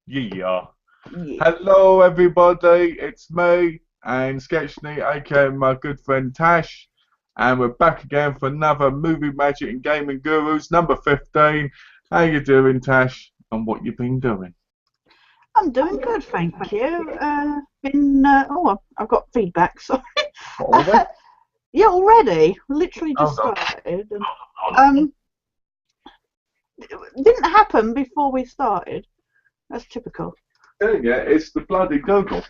Yeah. Yeah. Hello, everybody. It's me and Sketchney, aka my good friend Tash, and we're back again for another Movie Magic and Gaming Gurus number 15. How you doing, Tash? And what you been doing? I'm doing good, thank you. I've got feedback. Sorry. What are we? Yeah, already. Literally just Hold on. started. And, Hold on. um, it didn't happen before we started. That's typical. Yeah, it's the bloody Google.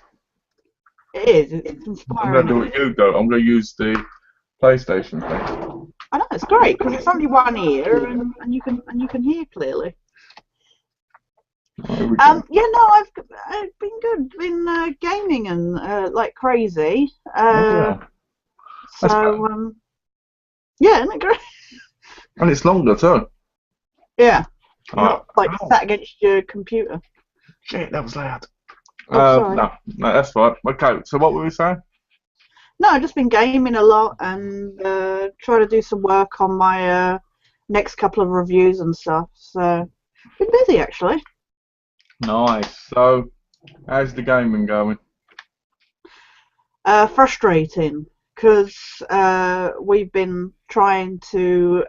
It is. It's I'm gonna inspiring. do what you do. I'm gonna use the PlayStation thing. I know it's great because it's only one ear and you can hear clearly. Right, here we go. Yeah, no, I've been good. Been gaming and like crazy. Oh yeah, that's So yeah, isn't it great? and it's longer too. Yeah. You're Alright. not like sat against your computer. Shit, that was loud. Oh, sorry. No, that's right. Okay, so what were we saying? No, I've just been gaming a lot and trying to do some work on my next couple of reviews and stuff. So, been busy actually. Nice. So, how's the gaming going? Frustrating because we've been trying to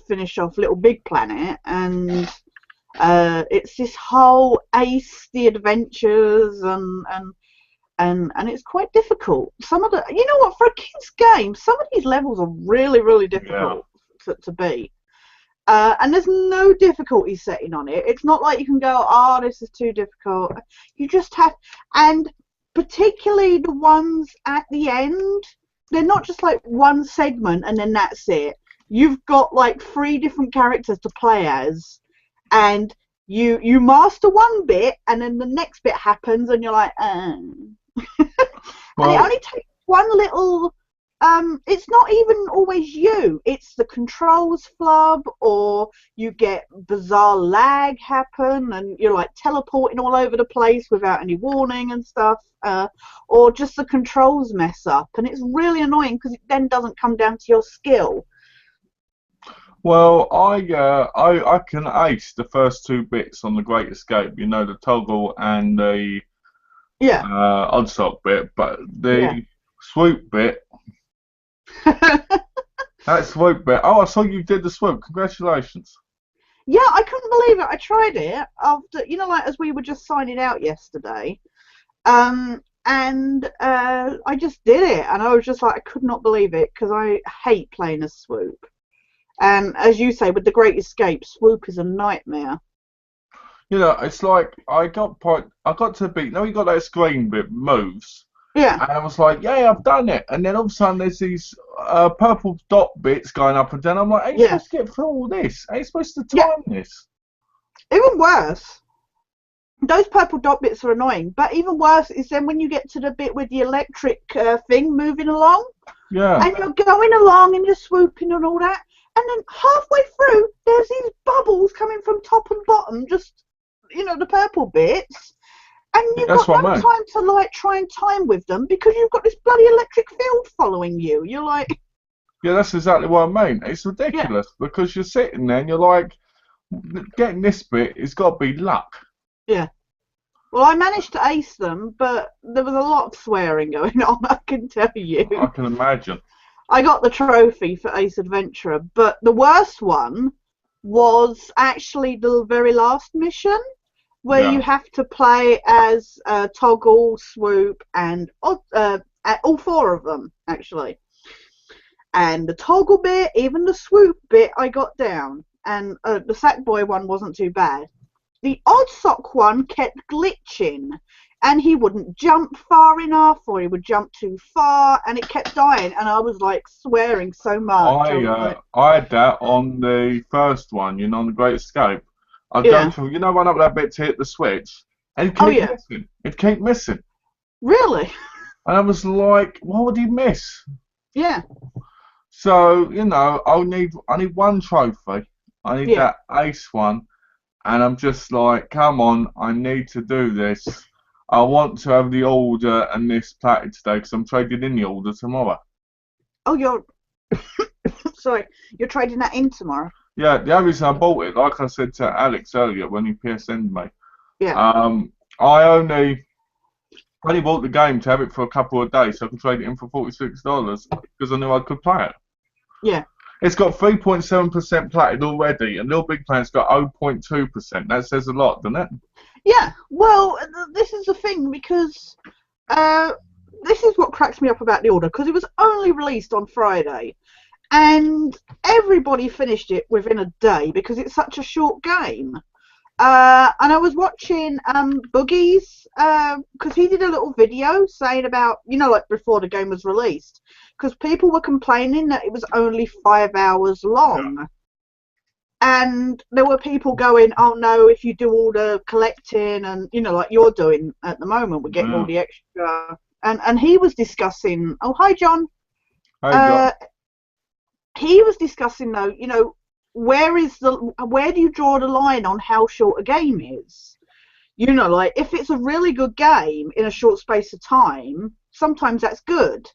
finish off Little Big Planet and it's this whole Ace the Adventures and it's quite difficult. Some of the, you know what, for a kid's game, some of these levels are really, really Yeah. difficult to beat. And there's no difficulty setting on it. It's not like you can go, oh, this is too difficult. You just have, and particularly the ones at the end, they're not just like one segment and then that's it. You've got like 3 different characters to play as, and you master one bit, and then the next bit happens, and you're like, and it Well, only takes one little. It's not even always you. It's the controls flub, or you get bizarre lag happen, and you're like teleporting all over the place without any warning and stuff. Or just the controls mess up, and it's really annoying because it then doesn't come down to your skill. I can ace the first 2 bits on the Great Escape. You know, the toggle and the Yeah, odd sock bit, but yeah. the swoop bit. That swoop bit. Oh, I saw you did the swoop. Congratulations. Yeah, I couldn't believe it. I tried it after, like as we were just signing out yesterday. And I just did it, and I was just like, I could not believe it because I hate playing a swoop. And as you say, with the Great Escape, swoop is a nightmare. You know, it's like I got to the beat. Now you got that screen bit moves. Yeah, And I was like, yeah, I've done it. And then all of a sudden there's these purple dot bits going up and down. I'm like, are you yeah, supposed to get through all this? Are you supposed to yeah. time this? Even worse, those purple dot bits are annoying. But even worse is then when you get to the bit with the electric thing moving along, Yeah. and you're going along and you're swooping and all that, and then halfway through there's these bubbles coming from top and bottom, just the purple bits, and you've That's got what no I mean. time to like try and time with them because you've got this bloody electric field following you. You're like, Yeah, that's exactly what I mean. It's yeah, ridiculous because you're sitting there and you're like, getting this bit, it's got to be luck. yeah. Well, I managed to ace them, but there was a lot of swearing going on, I can tell you. I can imagine. I got the trophy for Ace Adventurer, but the worst one was actually the very last mission, where you Yeah. have to play as Toggle, Swoop, and all 4 of them, actually. And the Toggle bit, even the Swoop bit, I got down. And the Sackboy one wasn't too bad. The Odd Sock one kept glitching, and he wouldn't jump far enough, or he would jump too far, and it kept dying. And I was like swearing so much. I was like, I had that on the first one, on the Great Escape. I'd go yeah, to, run up that bit to hit the switch, and it'd oh keep yeah, missing. It'd keep missing. really, And I was like, what would he miss? yeah, So, I need one trophy. I need yeah. that ace one. And I'm just like, come on, I need to do this. I want to have the order and this plated today because I'm trading in the order tomorrow. Oh, you're sorry, you're trading that in tomorrow. Yeah, the only reason I bought it, like I said to Alex earlier when he PSN'd me, Yeah, I only bought the game to have it for a couple of days so I could trade it in for $46 because I knew I could play it. Yeah. It's got 3.7% platted already, and Little Big Planet's got 0.2%. That says a lot, doesn't it? Yeah. Well, this is the thing because uh, this is what cracks me up about the order because it was only released on Friday, and everybody finished it within a day because it's such a short game. And I was watching Boogie's because he did a little video saying about, like before the game was released, because people were complaining that it was only 5 hours long. And there were people going, oh no, if you do all the collecting and, like you're doing at the moment, we're getting all the extra. And he was discussing, oh, hi, John. Hey, John. He was discussing, though, where do you draw the line on how short a game is? Like if it's a really good game in a short space of time, sometimes that's good.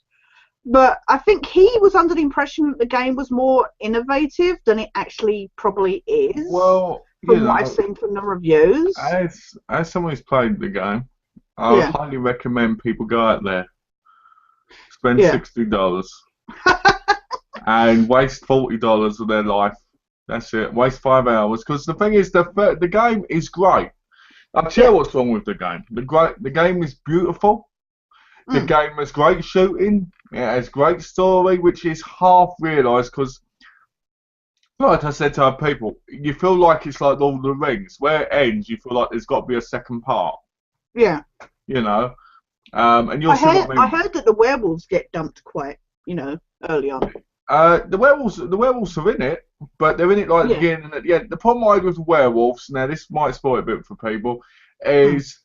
But I think he was under the impression that the game was more innovative than it actually probably is. Well, from what I've seen from the reviews. As someone who's played the game, I would highly recommend people go out there, spend $60, and waste $40 of their life. That's it. Waste 5 hours. Because the thing is, the game is great. I'll tell you what's wrong with the game. The game is beautiful. The game has great shooting. It has great story, which is half realised because, like I said to our people, you feel like it's like Lord of the Rings. Where it ends, you feel like there's got to be a second part. Yeah. And you'll see what I mean. I heard that the werewolves get dumped quite, early on. The werewolves are in it, but they're in it like at the beginning and at the end. The problem I have with the werewolves, now this might spoil a bit for people, is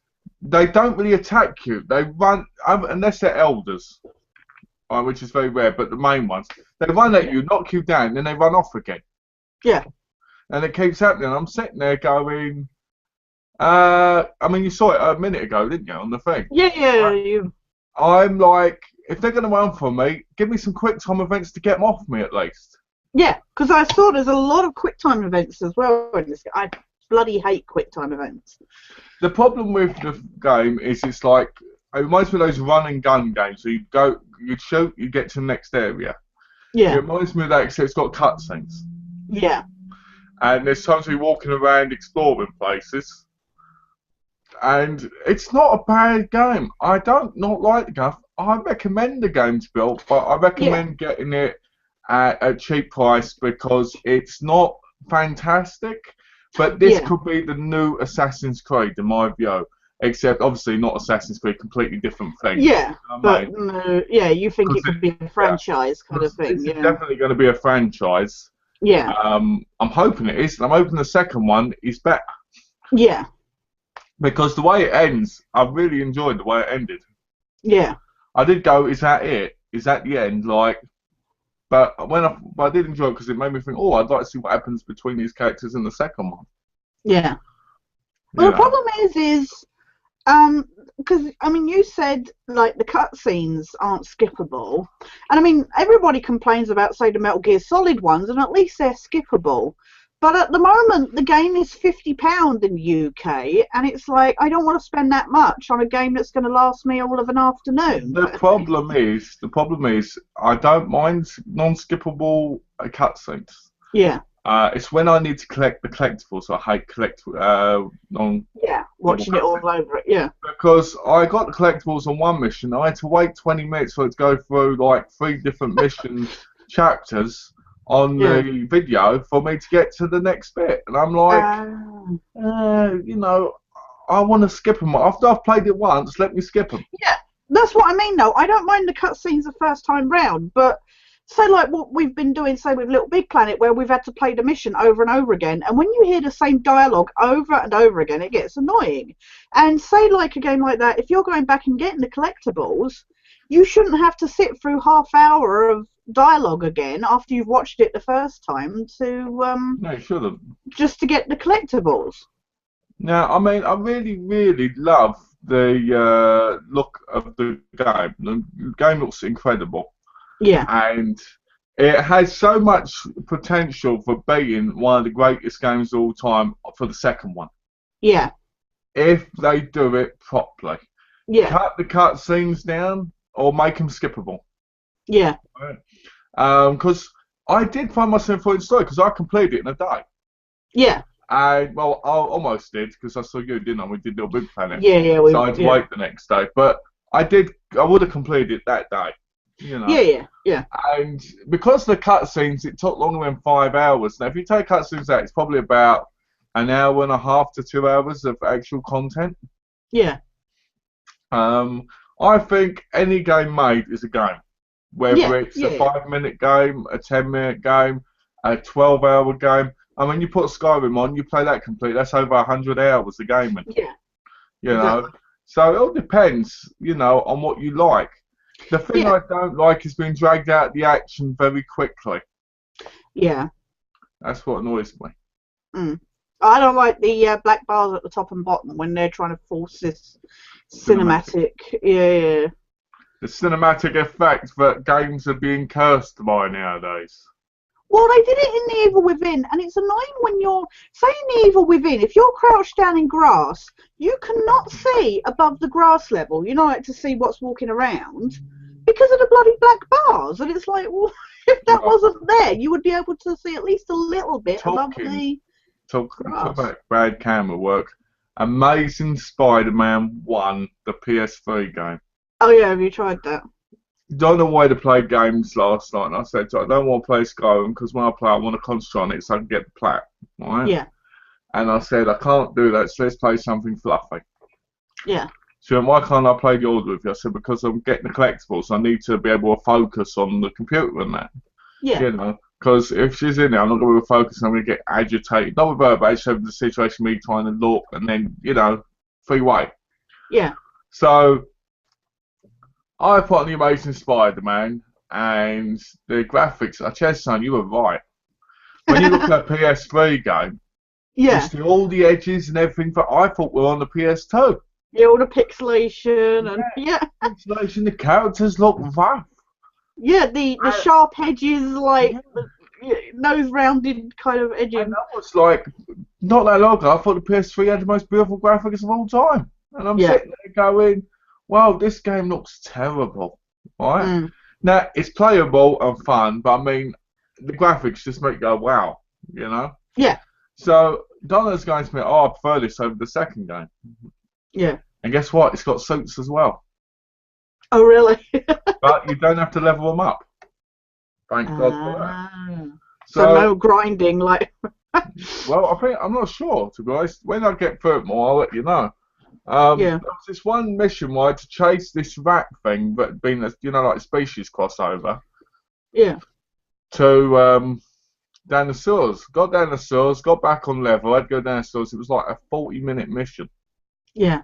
they don't really attack you. They run, unless they're elders, which is very rare, but the main ones. They run at you, knock you down, then they run off again. Yeah. And it keeps happening. I'm sitting there going, I mean, you saw it a minute ago, didn't you, on the thing? Yeah. I'm like, if they're going to run for me, give me some quick time events to get them off me at least. Yeah, because I saw there's a lot of quick time events as well in this. I bloody hate quick time events. The problem with the game is it's like, it reminds me of those run and gun games. So you shoot, you get to the next area. Yeah. It reminds me of that, except it's got cutscenes. Yeah. And there's times we're walking around exploring places. And it's not a bad game. I don't not like the game. I recommend the game to build, but I recommend getting it at a cheap price because it's not fantastic. But this could be the new Assassin's Creed, in my view. Except, obviously, not Assassin's Creed, completely different thing. Yeah, but you think it could be a franchise kind of thing. It's definitely going to be a franchise. Yeah. I'm hoping it is. I'm hoping the second one is better. Yeah. Because the way it ends, I really enjoyed the way it ended. Yeah. I did go, is that it? Is that the end? But I did enjoy it because it made me think, I'd like to see what happens between these characters in the second one. Yeah. Well, the problem is, because, I mean, you said, like, the cutscenes aren't skippable. And, I mean, everybody complains about, say, the Metal Gear Solid ones, and at least they're skippable. But at the moment, the game is £50 in the UK, and it's like, I don't want to spend that much on a game that's going to last me all of an afternoon. The problem is, I don't mind non-skippable cutscenes. Yeah. It's when I need to collect the collectibles, so I hate watching it all over it, yeah. Because I got the collectibles on one mission, I had to wait 20 minutes for it to go through, like, 3 different mission chapters on the video for me to get to the next bit. And I'm like, I want to skip them. After I've played it once, let me skip them. Yeah, that's what I mean, though. I don't mind the cutscenes the first time round, but say like what we've been doing, say with Little Big Planet, where we've had to play the mission over and over again, and when you hear the same dialogue over and over again, it gets annoying. And say like a game like that, if you're going back and getting the collectibles, you shouldn't have to sit through half hour of dialogue again after you've watched it the first time to No, you shouldn't. just to get the collectibles. Now, I mean, I really, really love the look of the game. The game looks incredible. Yeah. And it has so much potential for being one of the greatest games of all time for the second one. Yeah. if they do it properly. Yeah, Cut the cutscenes down or make them skippable. yeah, Right? Because I did find myself enjoying the story because I completed it in a day. yeah, Well, I almost did because I saw you, didn't I? We did Little Big Planet. yeah, yeah. So We, I had to yeah, wait the next day. But I did, I would have completed it that day, you know. yeah, yeah, yeah, And because of the cutscenes, it took longer than 5 hours. Now, if you take cutscenes out, it's probably about an hour and a half to 2 hours of actual content. yeah, Um, I think any game made is a game, yeah, whether it's a yeah, yeah. 5 minute game, a 10 minute game, a 12 hour game. I mean, you put Skyrim on, you play that complete, that's over 100 hours of gaming, Yeah, you know. exactly. So it all depends, on what you like. The thing Yeah, I don't like is being dragged out of the action very quickly. yeah. That's what annoys me. Mm. I don't like the black bars at the top and bottom when they're trying to force this Cinematic. cinematic. Yeah, yeah, The cinematic effect that games are being cursed by nowadays. well, they did it in The Evil Within, and it's annoying when you're saying The Evil Within. If you're crouched down in grass, you cannot see above the grass level. Like to see what's walking around because of the bloody black bars. And it's like, well, if that Well, wasn't there, you would be able to see at least a little bit above talking the talking grass. about bad camera work. Amazing Spider-Man 1, the PS3 game. Oh yeah, have you tried that? Don't know why to play games last night, and I said to her, I don't want to play Skyrim because when I play, I want to concentrate on it so I can get the plat, right? Yeah, And I said, I can't do that, so let's play something fluffy. yeah, She went, why can't I play the order with you? I said, because I'm getting the collectibles. I need to be able to focus on the computer and that, yeah, Because if she's in there, I'm not going to be able to focus. I'm going to get agitated. Not with her, but it's over the situation, me trying to look and then, free way. yeah. So I put on the Amazing Spider-Man and the graphics. I tell you, son, you were right. When you look at a PS3 game, you Yeah, see all the edges and everything that I thought were on the PS2. yeah, all the pixelation and Yeah, yeah, installation, the characters look rough. yeah, the And, sharp edges, like yeah, nose rounded kind of and edging. that was like not that long ago. I thought the PS3 had the most beautiful graphics of all time, and I'm Yeah, sitting there going, "Wow, this game looks terrible." Right mm, now, it's playable and fun, but I mean, the graphics just make you go, "Wow," you know. yeah, So Donna's going to me, "Oh, I prefer this over the second game," yeah. and guess what? It's got suits as well, Oh really? but you don't have to level them up. Thank God for that. Ah, so So, no grinding, like well, I'm not sure to be honest. When I get through it more, I'll let you know. yeah, There was this one mission where I had to chase this rat thing that had been, like a species crossover yeah, to down the sewers. Got down the sewers, got back on level. I'd go down the sewers. It was like a 40-minute mission, yeah.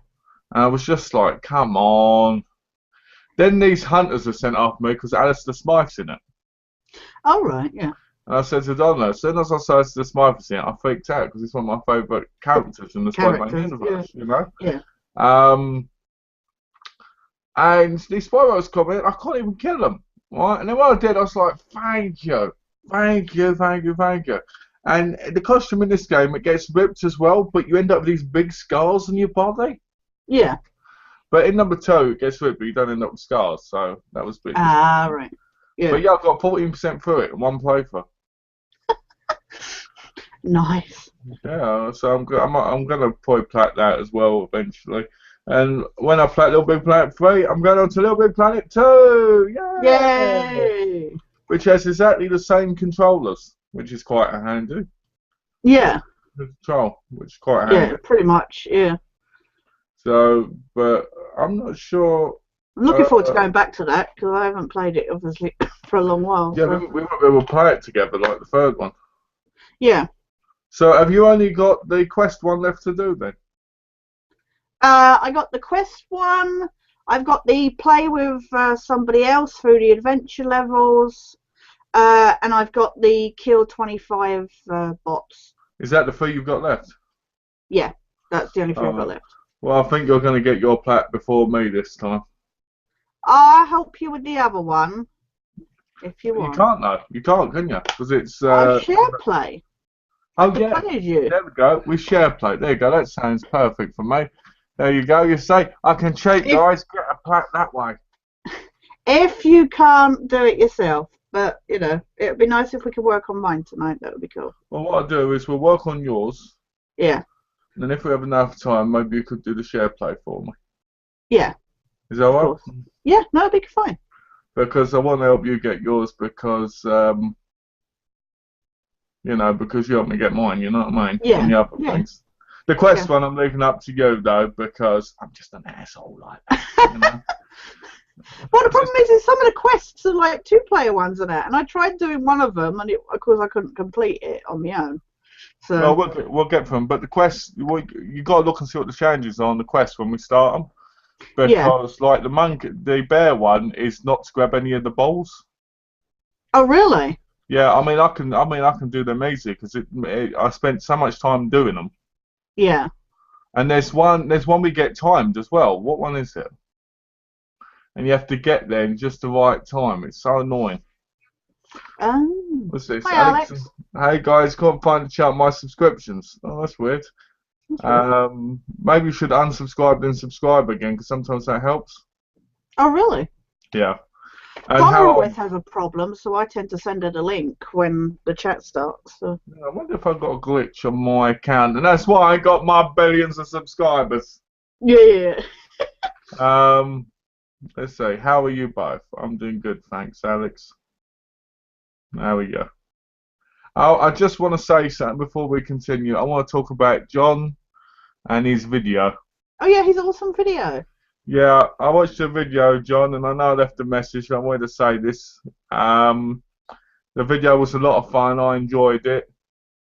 and I was just like, come on. Then these hunters are sent after me because Alistair Smythe's in it. All right, yeah. And I said to Donna, as soon as I saw Alistair Smythe's in it, I freaked out because he's one of my favourite characters in the Spider-Man Characters, universe, you know. yeah, Um, And these spoilers come in, I can't even kill them. Right? And then when I did, I was like, thank you. Thank you, thank you, thank you. And the costume in this game, it gets ripped as well, but you end up with these big scars on your body. yeah. But in number 2, it gets ripped, but you don't end up with scars. So that was a bit Ah, disappointing. right, yeah. But yeah, I got 14% through it in one playthrough. Nice. Yeah, so I'm gonna probably plat that as well eventually. And when I play Little Big Planet 3, I'm going on to Little Big Planet 2! Yay! Yay! Which has exactly the same controllers, which is quite handy. Yeah, The control, which is quite yeah, handy. pretty much, yeah. So, but I'm not sure. I'm looking forward to going back to that because I haven't played it obviously for a long while. Yeah, So we might be able to play it together like the third one. yeah, So, have you only got the quest one left to do then? I got the quest one. I've got the play with somebody else through the adventure levels, and I've got the kill 25 bots. Is that the 3 you've got left? Yeah, that's the only 3 I've got left. Well, I think you're going to get your plat before me this time. I'll help you with the other one if you want. You can't though. You can't, can you? Because it's Share play. I Oh could yeah, play as you. there we go. We share plate. There you go. That sounds perfect for me. There you go. You say I can cheat, If guys. Get a plate that way. if you can't do it yourself, but you know, it would be nice if we could work on mine tonight. That would be cool. Well, what I'll do is we'll work on yours, Yeah, and then if we have enough time, maybe you could do the share play for me. yeah, Is that of all course. right? Yeah, no, it'd be fine. Because I want to help you get yours because because you helped me get mine. You know what I mean? On Yeah, the other yeah, things. The quest yeah. one I'm leaving up to you though because I'm just an asshole like that. You know. Well, the It's problem just, is some of the quests are like two-player ones and that, and I tried doing one of them, and of course I couldn't complete it on my own. well, So we'll get from them, but the quest you got to look and see what the challenges are on the quest when we start them yeah. because like the bear one is not to grab any of the balls. Oh, really? Yeah, I mean I can do them easy because I spent so much time doing them. Yeah. And there's one we get timed as well. What one is it? And you have to get there in just the right time. It's so annoying. What's this? Hi, Alex, Alex. hey guys, can't find the chart my subscriptions. Oh, that's weird. That's weird. Maybe you should unsubscribe then subscribe again because sometimes that helps. Oh, really? Yeah. And Donna how? always has a problem, so I tend to send her the link when the chat starts. So. I wonder if I've got a glitch on my account, and that's why I got my billions of subscribers. Yeah, yeah, Um, let's see. How are you both? I'm doing good, thanks, Alex. There we go. Oh, I just want to say something before we continue. I want to talk about John and his video. Oh, yeah, his awesome video. Yeah, I watched the video, John, and I know I left a message. I wanted to say this. Um, the video was a lot of fun. I enjoyed it.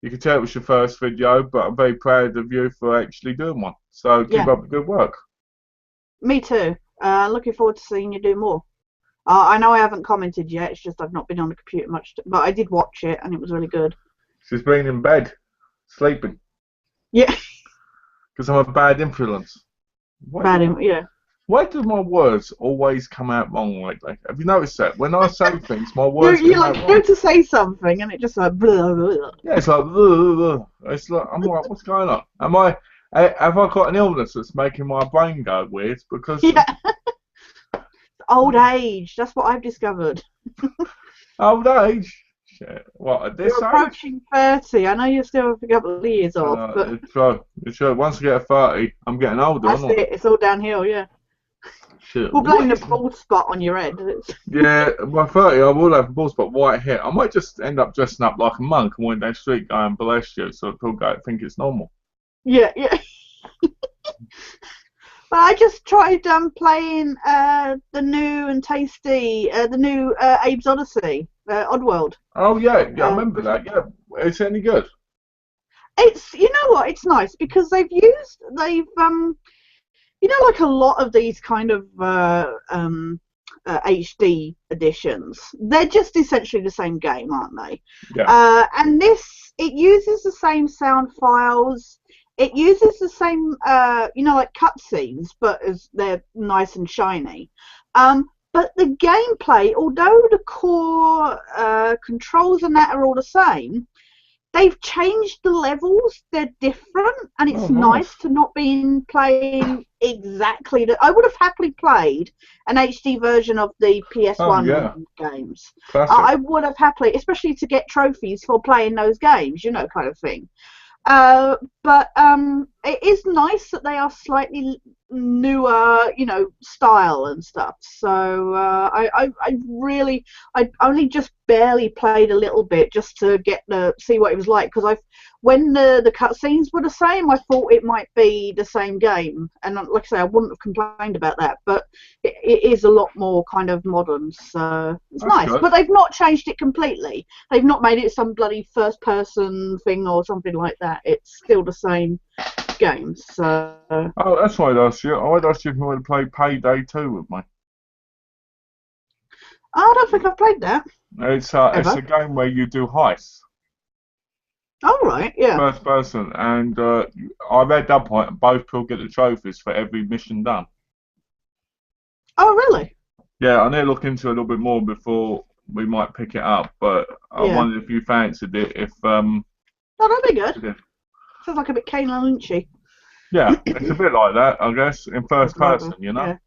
You can tell it was your first video, but I'm very proud of you for actually doing one. So keep Yeah, up the good work. me too. Looking forward to seeing you do more. I know I haven't commented yet. It's just I've not been on the computer much, but I did watch it, and it was really good. She's been in bed, sleeping, Yeah, because I'm a bad influence. Why bad. do Yeah. why do my words always come out wrong lately? Have you noticed that? When I say things, my You words you come like out go wrong. to say something, and it just like blah, blah, blah. Yeah, it's like, "Ugh, ugh." It's like I'm like, what's going on? Have I got an illness that's making my brain go weird? Because Yeah, old age. That's what I've discovered. old age. Shit. What, at You're this age? approaching 30. I know you're still a couple of years off, but It's true. It's true. Once I get a 30, I'm getting older, that's aren't I? it. It's all downhill. Yeah. Shit. We'll blame What the is? bald spot on your head. Yeah, by 30, I will have a bald spot, white hair. I might just end up dressing up like a monk and walking down the street going, bless you, so people go think it's normal. Yeah, yeah. But I just tried playing the new and tasty, the new Abe's Odyssey, Oddworld. Oh, yeah, yeah, I remember Which that. Yeah, it's any good. it's you know what, it's nice because they've like a lot of these kind of HD editions, they're just essentially the same game, aren't they? Yeah. And this, it uses the same sound files. It uses the same, like cutscenes, but as they're nice and shiny. But the gameplay, although the core controls and that are all the same, they've changed the levels. They're different, and Oh, it's nice. nice to not be playing exactly that. I would have happily played an HD version of the Oh, PS1 yeah. games. Classic. I would have happily, especially to get trophies for playing those games, kind of thing. But it is nice that they are slightly newer, style and stuff. So I only just barely played a little bit just to see what it was like, because when the cutscenes were the same, I thought it might be the same game, and like I say, I wouldn't have complained about that. But it is a lot more kind of modern, so it's That's nice. good. But they've not changed it completely. They've not made it some bloody first person thing or something like that. It's still the same game. So Oh, that's why I'd ask you. I'd ask you if you want to play Payday 2 with me. I don't think I've played that It's ever. a game where you do heists, All right, yeah. first person, and I read that point, and both people get the trophies for every mission done. Oh, really? Yeah, I need to look into it a little bit more before we might pick it up, but I Yeah. wondered if you fancied it, if Oh, that'd be good. Yeah. Sounds like a bit Kane and Lynchy. Yeah, it's a bit like that, I guess, in first Sounds like person, that. you know. Yeah.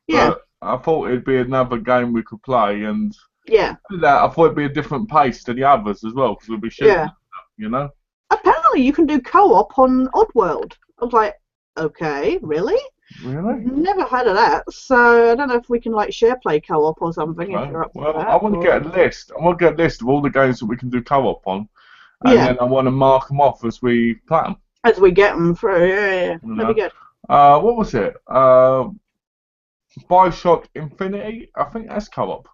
Yeah. But I thought it'd be another game we could play, and Yeah. that I thought it'd be a different pace to the others as well, because we'll be shooting, Yeah. you know. Apparently, you can do co-op on Oddworld. I was like, okay, really? Really? Never heard of that. So I don't know if we can like share play co-op or something if Okay. you're up for Well, I that. want to get a list. I want to get a list of all the games that we can do co-op on, and Yeah, then I want to mark them off as we play them. as we get them through. Yeah. You That'd be know. good. What was it? Bioshock Infinity. I think that's co-op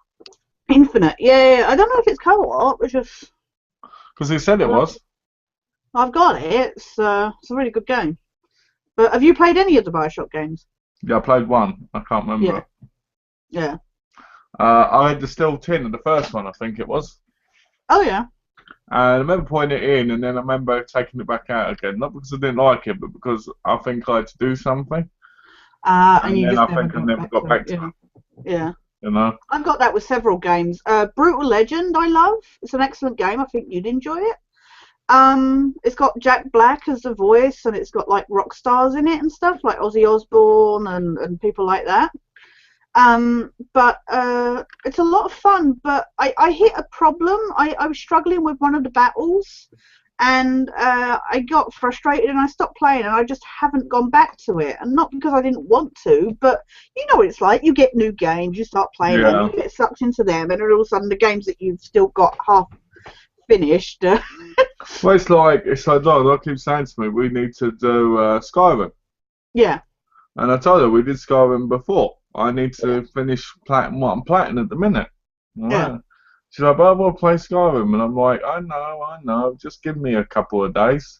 Infinite. Yeah. I don't know if it's co-op. It's just because they said it was. I've got it. It's a really good game. But have you played any of the Bioshock games? Yeah, I played one. I can't remember. Yeah. I had the Steel Tin of the first one, I think it was. Oh yeah. And I remember putting it in, and then I remember taking it back out again. Not because I didn't like it, but because I think I had to do something. And you then just I think I never got back to it. Yeah. You know? I've got that with several games. Brutal Legend, I love. It's an excellent game. I think you'd enjoy it. It's got Jack Black as the voice, and it's got like rock stars in it and stuff, like Ozzy Osbourne and people like that. But it's a lot of fun. But I hit a problem. I was struggling with one of the battles, and I got frustrated and I stopped playing, and I just haven't gone back to it. And not because I didn't want to, but you know what it's like. You get new games, you start playing them, you get sucked into them, and all of a sudden the games that you've still got half finished. Well, it's like I keep saying to me, we need to do Skyrim. Yeah. And I told her we did Skyrim before. I need to finish platinum what I'm platinum at the minute. All right. Yeah. She's like, but I want to play Skyrim. And I'm like, I know. Just give me a couple of days.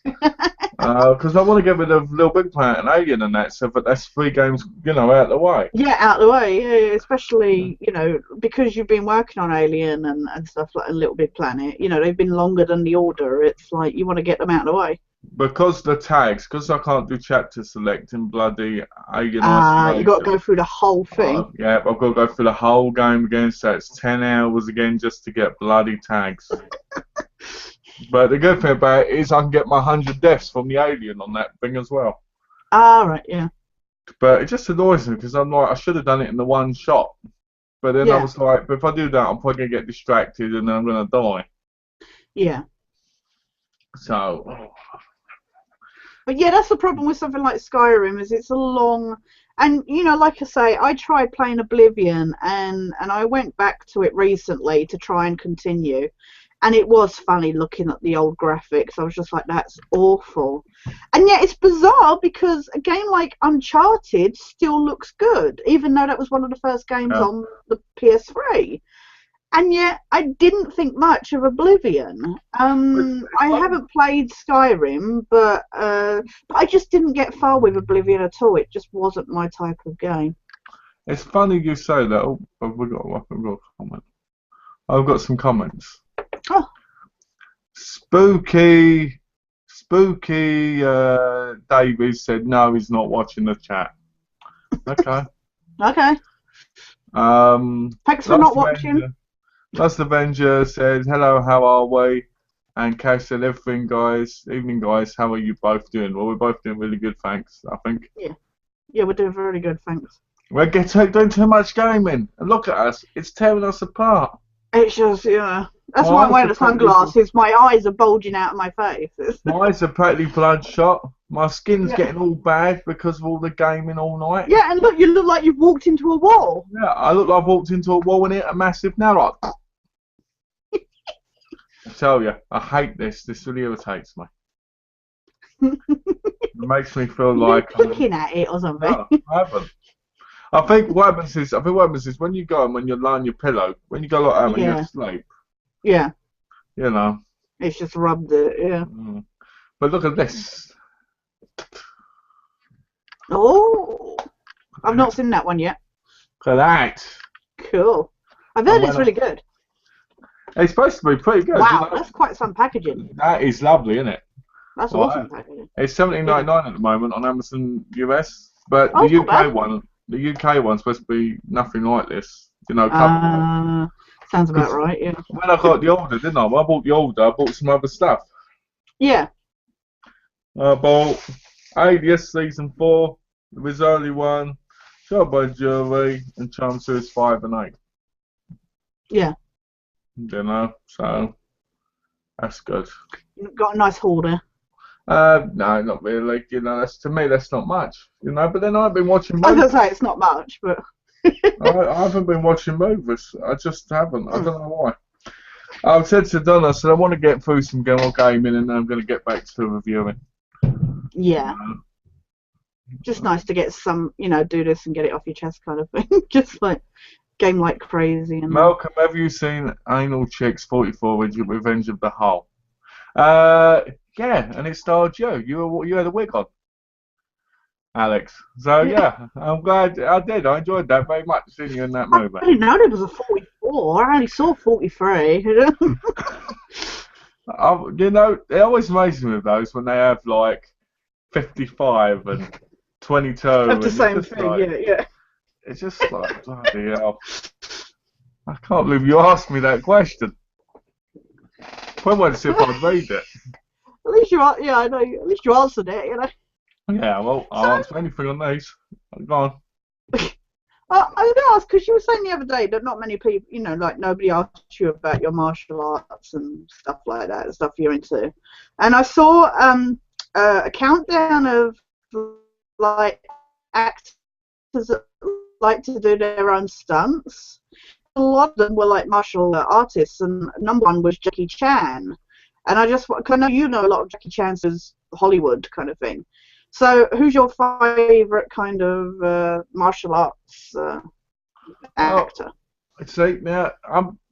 Because I want to get rid of Little Big Planet and Alien and that, so but that's 3 games, out of the way. Yeah, out of the way. Yeah, especially, because you've been working on Alien and stuff like a Little Big Planet. They've been longer than the order. It's like you want to get them out of the way. Because I can't do chapter select in bloody Alien Isolation. You got to go through the whole thing. Yeah, I've got to go through the whole game again, so it's 10 hours again just to get bloody tags. But the good thing about it is I can get my 100 deaths from the Alien on that thing as well. Right, yeah. But it just annoys me because I'm like, I should have done it in the one shot. But then I was like, but if I do that, I'm probably going to get distracted and then I'm going to die. Yeah. So... But yeah, that's the problem with something like Skyrim, is it's a long, and like I say, I tried playing Oblivion and I went back to it recently to try and continue, and it was funny looking at the old graphics. I was just like, that's awful. And yet it's bizarre because a game like Uncharted still looks good, even though that was one of the first games on the PS3. And yet, I didn't think much of Oblivion. I haven't played Skyrim, but I just didn't get far with Oblivion at all. It just wasn't my type of game. It's funny you say that. Oh, I've got a comment. I've got some comments. Oh. Spooky Davies said no, he's not watching the chat. Okay. Okay. Thanks for not watching. Last Avenger said, hello, how are we? And Cash said, evening guys, how are you both doing? Well, we're both doing really good, thanks, I think. Yeah, we're doing very good, thanks. We're doing too much gaming. And look at us, it's tearing us apart. It's just, that's why I'm wearing the sunglasses. My eyes are bulging out of my face. My eyes are practically bloodshot. My skin's getting all bad because of all the gaming all night. Yeah, and look, you look like you've walked into a wall. Yeah, I look like I've walked into a wall and hit a massive nail. I tell you, I hate this. This really irritates me. It makes me feel like you're looking at it or something. No, I haven't. I think what happens is when you go and when you lie on your pillow, when you go like that, when you're asleep. Yeah. It's just rubbed it. Yeah. But look at this. Oh, I've not seen that one yet. Look at that. Cool. I've heard it's really good. It's supposed to be pretty good. Wow, that's quite some packaging. That is lovely, isn't it? That's awesome packaging. It's $17.99 at the moment on Amazon US, but the UK one's supposed to be nothing like this. Sounds about right. Yeah. When I got the order, didn't I? When I bought the order, I bought some other stuff. Yeah. I bought Alias Season 4, The Rizzoli one, Shot by Jury, and Charm Suits 5 and 8. Yeah. So that's good. You've got a nice haul there. No, not really. That's to me that's not much. But then I've been watching I was movies. gonna say it's not much, but I haven't been watching movies. I just haven't. I don't know why. I've said to Donna, I said I want to get through some more gaming, and then I'm going to get back to reviewing. yeah. Just nice to get some, do this and get it off your chest kind of thing. Just like game like crazy and Malcolm, have you seen Anal Chicks 44 Revenge of the Hull? Yeah, and it starred you. You had a wig on, Alex. So yeah, I'm glad I did. I enjoyed that very much, seeing you in that movie. I didn't know there was a 44. I only saw 43. It always amazes me with those when they have like 55 and 22. Of the and same it's just thing, like, yeah. It's just like, bloody hell. I can't believe you asked me that question. I wanted to see if I'd read it. At least I know. At least you answered it. Yeah, well, I'll answer anything on these. Go on. I was going to ask because you were saying the other day that not many people, like nobody asked you about your martial arts and stuff like that, stuff you're into. And I saw a countdown of like actors that like to do their own stunts. A lot of them were like martial artists, and number one was Jackie Chan. And cause I know you know a lot of Jackie Chan's Hollywood kind of thing. So, who's your favourite kind of martial arts actor? See, now,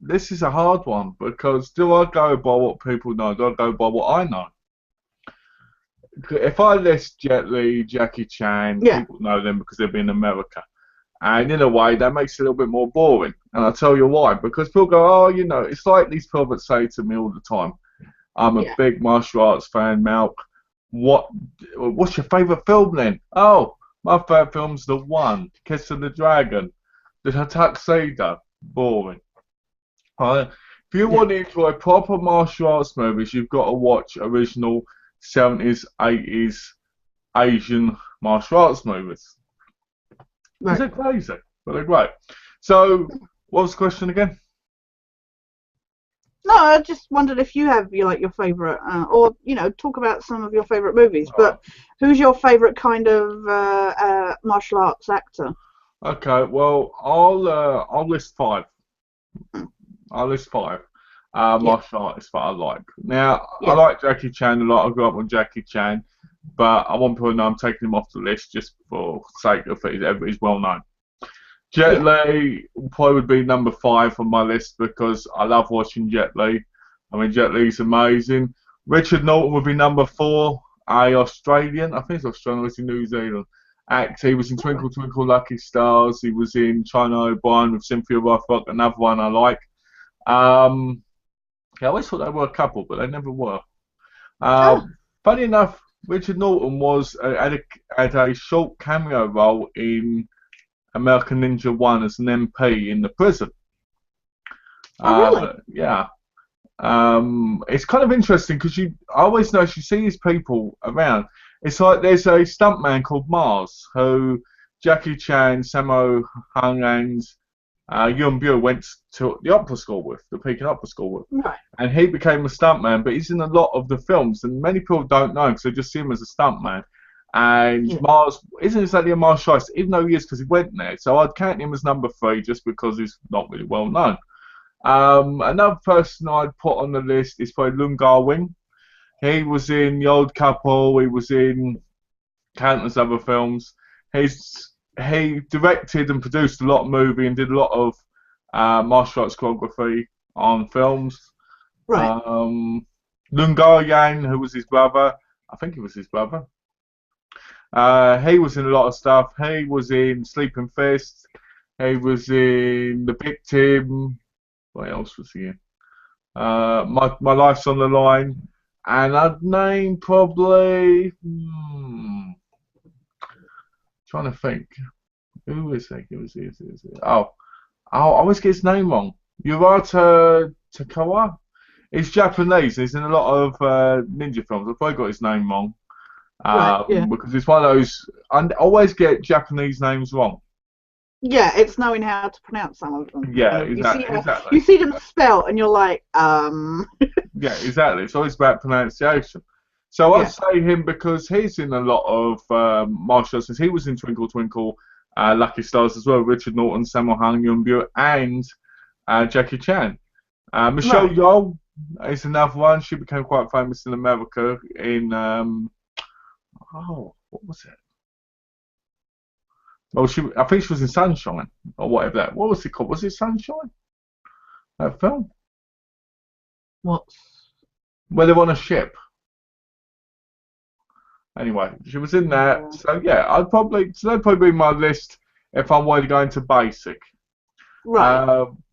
this is a hard one because do I go by what people know? Do I go by what I know? If I list Jet Li, Jackie Chan, people know them because they've been in America. And in a way, that makes it a little bit more boring. And I'll tell you why. Because people go, it's like these people that say to me all the time, I'm a big martial arts fan, Malk. What's your favourite film then? Oh, my favourite film's The One, Kiss of the Dragon, The Tuxedo. Boring. If you want to enjoy proper martial arts movies, you've got to watch original 70s, 80s Asian martial arts movies. Right. They're crazy, but they're great. So, what was the question again? No, I just wondered if you have your favourite, or talk about some of your favourite movies. But who's your favourite kind of martial arts actor? Okay, well, I'll list 5. I'll list 5 martial artists that I like. Now, I like Jackie Chan a lot. I grew up with Jackie Chan, but I want people to know I'm taking him off the list just for sake of he's well known. Jet Li probably would be number 5 on my list because I love watching Jet Li. I mean, Jet Li's amazing. Richard Norton would be number 4, Australian. I think it's Australian, was in New Zealand. He was in Twinkle Twinkle Lucky Stars. He was in China O'Brien with Cynthia Rothrock, another one I like. I always thought they were a couple, but they never were. Funny enough, Richard Norton had a short cameo role in American Ninja 1 as an MP in the prison. Really? Yeah. It's kind of interesting because I always notice you see these people around. It's like there's a stuntman called Mars who Jackie Chan, Sammo Hung, and Yuen Biao went to the opera school with, the Peking Opera School with. Right. And he became a stuntman, but he's in a lot of the films, and many people don't know because they just see him as a stuntman. And Mars isn't exactly a martial artist, even though he is because he went there. So I'd count him as number 3 just because he's not really well known. Another person I'd put on the list is probably Lung Gar-wing. He was in The Old Couple. He was in countless other films. He directed and produced a lot of movies and did a lot of martial arts choreography on films. Right. Lung Gar-yang, who was his brother. I think he was his brother. He was in a lot of stuff. He was in Sleeping Fist. He was in The Victim. What else was he in? My Life's on the Line. And I'd name probably... trying to think. Who is he? Oh, I always get his name wrong. Yurata Takawa? He's Japanese. He's in a lot of ninja films. I've probably got his name wrong. Right. Yeah. Because it's one of those. I always get Japanese names wrong. Yeah, it's knowing how to pronounce some of them. Yeah, You exactly. see them spelled, and you're like, Yeah, exactly. It's always about pronunciation. So I'd yeah, say him because he's in a lot of martial arts. He was in Twinkle Twinkle, Lucky Stars as well. Richard Norton, Sammo Hung, Yun Bu, and Jackie Chan. Michelle right. Yeoh is another one. She became quite famous in America in what was it? Well, I think she was in Sunshine or whatever that. What was it called? Was it Sunshine? That film What's where they're on a ship. Anyway, she was in that. So yeah, that'd probably be my list if I wanted to go into basic. right?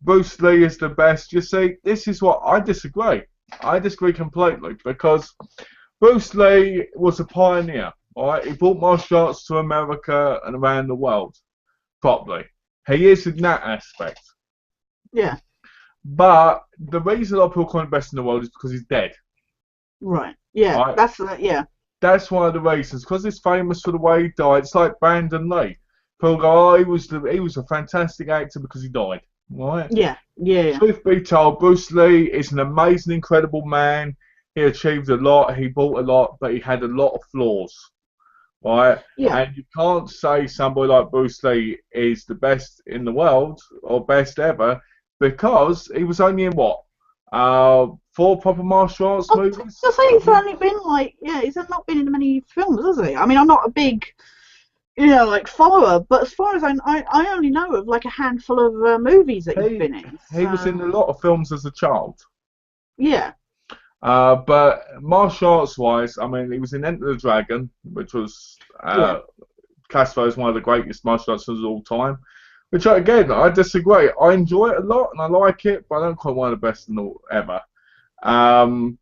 Bruce Lee is the best. You see, this is what I disagree. I disagree completely because Bruce Lee was a pioneer. All right, he brought martial arts to America and around the world properly. He is in that aspect. Yeah, But the reason a lot of people call him best in the world is because he's dead. right. Yeah, Right? yeah, That's one of the reasons. Because he's famous for the way he died. It's like Brandon Lee. People go, oh, he was a fantastic actor because he died. Right? yeah, yeah, Truth be told, Bruce Lee is an amazing, incredible man. He achieved a lot. He bought a lot, but he had a lot of flaws. Right? yeah. And you can't say somebody like Bruce Lee is the best in the world or best ever because he was only in what? 4 proper martial arts I was movies? gonna say he's only been like, yeah, he's not been in many films, has he? I mean, I'm not a big, like follower, but as far as I only know of like a handful of movies that he's He been in. he was So in a lot of films as a child. yeah, But martial arts wise, I mean, he was in Enter the Dragon, which was yeah, classified as one of the greatest martial arts of all time. Which again, I disagree. I enjoy it a lot and I like it, but I don't quite one of the best in all ever. Um,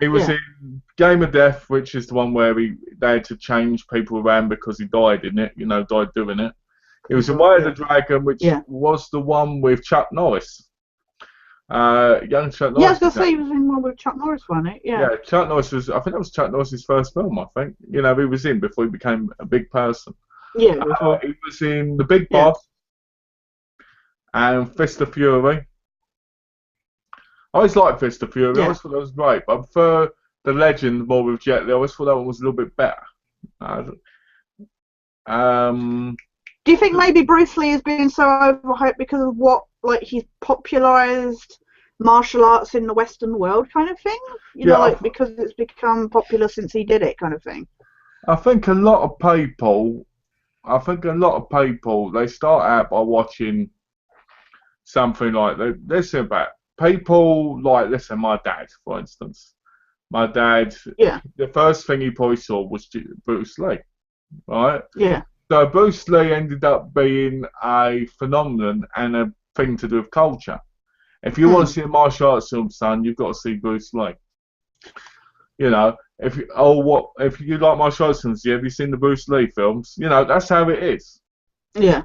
he was yeah, in Game of Death, which is the one where they had to change people around because he died in it. Died doing it. He was in Way of the yeah, Dragon, which yeah. was the one with Chuck Norris. Young Chuck Yeah, I was Norris gonna was say that. he was in one with Chuck Norris, wasn't it? Yeah, Yeah, Chuck Norris was. I think that was Chuck Norris's first film. I think. He was in before he became a big person. yeah, before. He was in The Big Yeah, Boss and Fist of Fury. I always liked Fist of Fury. I yeah. always thought that was great, but I prefer The Legend more with Jet Li. I always thought that one was a little bit better. Uh, um, Do you think maybe Bruce Lee has been so overhyped because of what, like, he's popularized martial arts in the Western world, kind of thing? yeah, Like because it's become popular since he did it, kind of thing. I think a lot of people. I think a lot of people they start out by watching something like listen about people like listen. My dad, for instance, my dad. Yeah, The first thing he probably saw was Bruce Lee, right? yeah, So Bruce Lee ended up being a phenomenon and a thing to do with culture. If you want mm, to see a martial arts film, son, you've got to see Bruce Lee. If you like martial arts films, have you seen the Bruce Lee films? That's how it is. yeah,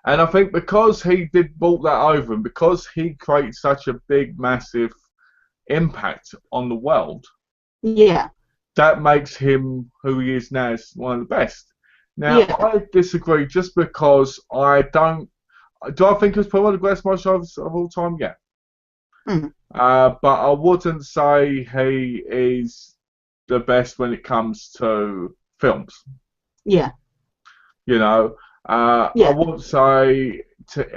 And I think because he did brought that over, and because he created such a big, massive impact on the world, yeah, that makes him who he is now as one of the best. Now, yeah, I disagree just because I don't. Do I think he's probably one of the greatest martial artists of all time? Yeah. mm, But I wouldn't say he is the best when it comes to films. yeah, You know, I yeah, wouldn't say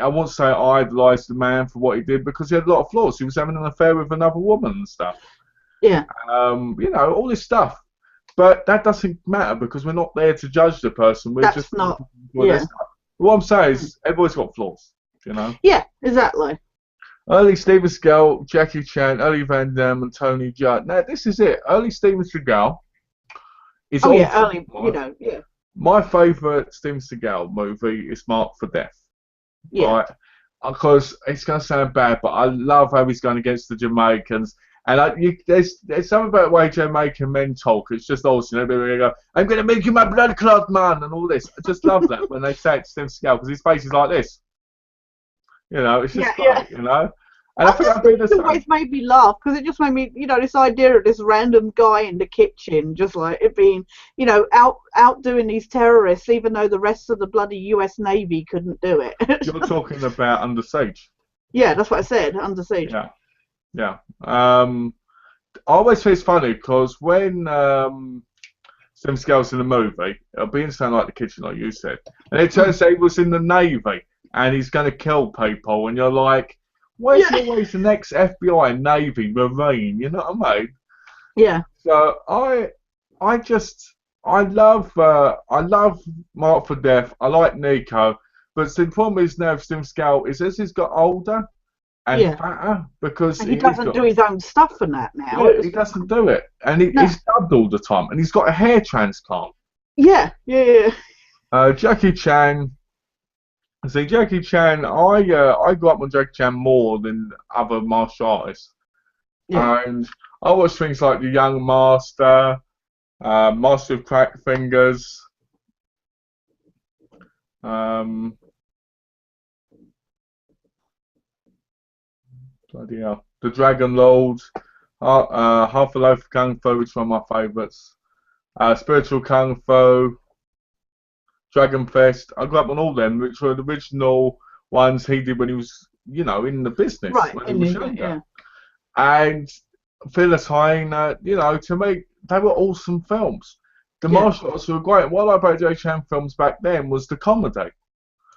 I wouldn't say I idolise the man for what he did because he had a lot of flaws. He was having an affair with another woman and stuff. yeah. All this stuff. But that doesn't matter because we're not there to judge the person. We're That's just not. for their Yeah, stuff. What I'm saying mm, is everybody's got flaws. You know. yeah, exactly. Early Steven Seagal, Jackie Chan, Early Van Damme, and Tony Jaa. Now this is it. Early Steven Seagal is Oh yeah, awesome. early. Right? Yeah, My favourite Steven Seagal movie is Marked for Death. yeah, Right? Because it's going to sound bad, but I love how he's going against the Jamaicans. And there's something about the way Jamaican men talk. It's just awesome. They go, "I'm going to make you my blood clot, man," and all this. I just love that when they say it to Steven Seagal because his face is like this. It's just yeah, yeah, great. And I think I'd be the It same. always made me laugh because it just made me, this idea of this random guy in the kitchen, just like it being, out doing these terrorists, even though the rest of the bloody U.S. Navy couldn't do it. You're talking about Under Siege. Yeah, that's what I said. Under siege. Yeah, yeah. I always think it's funny because when Sim Scale's in the movie, it'll be in something like the kitchen, like you said, and it turns out he was in the Navy and he's going to kill people, and you're like, where's Yeah. always an ex-FBI, Navy, Marine? You know what I mean? Yeah. So I love Mark for Death. I like Nico, but the problem is now with Sim Scale is as he's got older and Yeah. fatter because And he he's doesn't got. do his own stuff and that now. Yeah, he doesn't do it, and No. he's dubbed all the time, and he's got a hair transplant. Yeah. Yeah. Jackie Chan. See, Jackie Chan. I grew up on Jackie Chan more than other martial artists, Yeah. and I watch things like The Young Master, Master of Crack Fingers. Um, Bloody hell, The Dragon Lord, Half a Loaf of Kung Fu, which is one of my favourites. Spiritual Kung Fu. Dragon Fest. I grew up on all them, which were the original ones he did when he was, in the business Right. when he was Yeah. younger. And Phyllis Hyena, to me, they were awesome films. The Yeah. martial arts were great. What I liked about Jackie Chan films back then was the comedy,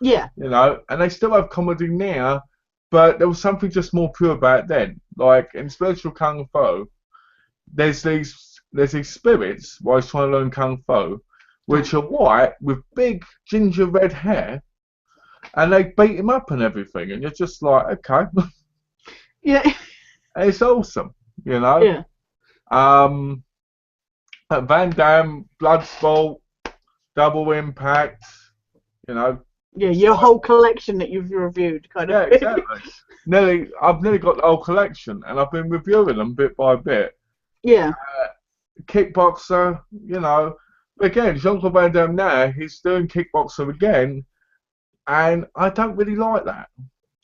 Yeah. and they still have comedy now, but there was something just more pure about it then. Like in Spiritual Kung Fu, there's these spirits while he's trying to learn Kung Fu, which are white with big ginger red hair, and they beat him up and everything, and you're just like, okay, Yeah. it's awesome, you know. Yeah. Van Damme, Bloodsport, Double Impact, you know. Yeah. Your whole collection that you've reviewed, kind Yeah, of thing. exactly. I've nearly got the whole collection, and I've been reviewing them bit by bit. Yeah. Kickboxer, again, Jean-Claude Van Damme now, he's doing Kickboxer again, and I don't really like that,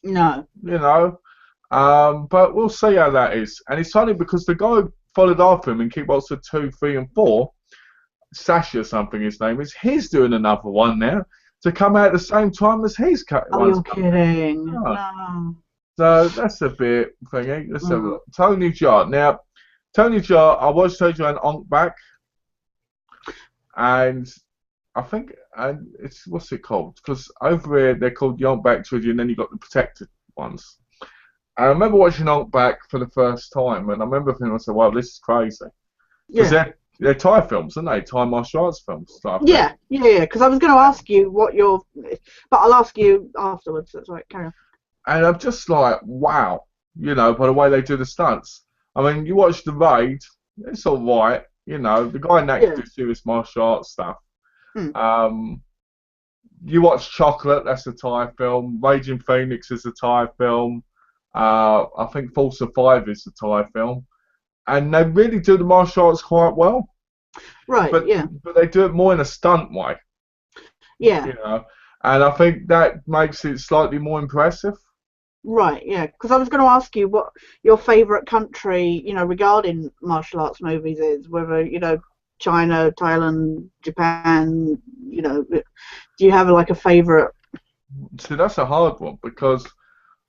No. but we'll see how that is. And it's funny because the guy who followed after him in Kickboxer 2, 3, and 4, Sasha something his name is, he's doing another one now to come out at the same time as his Oh, you're kidding. No. No. So that's a bit thingy. Let's have a look. Tony Jaa. Now, Tony Jaa, I watched Tony Jaa and Onk back, and I think, and it's, what's it called? Because over here they're called the Onk back trilogy, and then you got the protected ones. And I remember watching Onk back for the first time, and I remember thinking, I said, "Wow, this is crazy." Because they're Thai films, aren't they? Thai martial arts films. Yeah. Because I was going to ask you what your, but I'll ask you afterwards. That's right. Carry on. And I'm just like, wow, by the way they do the stunts. I mean, you watch The Raid, it's all right, the guy next to serious martial arts stuff. You watch Chocolate, that's a Thai film. Raging Phoenix is a Thai film. I think Force of 5 is a Thai film. And they really do the martial arts quite well. Right, but they do it more in a stunt way. Yeah. And I think that makes it slightly more impressive. Right, yeah. Because I was going to ask you what your favourite country, regarding martial arts movies is. Whether, China, Thailand, Japan, do you have like a favourite? See, that's a hard one because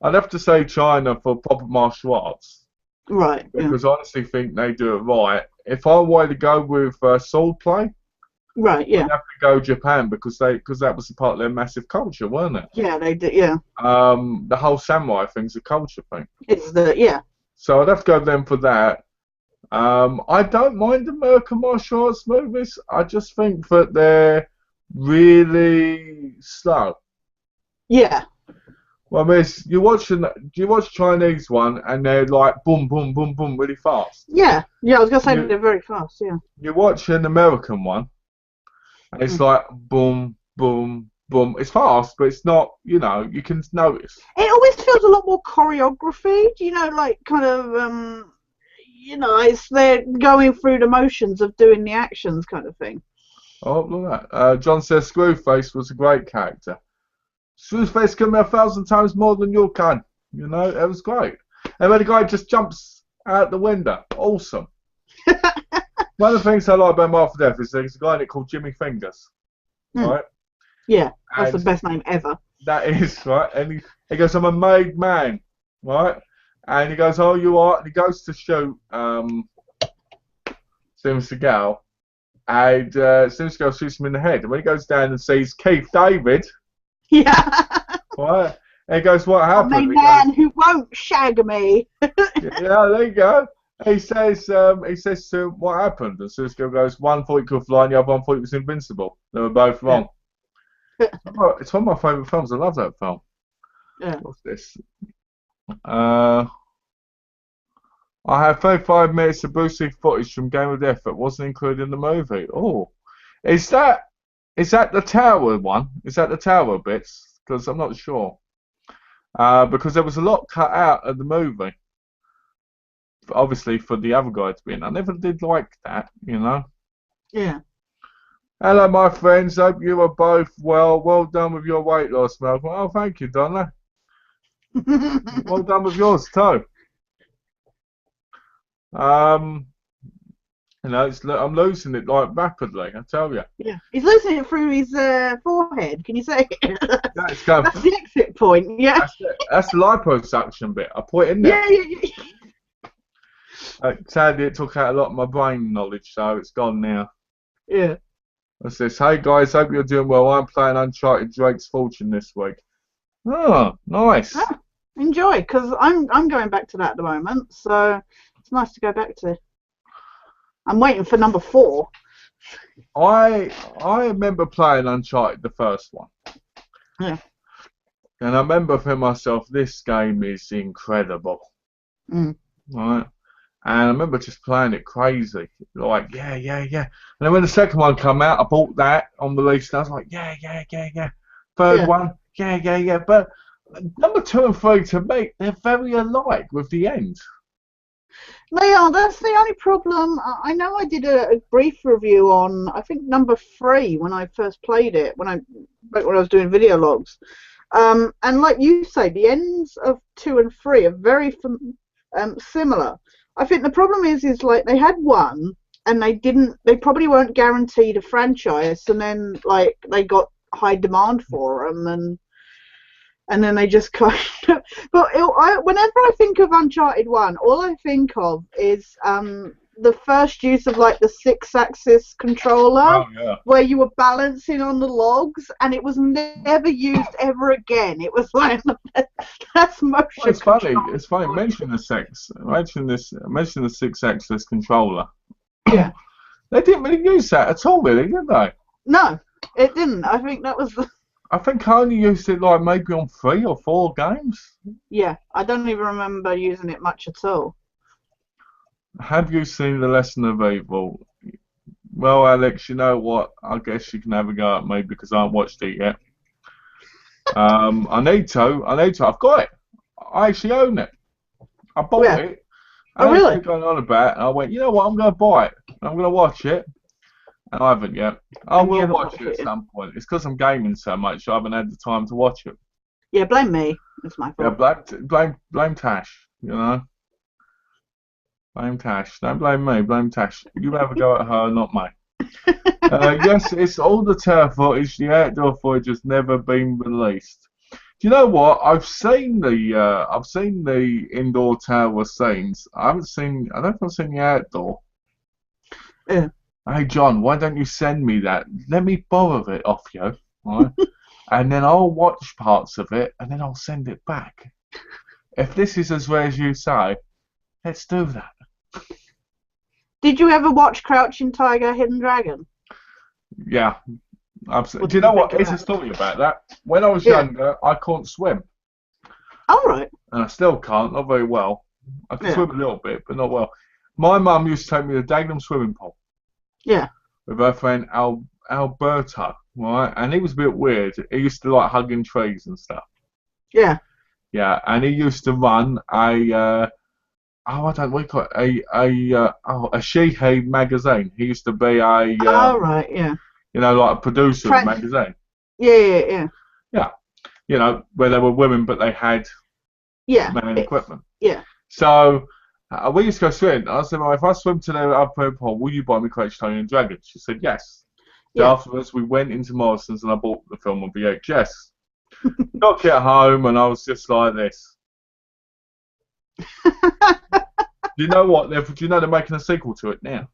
I'd have to say China for proper martial arts. Right. Because I honestly think they do it right. If I were to go with sword play, right, yeah, I'd have to go Japan because that was a part of their massive culture, weren't it? Yeah, they did. Yeah. The whole samurai thing's a culture thing. It's So I'd have to go with them for that. I don't mind American martial arts movies. I just think that they're really slow. Yeah. Well, miss, do you watch Chinese one and they're like boom, boom, boom, boom, really fast? Yeah. Yeah, I was gonna say they're very fast. Yeah. You watch an American one, and it's like boom, boom, boom. It's fast, but it's not. You can notice. It always feels a lot more choreography. Like kind of it's they're going through the motions of doing the actions, kind of thing. Oh, look at that. John says Screwface was a great character. Screwface can be 1,000 times more than you can. That was great. And then the guy just jumps out the window. Awesome. One of the things I like about Mark for Death is there's a guy in it called Jimmy Fingers, right? Yeah, that's And the best name ever. that is, right? And he goes, I'm a made man, right? And he goes, oh, you are? And he goes to shoot Steven Seagal. And Steven Seagal shoots him in the head. And when he goes down and sees Keith David, Yeah. right? And he goes, what A happened? made man who won't shag me. Yeah, there you go. He says to him, what happened? And Steven Seagal goes, one thought he could fly and the other one thought he was invincible. They were both wrong. It's one of my favourite films. I love that film. Yeah. What's this? I have 35 minutes of Bruce Lee footage from Game of Death that wasn't included in the movie. Oh, is that the tower one? Is that the tower bits? Because I'm not sure. Because there was a lot cut out of the movie. Obviously for the other guy to be in. I never did like that, you know. Yeah. Hello, my friends. Hope you are both well. Well done with your weight loss, Malcolm. Oh, thank you, Donna. Well done with yours too. You know, I'm losing it like rapidly. I tell you. Yeah. He's losing it through his forehead. Can you say it? That's going. That's the exit point. Yeah. That's the liposuction bit. I put it in there. Yeah. Sadly, it took out a lot of my brain knowledge, so it's gone now. Yeah. It says, hey guys, hope you're doing well. I'm playing Uncharted Drake's Fortune this week. Oh, nice. Ah, enjoy, because I'm going back to that at the moment, so it's nice to go back to. I'm waiting for number 4. I remember playing Uncharted, the first one. Yeah. And I remember for myself, this game is incredible. Right? And I remember just playing it crazy. Like, yeah. And then when the second one came out, I bought that on release, and I was like, yeah. Third one, yeah. But number 2 and 3, to me, they're very alike with the end. They are. That's the only problem. I know I did a brief review on, I think, number 3 when I first played it, back when I was doing video logs. And like you say, the ends of 2 and 3 are very similar. I think the problem is like they had one and they probably weren't guaranteed a franchise, and then like they got high demand for them, and then they just kind of. But whenever I think of Uncharted 1, all I think of is the first use of like the 6-axis controller, where you were balancing on the logs, and it was never used ever again. It was like that's motion. Well, it's funny. It's funny. Mention the 6-axis controller. Yeah. They didn't really use that at all, really, did they? No, it didn't. I think that was the. I think I only used it like maybe on 3 or 4 games. Yeah, I don't even remember using it much at all. Have you seen The Lesson of Evil? Well, Alex, you know what? I guess you can have a go at me because I haven't watched it yet. I need to. I've got it. I actually own it. I bought it. Oh, really? Going on about it, and I went, you know what? I'm going to buy it. I'm going to watch it. And I haven't yet. I will watch it at some point. It's because I'm gaming so much, I haven't had the time to watch it. Yeah, blame me. It's my fault. Yeah, blame Tash, you know. Blame Tash. Don't blame me. Blame Tash. You have a go at her, not me. Yes, it's all the tower footage. The outdoor footage has never been released. Do you know what? I've seen the indoor tower scenes. I don't think I've seen the outdoor. Yeah. Hey John, why don't you send me that? Let me borrow it off you, right? And then I'll watch parts of it, and then I'll send it back. If this is as rare as you say, let's do that. Did you ever watch Crouching Tiger, Hidden Dragon? Yeah, absolutely. Do you know what? Here's a story about that. When I was younger, I couldn't swim. All right. And I still can't, not very well. I can swim a little bit, but not well. My mum used to take me to the Dagenham swimming pool. Yeah. With her friend Alberto, right? And he was a bit weird. He used to like hugging trees and stuff. Yeah. Yeah, and he used to run a she-he magazine. He used to be a you know, like a producer of a magazine. Yeah. Yeah. You know, where they were women but they had man equipment. Yeah. So we used to go swimming. I said, well, if I swim to the upper pool, will you buy me Collection and Dragons? She said yes. So Yeah. afterwards, we went into Morrison's and I bought the film on VHS. Got it home and I was just like this. Do you know what? Do you know they're making a sequel to it now?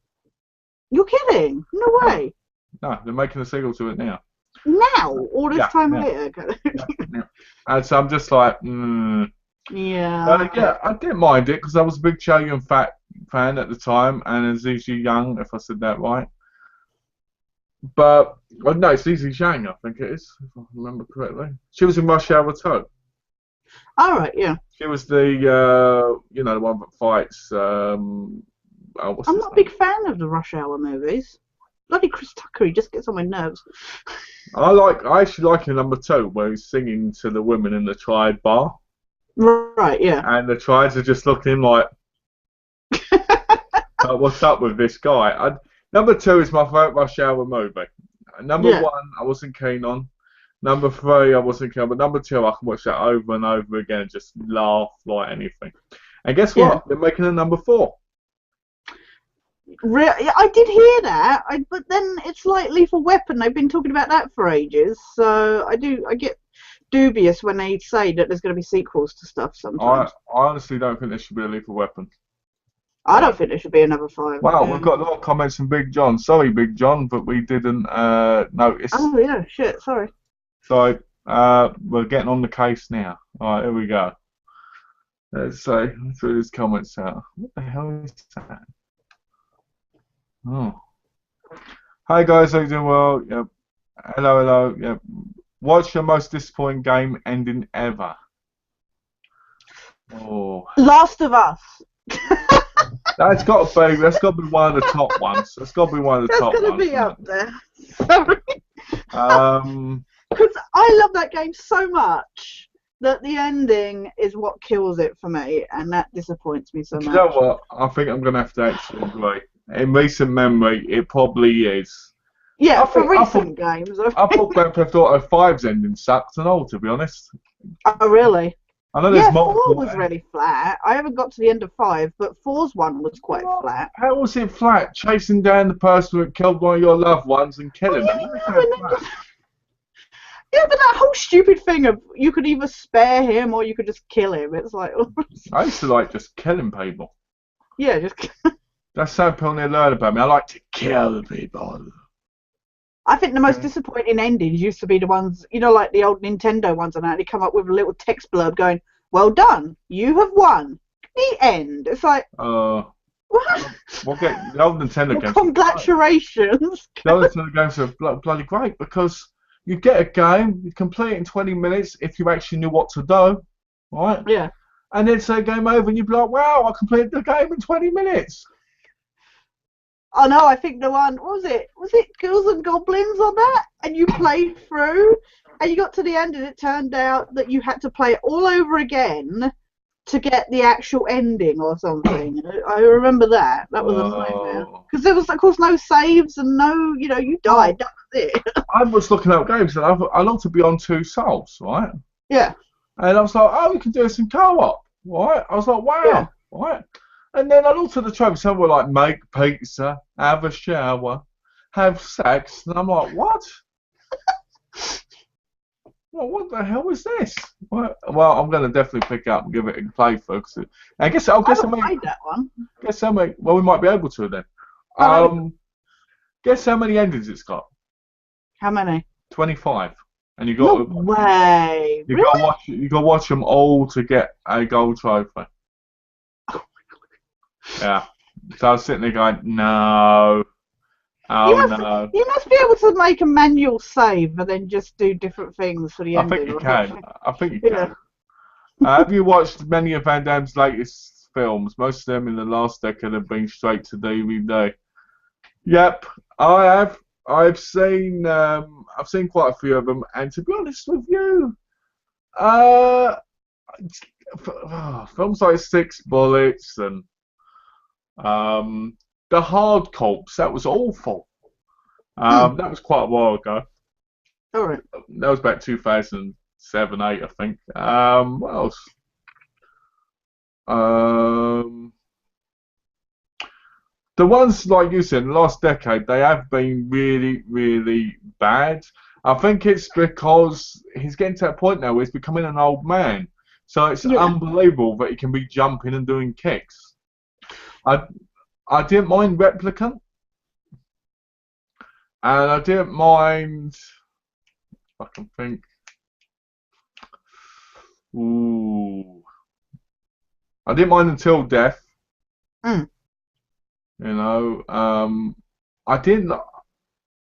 You're kidding? No No, way. no, they're making a sequel to it now. Now, all this Yeah, time yeah, later. yeah, yeah. And so I'm just like, Yeah. yeah, I didn't mind it because I was a big Chow Yun-fat fan at the time, and Azizi Young, if I said that right. But well, no, it's Zizi Zhang, I think it is, if I remember correctly. She was in Rush Hour 2. All right. Yeah. She was the, the one that fights. What's I'm his not a name? big fan of the Rush Hour movies. Bloody Chris Tucker, he just gets on my nerves. I actually like in number 2 where he's singing to the women in the Triad bar, Right. Yeah. and the Triads are just looking like, what's up with this guy? Number 2 is my favourite Rush Hour movie. Number Yeah. 1, I wasn't keen on. Number 3, I wasn't keen on. But number 2, I can watch that over and over again and just laugh like anything. And guess Yeah. what? They're making a number 4. I did hear that, but then it's like Lethal Weapon. They've been talking about that for ages, so I get dubious when they say that there's going to be sequels to stuff I sometimes. honestly don't think there should be a Lethal Weapon. I don't think there should be another 5. Wow, Yeah. we've got a lot of comments from Big John. Sorry, Big John, but we didn't notice. Oh yeah, shit. Sorry. So we're getting on the case now. All right, here we go. Let's say through these comments out. What the hell is that? Oh. Hi guys, how you doing? Well, yep. Hello, hello. Yep. What's your most disappointing game ending ever? Oh, Last of Us. that's got to be one of the top ones. That's got to be one of the That's top going to ones. be up there. Sorry. Um, Because I love that game so much that the ending is what kills it for me, and that disappoints me so do you know much. what? I think I'm gonna have to actually agree. In recent memory, it probably is. Yeah, I for think recent games. I thought Grand Theft Auto 5's ending sucked and all, to be honest. Oh, really? I know Yeah, there's 4 multiple. was really flat. I haven't got to the end of 5, but 4's one was quite flat. How was it flat? Chasing down the person that killed one of your loved ones and killing Yeah, them. That's yeah, how and flat. yeah, but that whole stupid thing of you could either spare him or you could just kill him. It's like, I used to like just killing people. yeah, just. That's something they learn about me. I like to kill people. I think the most disappointing endings used to be the ones, like the old Nintendo ones, and they come up with a little text blurb going, "Well done, you have won." The end. It's like, what? We'll get the old Nintendo Well, games. congratulations. The old Nintendo games are bloody great because you get a game, you complete it in 20 minutes if you actually knew what to do, right? Yeah. And then say game over, and you'd be like, "Wow, I completed the game in 20 minutes." Oh no, I think the one was it Ghouls and Goblins on that, and you played through, and you got to the end, and it turned out that you had to play it all over again to get the actual ending or something. I remember that. That was a nightmare because there was, of course, no saves and no, you died. That was it. I was looking up games, and I looked to be on Two Souls, right? Yeah. And I was like, "Oh, we can do this in co-op," right? I was like, "Wow," Yeah. right? And then I looked at the tropes. Some were like, "Make pizza, have a shower, have sex," and I'm like, "What? Well, what the hell is this?" Well, I'm going to definitely pick it up and give it a playthrough. I guess I haven't played that one. Guess how many? Well, we might be able to then. Guess how many endings it's got? How many? 25. And you No got way. you Really? got to watch them all to get a gold trophy. Yeah. So I was sitting there going, no. Oh no. You must be able to make a manual save and then just do different things for the I ending. think you or can. something. I think you Yeah. can. Have you watched many of Van Damme's latest films? Most of them in the last decade have been straight to DVD. Yep, I have. I've seen quite a few of them, and to be honest with you, films like Six Bullets and The Hard Corpse, that was awful. That was quite a while ago. All right. That was about 2007, 8, I think. What else? Um, the ones like you said, in the last decade, they have been really, really bad. I think it's because he's getting to that point now where he's becoming an old man. So it's Yeah. unbelievable that he can be jumping and doing kicks. I I didn't mind Replicant, and I didn't mind. I can think. Ooh, I didn't mind Until Death. Mm. You know, I didn't.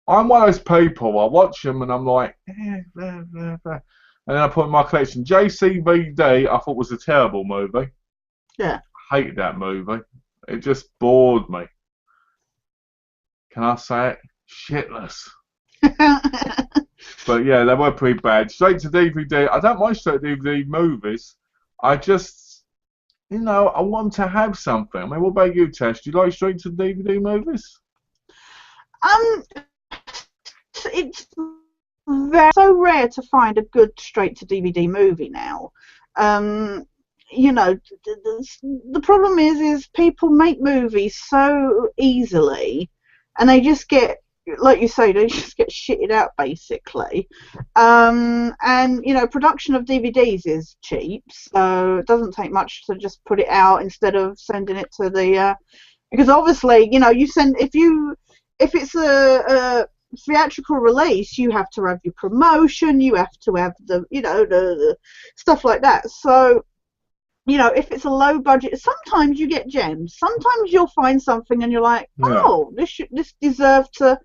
I'm one of those people. I watch them and I'm like, blah, blah, blah. And then I put in my collection. JCVD, I thought was a terrible movie. Yeah. I hated that movie. It just bored me. Can I say it? Shitless. But yeah, they were pretty bad. Straight to DVD. I don't mind straight to DVD movies. I just, I want to have something. I mean, what about you, Tash? Do you like straight to DVD movies? um, it's so rare to find a good straight to DVD movie now. Um, the problem is people make movies so easily, and they just get, like you say, they just get shitted out basically. And production of DVDs is cheap, so it doesn't take much to just put it out instead of sending it to the because obviously, you send if it's a theatrical release, you have to have your promotion, you have to have the stuff like that. So if it's a low budget, sometimes you get gems. Sometimes you'll find something and you're like, Yeah. oh, this deserved to.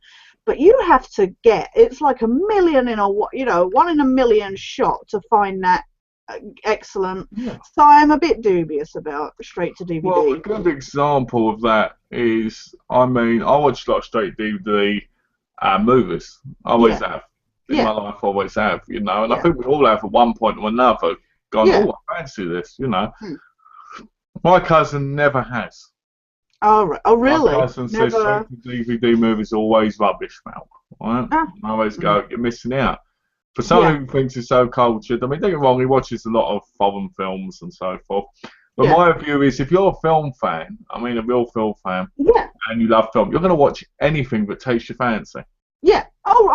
But you have to it's like a million in a one in a million shot to find that excellent. Yeah. So I'm a bit dubious about straight to DVD. Well, a good example of that is, I mean, I watch a lot of straight DVD movies. I always have. In my life, I always have, and I think we all have at one point or another gone, oh, I fancy this, My cousin never has. Oh, right. Oh, really? My cousin says straight to DVD movies are always rubbish, Mel. Right? I always go, you're missing out. For someone who thinks he's so cultured, I mean, don't get me wrong, he watches a lot of foreign films and so forth. But my view is, if you're a film fan, I mean a real film fan, and you love film, you're going to watch anything that takes your fancy. Yeah. Oh,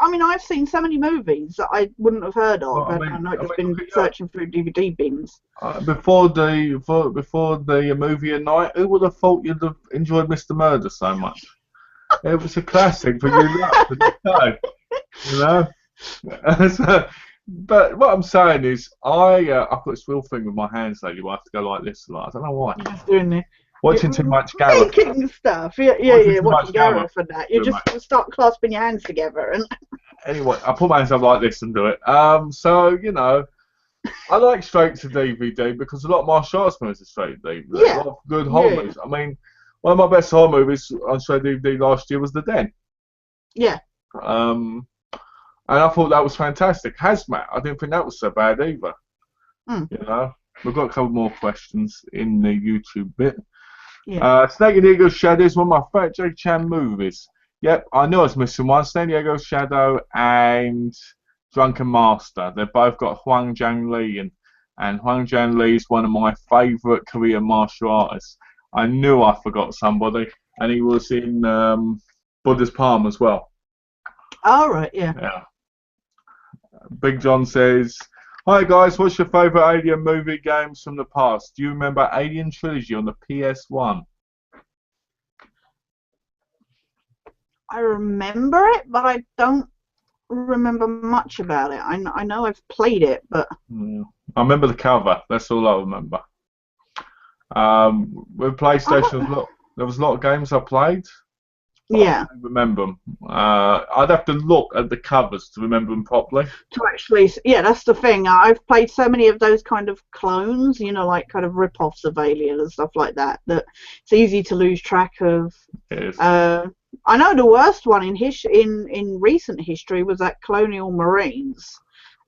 I've seen so many movies that I wouldn't have heard of, and I've just been searching through DVD bins. Before the movie at night, who would have thought you'd have enjoyed Mr. Murder so much? It was a classic, but you loved it, But what I'm saying is, I've got this real thing with my hands lately where I have to go like this a lot. I don't know why. You're just doing it. Watching too much Gareth. Making stuff. Watching Gareth and that. You just start clasping your hands together. And anyway, I put my hands up like this and do it. So, I like straight to DVD because a lot of martial arts movies are straight to DVD. A lot of good horror movies. I mean, one of my best horror movies on straight DVD last year was The Den. Yeah. And I thought that was fantastic. Hazmat, I didn't think that was so bad either. We've got a couple more questions in the YouTube bit. Yeah. Snake and Eagle's Shadow is one of my favourite Jackie Chan movies. Yep, I knew I was missing one. Snake and Eagle's Shadow and Drunken Master. They've both got Huang Zhang Li, and Huang Zhang Li is one of my favourite Korean martial artists. I knew I forgot somebody, and he was in Buddha's Palm as well. All right, yeah. Big John says, hi guys, what's your favourite Alien movie games from the past? Do you remember Alien Trilogy on the PS1? I remember it, but I don't remember much about it. I know I've played it, but... I remember the cover, that's all I remember. With PlayStation, there was a lot of games I played. Yeah. I don't remember them. I'd have to look at the covers to remember them properly. To actually, that's the thing. I've played so many of those kind of clones, like kind of rip-offs of Alien and stuff like that, that it's easy to lose track of. It is. I know the worst one in recent history was that Colonial Marines.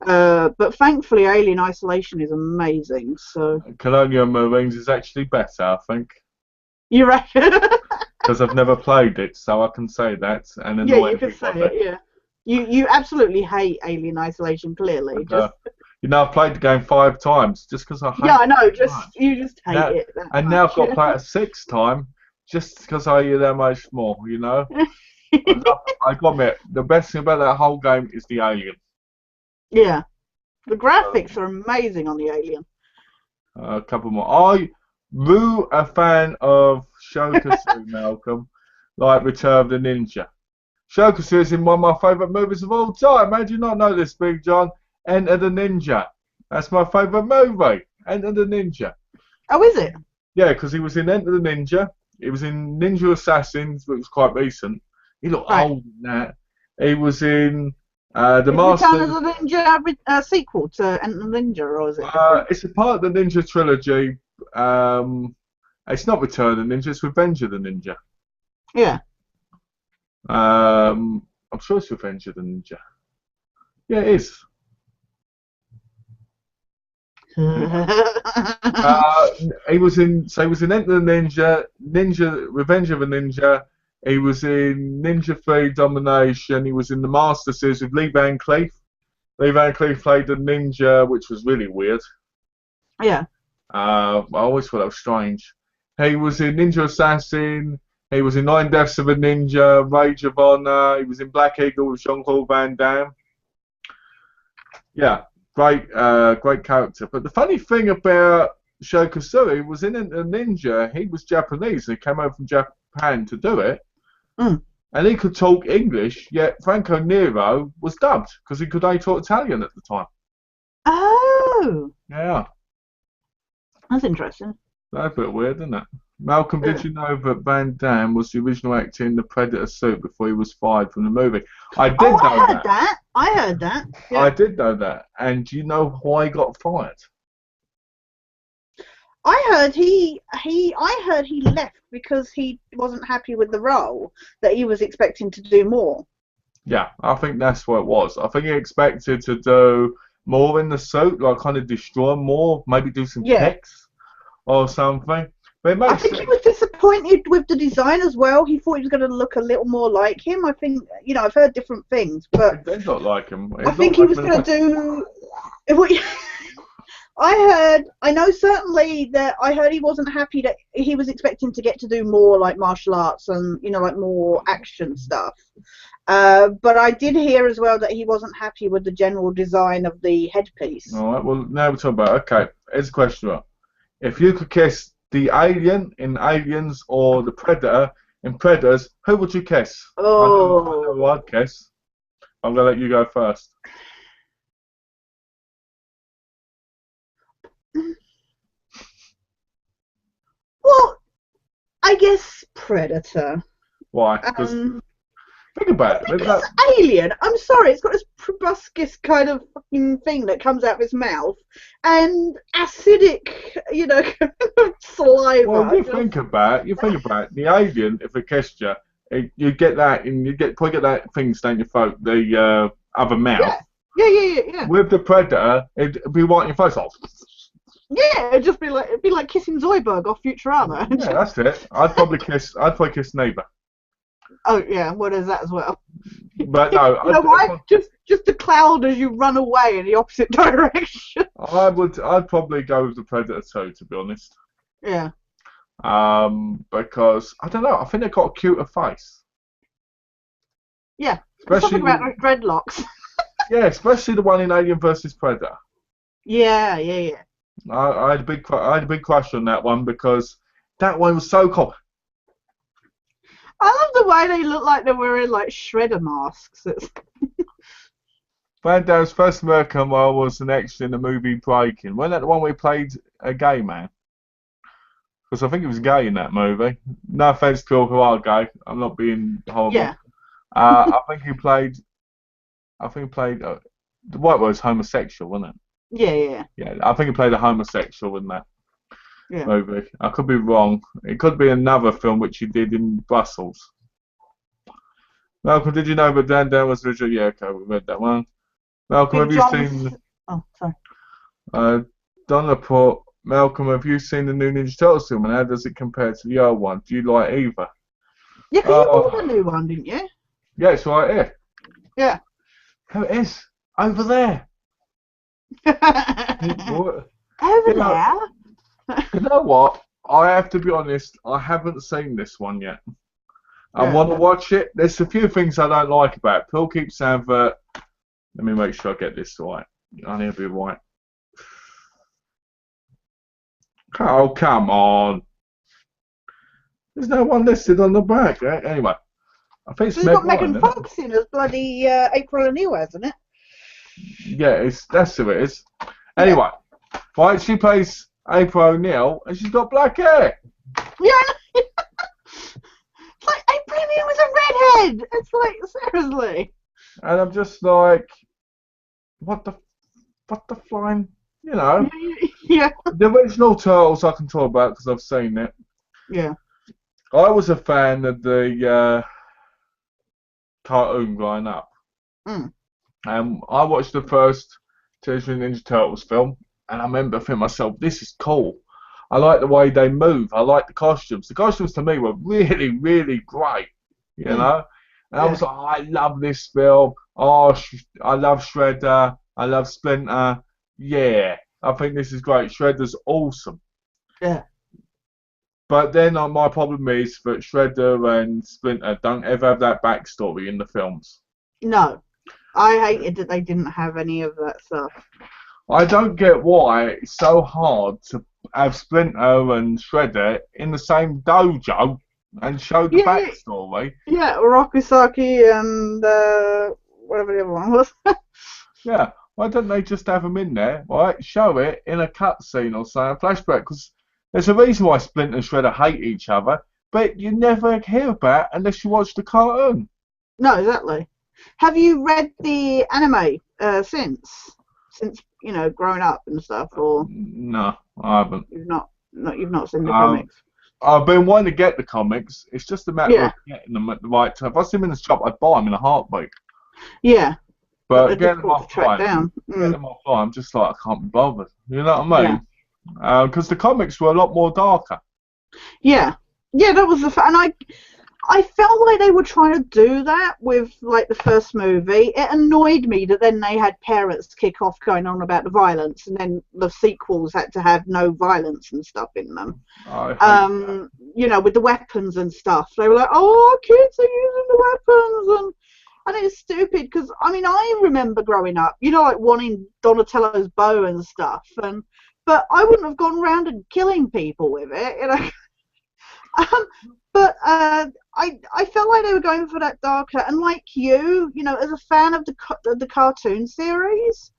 But thankfully, Alien Isolation is amazing. So Colonial Marines is actually better, I think. You reckon? Because I've never played it, so I can say that. And you can say it. Yeah, you absolutely hate Alien Isolation, clearly. You know, I've played the game 5 times just because I hate Yeah, I know. it so much. You just hate Now, it that and now I've much. got to play it a 6th time just because I hear that much more, you know? I got to admit, the best thing about that whole game is the alien. Yeah, the So, graphics are amazing on the Alien. a couple more. Are you a fan of Shokasu, Malcolm? Like Return of the Ninja? Shokasu is in one of my favourite movies of all time. How do you not know this, Big John? Enter the Ninja. That's my favourite movie. Enter the Ninja. Oh, is it? Yeah, because he was in Enter the Ninja. He was in Ninja Assassins, which was quite recent. He looked Right. old in that. He was in The Is Return of Master. the Ninja a sequel to Enter the Ninja, or is it different? It's a part of the Ninja trilogy. It's not Return of the Ninja. It's Revenge of the Ninja. Yeah. I'm sure it's Revenge of the Ninja. Yeah, it is. Uh, he was in. So he was in Enter the Ninja, Revenge of a Ninja. He was in Ninja 3 Domination. He was in the Master series with Lee Van Cleef. Lee Van Cleef played the ninja, which was really weird. Yeah. I always thought that was strange. He was in Ninja Assassin. He was in Nine Deaths of a Ninja, Rage of Honor. He was in Black Eagle with Jean-Claude Van Damme. Yeah, great character. But the funny thing about Sho Kusuri was in a ninja. He was Japanese. And he came over from Japan to do it, Mm. and he could talk English. Yet Franco Nero was dubbed because he could only talk Italian at the time. Oh, Yeah, that's interesting. that's a bit weird, isn't it? Malcolm, did Yeah. you know that Van Damme was the original actor in the Predator suit before he was fired from the movie? I did Oh, know I heard that. that. I heard that. I Yeah. did know that. And do you know why he got fired? I heard he left because he wasn't happy with the role, that he was expecting to do more. Yeah, I think that's what it was. I think he expected to do more in the suit, like kind of destroy more, maybe do some Yeah. kicks or something. But it I makes think he sense. was disappointed with the design as well. He thought he was going to look a little more like him. I think, I've heard different things, but It did look like him. I It think looked he like was him in going the to do. I know certainly that I heard he wasn't happy, that he was expecting to get to do more like martial arts and, like more action stuff. But I did hear as well that he wasn't happy with the general design of the headpiece. All right, well, now we're talking about, okay, here's a question. Right? If you could kiss the alien in Aliens or the Predator in Predators, who would you kiss? I know who Oh. I'd kiss. I'm going to let you go first. Well, I guess Predator. Why? Because Um, think about it. There's because that, Alien, I'm sorry, it's got this proboscis kind of fucking thing that comes out of his mouth and acidic, saliva. well, you think about it. The alien, if it kissed you, you get that, and probably get that thing down your throat, the other mouth. Yeah. With the Predator, it'd be right in your face. Like, Yeah, it'd be like kissing Zoidberg off Futurama. yeah, that's it. I'd probably kiss neighbour. Oh yeah, well there's that as well. But no, You know why? Just the cloud as you run away in the opposite direction. I'd probably go with the Predator too, to be honest. Yeah. Because I don't know, I think they've got a cuter face. Yeah. Especially Something about dreadlocks. yeah, especially the one in Alien versus Predator. Yeah. I had a big crush on that one because that one was so cool. I love the way they look like they're wearing like shredder masks. Van Damme's first American role was an extra in the movie Breaking. Wasn't that the one where he played a gay man? Because I think he was gay in that movie. No offense to all who are gay. I'm not being horrible. Yeah. I think he played. The white was homosexual, wasn't it? Yeah. Yeah, I think he played a homosexual in that Yeah. movie. I could be wrong. It could be another film which he did in Brussels. Malcolm, did you know that Dan Dan was originally? Yeah, okay, we read that one. Malcolm, have Big you John's. seen? Oh, sorry. Donna put, Malcolm, have you seen the new Ninja Turtles film, and how does it compare to the old one? Do you like either? Yeah, 'cause you bought a new one, didn't you? Yeah, it's right here. Yeah. Here it is. Over there. What? Over You know, there. you know what? I have to be honest. I haven't seen this one yet. I Yeah. want to watch it. There's a few things I don't like about it. Phil keeps saying that. Let me make sure I get this right. I need to be right. Oh, come on. There's no one listed on the back. Anyway, I think it's So it's Meg got Ryan, Megan isn't it? Fox in as bloody April O'Neil, hasn't it? Yeah, that's who it is. Yeah. Anyway, right, she plays April O'Neil and she's got black hair. Yeah, it's like April O'Neil was a redhead. It's like, seriously. And I'm just like, what the flying, you know. Yeah. The original Turtles I can talk about because I've seen it. Yeah. I was a fan of the cartoon growing up. Mm. I watched the first Teenage Mutant Ninja Turtles film, and I remember thinking to myself, this is cool. I like the way they move. I like the costumes. The costumes to me were really, really great, you Mm. know? And I Yeah. was like, I love this film. Oh, I love Shredder. I love Splinter. Yeah, I think this is great. Shredder's awesome. Yeah. But then my problem is that Shredder and Splinter don't ever have that backstory in the films. No. I hated that they didn't have any of that stuff. I don't get why it's so hard to have Splinter and Shredder in the same dojo and show the Yeah, backstory. yeah, Rokusaki and whatever the other one was. Yeah, why don't they just have them in there, right? Show it in a cutscene or something, a flashback, because there's a reason why Splinter and Shredder hate each other, but you never hear about it unless you watch the cartoon. No, exactly. Have you read the anime since growing up and stuff, or No, I haven't. you've not seen the Um, comics? I've been wanting to get the comics. It's just a matter Yeah, of getting them at the right time. If I see them in the shop, I'd buy them in a heartbeat. yeah, but But they're getting them difficult to track offline, down. I'm just like, I can't be bothered. You know what I Yeah, mean? Because the comics were a lot more darker. yeah, yeah. That was and I felt like they were trying to do that with like the first movie. It annoyed me that then they had parents kick off going on about the violence, and then the sequels had to have no violence and stuff in them. I hate that. With the weapons and stuff. They were like, "Oh, kids are using the weapons," and it's stupid because I remember growing up, like wanting Donatello's bow and stuff, but I wouldn't have gone around and killing people with it. Um, but I felt like they were going for that darker, and like as a fan of the cartoon series,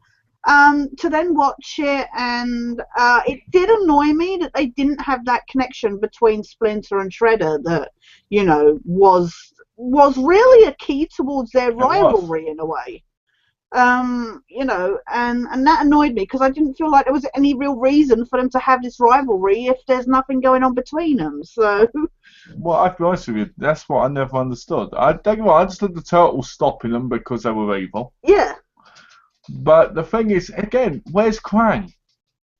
to then watch it, and it did annoy me that they didn't have that connection between Splinter and Shredder that was really a key towards their It was. rivalry in a way. And that annoyed me because I didn't feel like there was any real reason for them to have this rivalry if there's nothing going on between them. So, Well, I'll be honest with you, that's what I never understood. I don't know, I understood the turtles stopping them because they were evil. yeah, But the thing is, again, where's Krang?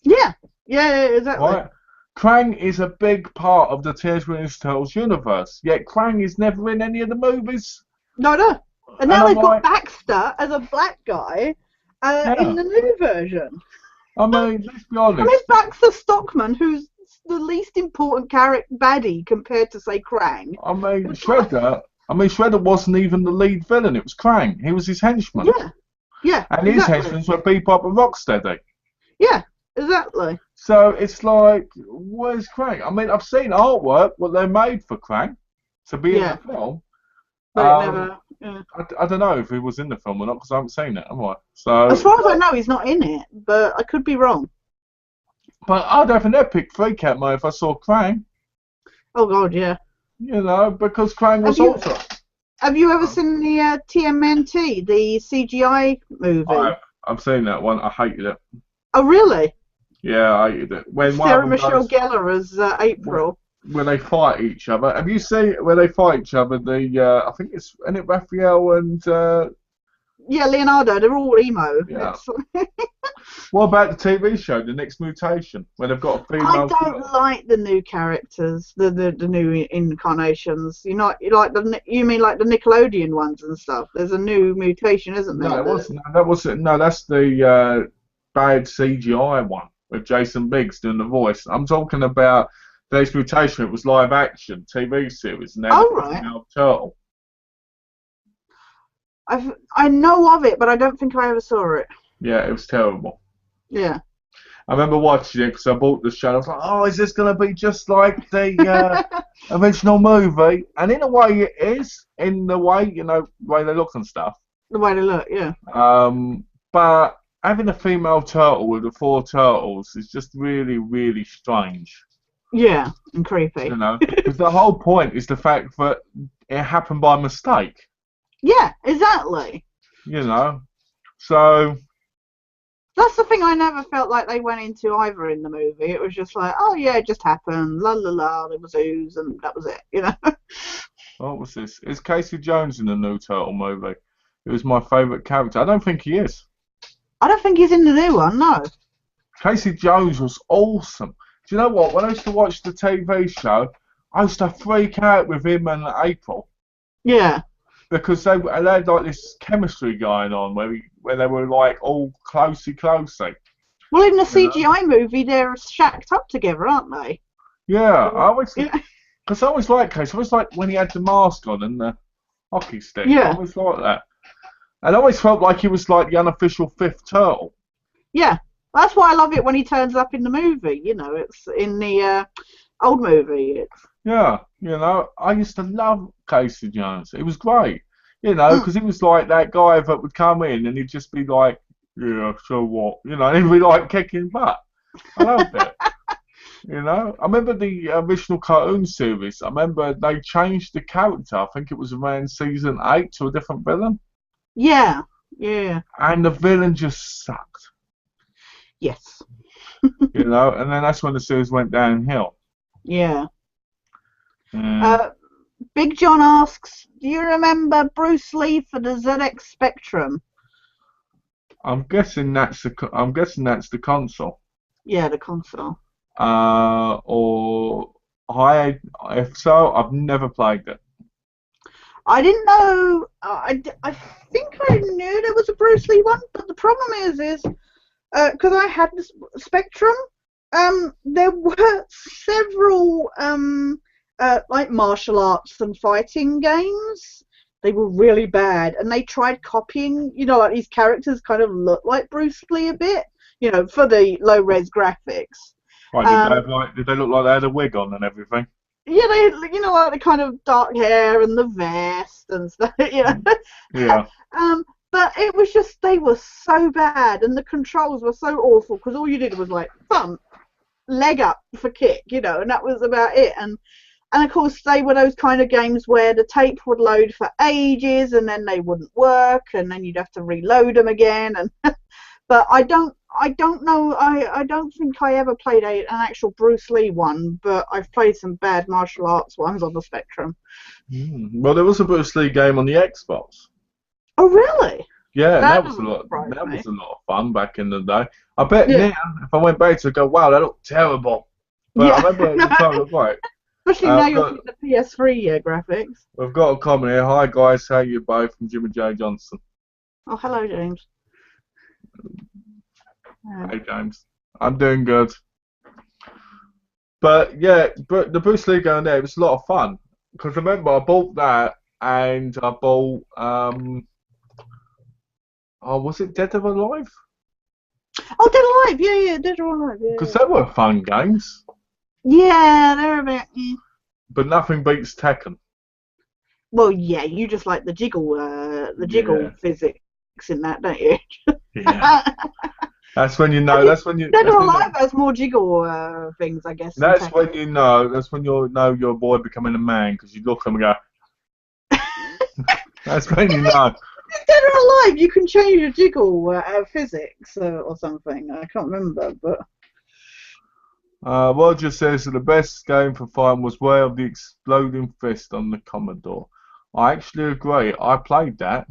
yeah, yeah, exactly. Right? Krang is a big part of the Teenage Mutant Ninja Turtles universe, yet Krang is never in any of the movies. No, no. And And now I'm they've got like, Baxter as a black guy in yeah. the new version. I mean, let's be And honest. there's Baxter Stockman, who's the least important character baddie compared to, say, Krang. Shredder wasn't even the lead villain. It was Krang. He was his henchman. Yeah, yeah, And his exactly. henchmen were Bebop and Rocksteady. Yeah, exactly. So it's like, where's Krang? I mean, I've seen artwork, what they made for Krang to be in Yeah, the film. but it never. Yeah. I don't know if he was in the film or not because I haven't seen it, am I? So, As far as I know, he's not in it, but I could be wrong. but I'd have an epic freak out mode if I saw Krang, Oh God, yeah. because Krang was Have you awesome. have you ever seen the TMNT, the CGI movie? I've seen that one. I hated it. Oh, really? Yeah, I hated it. When one of Sarah them Michelle goes, Gellar as April. when they fight each other. Have you seen when they fight each other? I think it's isn't it Raphael and Yeah, Leonardo. They're all emo. yeah. It's, What about the TV show, The Next Mutation, where they've got a I female? don't like the new characters, the new incarnations. You mean like the Nickelodeon ones and stuff? There's a new mutation, isn't No, there? it wasn't. That wasn't. No, that's the bad CGI one with Jason Biggs doing the voice. I'm talking about the exploitation. It was live action TV series, and they had Oh, a right. female turtle. I know of it, but I don't think I ever saw it. Yeah, it was terrible. Yeah. I remember watching it because I bought the show. I was like, oh, is this going to be just like the original movie? And in a way it is, in the way, the way they look and stuff. The way they look, yeah. But having a female turtle with the four turtles is just really, really strange. Yeah, and creepy. Because the whole point is the fact that it happened by mistake. Yeah, exactly. So... That's the thing I never felt like they went into either in the movie. It was just like, oh yeah, it just happened, la la la, there was ooze, and that was it, What was this? Is Casey Jones in the new Turtle movie? It was my favourite character. I don't think he is. I don't think he's in the new one, no. Casey Jones was awesome. Do you know what? When I used to watch the TV show, I used to freak out with him and April. Yeah. Because they had like this chemistry going on where they were like all closey. Well, in the CGI movie, they're shacked up together, aren't they? Yeah, because I always liked Casey. I always like when he had the mask on and the hockey stick. Yeah. I always liked that. And I always felt like he was like the unofficial fifth turtle. Yeah, that's why I love it when he turns up in the movie. It's in the old movie. Yeah, I used to love Casey Jones. It was great, because he was like that guy that would come in and he'd just be like, yeah, so what? And he'd be like kicking butt. I loved it. I remember the original cartoon series. I remember they changed the character. I think it was around season 8 to a different villain. Yeah, yeah. And the villain just sucked. Yes. And then that's when the series went downhill. Yeah. Big John asks, do you remember Bruce Lee for the ZX Spectrum? I'm guessing that's the console. Yeah, the console. If so, I've never played it. I didn't know. I think I knew there was a Bruce Lee one, but the problem is because I had the Spectrum, there were several like martial arts and fighting games. They were really bad, and they tried copying. Like these characters kind of look like Bruce Lee a bit. For the low res graphics. Right, did they look like they had a wig on and everything? Yeah, they like the kind of dark hair and the vest and stuff. Yeah. But it was just they were so bad, and the controls were so awful because all you did was like thump, leg up for kick, and that was about it. And of course they were those kind of games where the tape would load for ages and then they wouldn't work, and then you'd have to reload them again. And but I don't know. I don't think I ever played an actual Bruce Lee one, but I've played some bad martial arts ones on the Spectrum. Well, there was a Bruce Lee game on the Xbox. Oh, really? Yeah, that was a lot. That was a lot of fun back in the day. I bet now, if I went back to go, wow, that looked terrible. But I remember at the time it looked great. Especially now you're seeing the PS3 graphics. We've got a comment here. Hi guys, how are you both? From Jimmy J Johnson. Oh, hello, James. Hey James, I'm doing good. But yeah, but the Bruce Lee going there, it was a lot of fun because remember I bought that and I bought was it Dead or Alive? Oh, Dead or Alive, yeah, Dead or Alive, yeah. Because they were fun games. Yeah, they're a bit. But nothing beats Tekken. Well, yeah, you just like the jiggle physics in that, don't you? Yeah. That's when you know. That's when you. Dead or Alive has more jiggle things, I guess. That's when you know. That's when you know your boy becoming a man because you look at him and go. That's when you know. Dead or Alive, you can change your jiggle physics or something. I can't remember, but. Roger says that the best game for fun was Way of the Exploding Fist on the Commodore. I actually agree. I played that,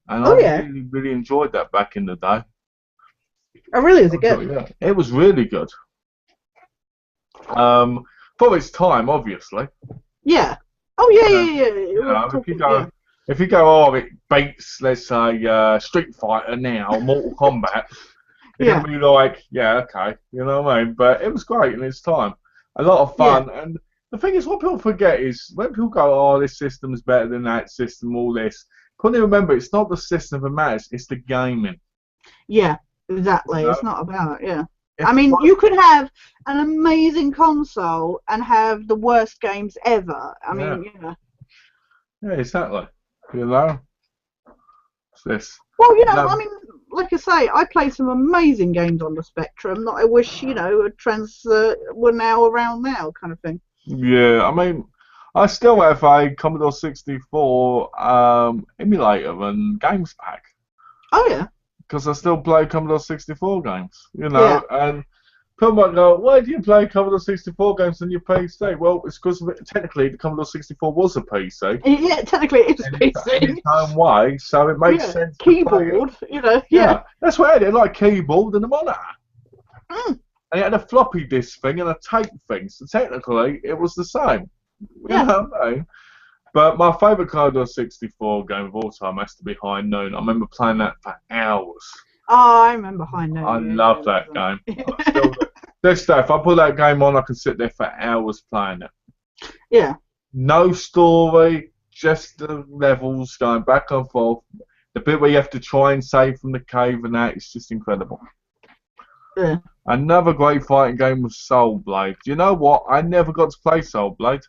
and I really, really enjoyed that back in the day. Oh, really? Is it good? Yeah, it was really good. For its time, obviously. Yeah. Oh, yeah. If you go, it beats, let's say, Street Fighter now, Mortal Kombat. Yeah. It'd be like, yeah, okay, you know what I mean? But it was great in its time. A lot of Yeah. fun. And the thing is, what people forget is when people go, oh, this system's better than that system, all this. Couldn't remember, it's not the system that matters, it's the gaming. Yeah. You Exactly. know? It's not about, yeah. I If mean, you could have an amazing console and have the worst games ever. I yeah, mean, yeah. yeah, exactly. You know, it's this. Well, I No, mean, like I say, I play some amazing games on the Spectrum that I wish, were now around now, kind of thing. yeah, I mean, I still have a Commodore 64 emulator and games pack Oh yeah, because I still play Commodore 64 games, yeah, and people might go, why do you play Commodore 64 games on your PC? Well, it's because technically the Commodore 64 was a PC yeah. Technically, it is in its PC. own way, so it makes Yeah, sense to play it. keyboard. Yeah. Yeah, that's what I had, like keyboard and a monitor. Mm, And it had a floppy disk thing and a tape thing, so technically it was the same. You yeah. know what I mean? But my favourite Commodore 64 game of all time has to be High Noon. I remember playing that for hours. Oh, I remember High I Noon. love Yeah, that game. I yeah. still, this day, if I put that game on, I can sit there for hours playing it. Yeah, No story, just the levels going back and forth. The bit where you have to try and save from the cave and that is just incredible. yeah. Another great fighting game was Soul Blade. Do you know what? I never got to play Soul Blade.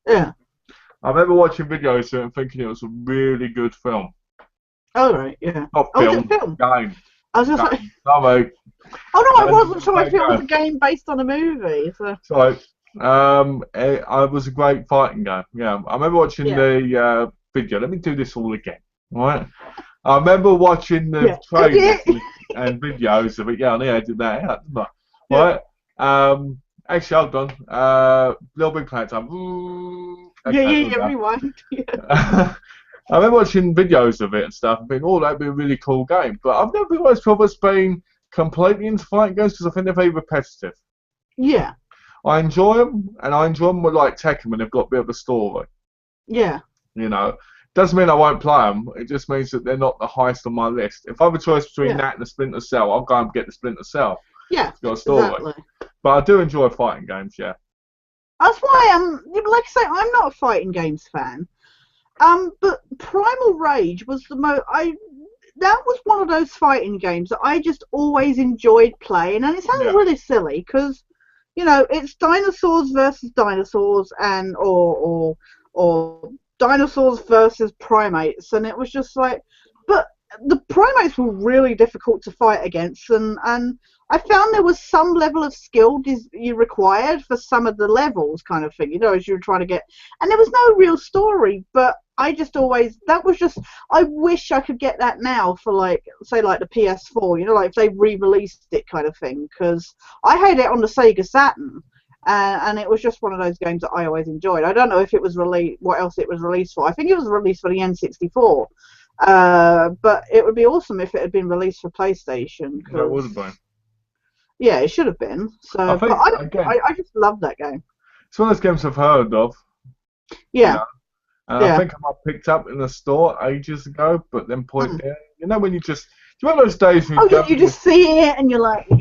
Yeah. I remember watching videos of it and thinking it was a really good film. Oh right, yeah. Not Oh, was it a film, film? game. I was just like, Game. Sorry. oh no, I And wasn't sure if it was a game based on a movie. So so, it was a great fighting game. Yeah, I remember watching yeah, the video. Let me do this all again. All right. I remember watching the yeah. trailers Okay. and videos of it. Yeah, I knew I did that out, didn't I? Yeah, Right. Actually, hold on. Little Big Planet time. yeah, Okay, yeah, here we yeah. go. Rewind. Yeah, I remember watching videos of it and stuff and thinking, oh, that'd be a really cool game. But I've never realised Proverb's been completely into fighting games because I think they're very repetitive. yeah, I enjoy them, and I enjoy them with like Tekken when they've got a bit of a story. yeah, You know, doesn't mean I won't play them. It just means that they're not the highest on my list. If I have a choice between yeah, that and the Splinter Cell, I'll go and get the Splinter Cell. yeah. It's got a story. Exactly. But I do enjoy fighting games, yeah. That's why like I say, I'm not a fighting games fan. But Primal Rage was that was one of those fighting games that I just always enjoyed playing, and it sounds Yeah. really silly because it's dinosaurs versus dinosaurs and or dinosaurs versus primates, and it was just like, but the primates were really difficult to fight against, and I found there was some level of skill you required for some of the levels, kind of thing, as you were trying to get, and there was no real story, but I just always, that was just, I wish I could get that now for like, say like the PS4, like if they re-released it kind of thing, because I had it on the Sega Saturn, and it was just one of those games that I always enjoyed. I don't know if it was what else it was released for. I think it was released for the N64, but it would be awesome if it had been released for PlayStation. That would have been. Yeah, it should have been. I So, think, but again, I just love that game. it's one of those games I've heard of, Yeah, and I yeah. think I might picked up in the store ages ago, but then point Mm. there. When you just, do you remember those days when Oh, you go, you just see it and you're like, yeah.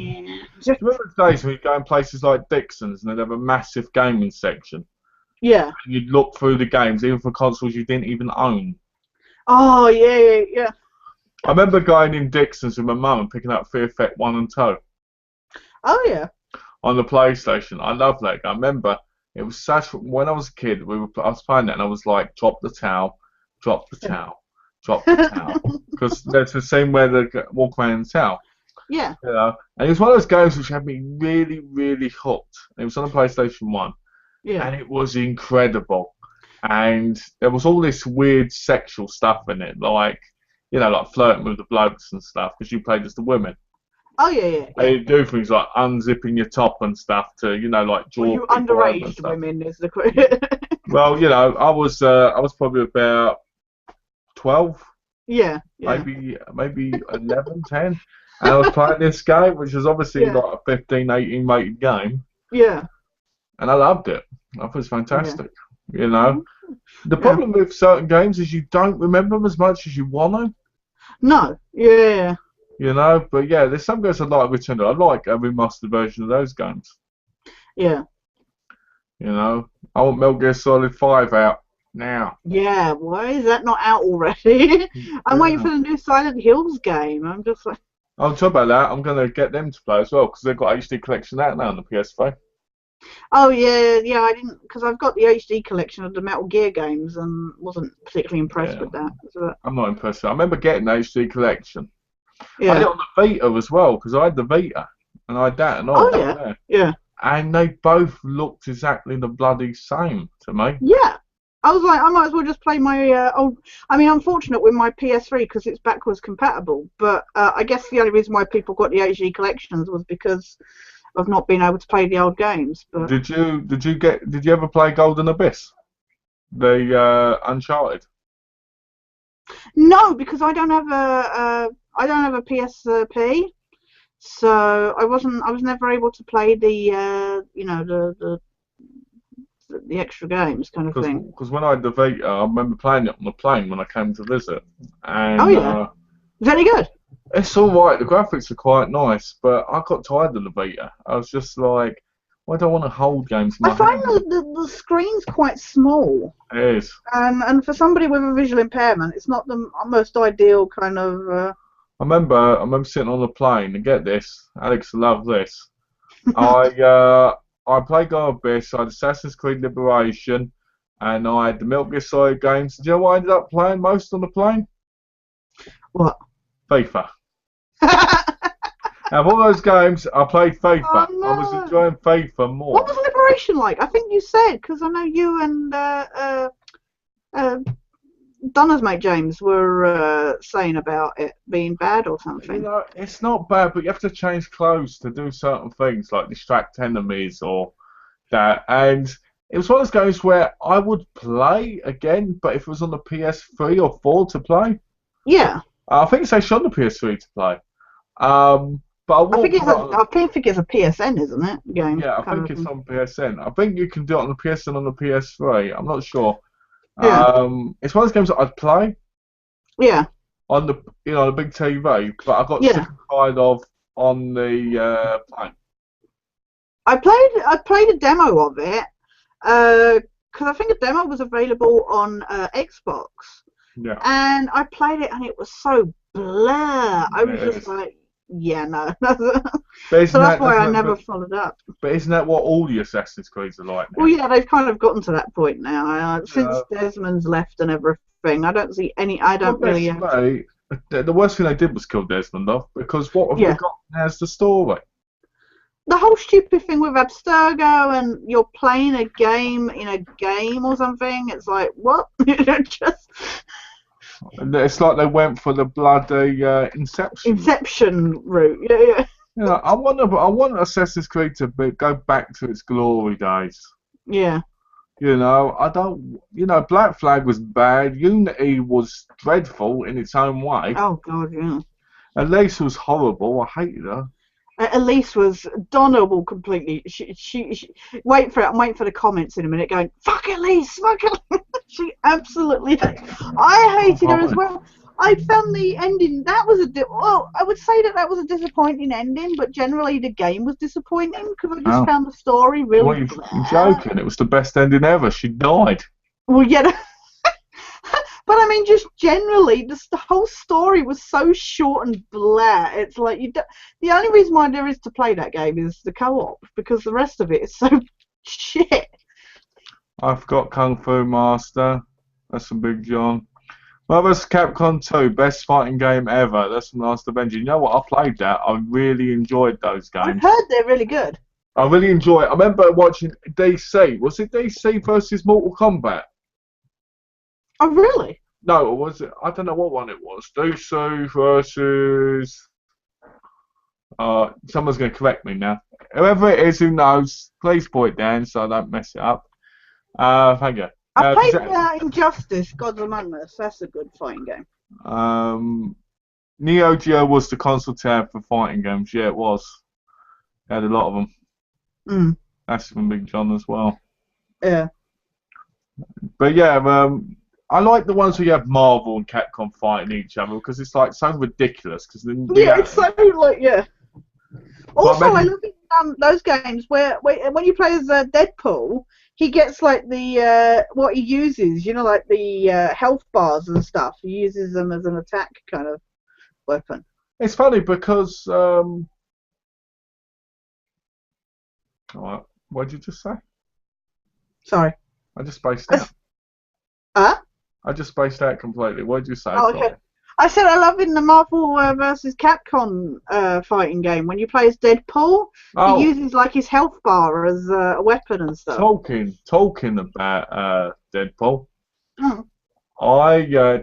do you remember those days when you go in places like Dixon's and they'd have a massive gaming section, Yeah. and you'd look through the games, even for consoles you didn't even own? Oh, yeah, yeah, yeah. I remember going in Dixon's with my mum and picking up Fear Effect 1 and 2 Oh, yeah. on the PlayStation. I love that game. I remember it was when I was a kid, I was playing that and I was like, drop the towel, drop the towel, drop the towel. Because there's the scene where they walk around in the towel. Yeah. And it was one of those games which had me really, really hooked. It was on the PlayStation 1. Yeah. And it was incredible. And there was all this weird sexual stuff in it, like flirting with the blokes and stuff, because you played as the women. Oh, yeah, yeah. And you do things like unzipping your top and stuff to, like draw Well, you people over and underaged stuff. women is the Well, I was probably about 12, yeah, yeah. maybe 11, 10, and I was playing this game, which was obviously Yeah. like a 15, 18 rated game, Yeah. and I loved it. I thought it was fantastic. The Yeah. problem with certain games is you don't remember them as much as you want to. No. Yeah. You know, but yeah, there's some games I like Return. I like a remastered version of those games. Yeah. You know, I want Metal Gear Solid 5 out now. Yeah, why is that not out already? I'm waiting Yeah. for the new Silent Hills game. I'm just like, On top of that, I'm gonna get them to play as well because they've got HD collection out now on the PS5. oh yeah, yeah. I didn't because I've got the HD collection of the Metal Gear games and wasn't particularly impressed Yeah, with that. So, I'm not impressed. I remember getting the HD collection. I had yeah. it on the Vita as well because I had the Vita and I had that and Oh all. yeah, Yeah. yeah, And they both looked exactly the bloody same to me. yeah. I was like, I might as well just play my old. I mean, I'm fortunate with my PS3 because it's backwards compatible. But I guess the only reason why people got the HD collections was because of not being able to play the old games. But Did you ever play Golden Abyss? The Uncharted. no, because I don't have a PSP, so I was never able to play the the extra games kind of thing. Because when I had the Vita, I remember playing it on the plane when I came to visit, Oh and yeah, is that any good? it's all right. The graphics are quite nice, but I got tired of the Vita. I was just like, why do I want to hold games in I my find hand? the screen's quite small, It is. and for somebody with a visual impairment, it's not the most ideal kind of. I remember sitting on the plane and get this, Alex will love this. I played God Abyss, I had Assassin's Creed Liberation, and I had the Metal Gear Solid games. Do you know what I ended up playing most on the plane? What? FIFA. Out of all those games, I played Oh FIFA. I was no! enjoying FIFA What more. was Liberation like? I think you said because I know you and uh, Donna's mate James were saying about it being bad or You something. know, it's not bad, but you have to change clothes to do certain things, like distract enemies or that. And it was one of those games where I would play again, but if it was on the PS3 or 4 to play, Yeah, I think it's actually on the PS3 to play. But I won't put it on. I think it's a PSN, isn't it? Game Yeah, I kind think of it's thing. on PSN. I think you can do it on the PSN on the PS3. I'm not sure. Yeah, It's one of those games that I'd play yeah, on the the big TV, but I got sick yeah. and tired of on the plane. I played a demo of it because I think a demo was available on Xbox, Yeah, and I played it and it was so blur. I it was just is. like, yeah, no. But So isn't that's that why doesn't I that, never followed up. but isn't that what all the Assassin's Creeds are like Well, now? yeah, they've kind of gotten to that point now. Since Uh, Desmond's left and everything, I don't see any. I well, don't really best have. mate. The worst thing they did was kill Desmond off because what have we Yeah, got as the story? the whole stupid thing with Abstergo and you're playing a game in a game or something. It's like what? Just And it's like they went for the bloody Inception. Inception route. Yeah, yeah, You know, I want Assassin's Creed to go back to its glory days. yeah. You know, I don't. You know, Black Flag was bad. Unity was dreadful in its own way. Oh God, yeah. Elise was horrible. I hated her. Elise was Donna will completely. She wait for it. I'm waiting for the comments in a minute. Going fuck Elise, fuck Elise. She absolutely. I Oh, hated her as hi. well. I found the ending. That was well. I would say that was a disappointing ending, but generally the game was disappointing because I just Oh, found the story what really you blah. joking? It was the best ending ever. She died. Well, yeah. But I mean, just generally, the whole story was so short and blah. It's like the only reason why there is to play that game is the co-op because the rest of it is so shit. I've got Kung Fu Master. That's a Big John. Marvel's Capcom 2, best fighting game ever. That's from Last Avenger. You know what? I played that. I really enjoyed those I've games. heard they're really good. I really enjoy it. I remember watching DC. Was it DC versus Mortal Kombat? Oh, really? No, or was it? I don't know what one it was. DC versus. Someone's going to correct me now. Whoever it is who knows, please point it down so I don't mess it up. Thank you. I've played Does Injustice, Gods Among Us. That's a good fighting game. Neo Geo was the console tab for fighting games. Yeah, it was. It had a lot of them. Mm, That's from Big John as well. yeah. But yeah, I like the ones where you have Marvel and Capcom fighting each other because it's like so ridiculous. Because Yeah, it's so like yeah. Also, I imagine, love those games where when you play as Deadpool, he gets like the what he uses, you know, like the health bars and stuff. He uses them as an attack kind of weapon. it's funny because what did you just say? Sorry. I just spaced out. Huh? I just spaced out completely. What did you say? Oh, okay. Sorry. I said I love in the Marvel versus Capcom fighting game when you play as Deadpool, he Oh, uses like his health bar as a weapon and stuff. talking about Deadpool. Mm.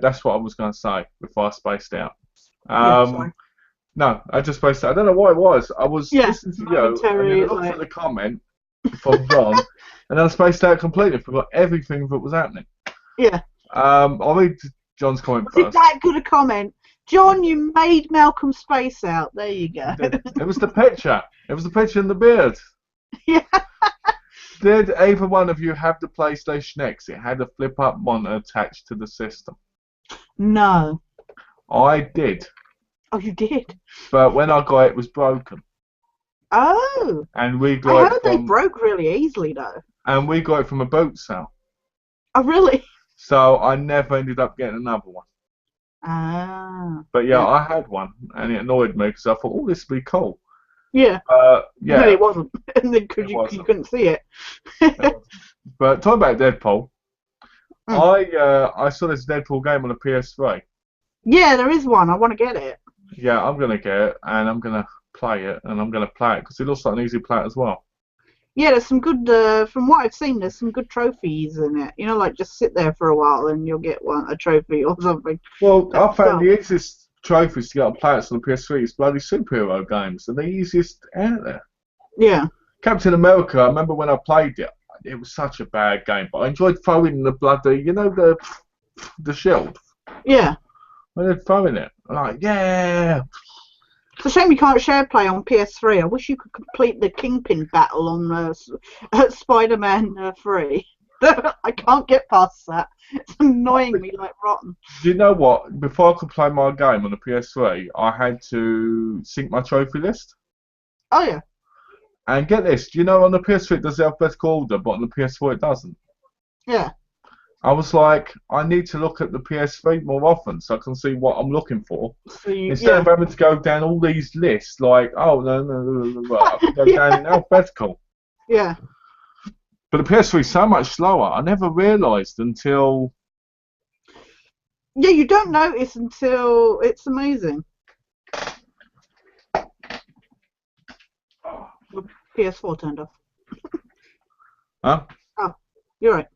That's what I was going to say before I spaced out. Yeah, sorry. No, I just spaced out. I don't know why it was. I was Yeah, listening to you, and then momentary I looked at like the comment from John, and then I spaced out completely. Forgot everything that was happening. yeah. I'll read John's comment Was it first. that good a comment? John, you made Malcolm space out. There you go. It was the picture. It was the picture and the beard. Yeah. Did either one of you have the PlayStation X? It had a flip-up monitor attached to the system. No. I did, Oh, you did? but when I got it, it was broken, Oh. and we I got it heard they from broke really easily, though. a boot sale. Oh, really? So I never ended up getting another one. Ah. But yeah, Yeah. I had one, and it annoyed me because I thought, oh, this would be cool. Yeah. And then Yeah, it wasn't. And then it you wasn't. couldn't see it. It wasn't. But talking about Deadpool, Mm. I saw this Deadpool game on the PS3. Yeah, there is one. I want to get it. Yeah, I'm gonna get it, and I'm gonna play it, and I'm gonna play it because it looks like an easy play as well. Yeah, there's some good, from what I've seen, there's some good trophies in it. You know, like just sit there for a while and you'll get a trophy or something. Well, I found So, the easiest trophies to get on players on the PS3 is bloody superhero games, and the easiest out there. yeah. Captain America, I remember when I played it, it was such a bad game, but I enjoyed throwing the bloody, the shield. Yeah. When they're throwing it, I'm like, yeah. It's a shame you can't share play on PS3. I wish you could complete the Kingpin battle on Spider-Man 3. I can't get past that. It's annoying me like rotten. Do you know what? Before I could play my game on the PS3, I had to sync my trophy list. Oh, yeah. And get this, do you know on the PS3 it does the alphabetical order, but on the PS4 it doesn't? Yeah. I was like, I need to look at the PS3 more often so I can see what I'm looking for. So Instead of having to go down all these lists, like, oh, no, I can go yeah. down in alphabetical. Yeah. But the PS3 is so much slower. I never realised until... Yeah, you don't notice until it's amazing. PS4 turned off. Huh? Oh, you're right.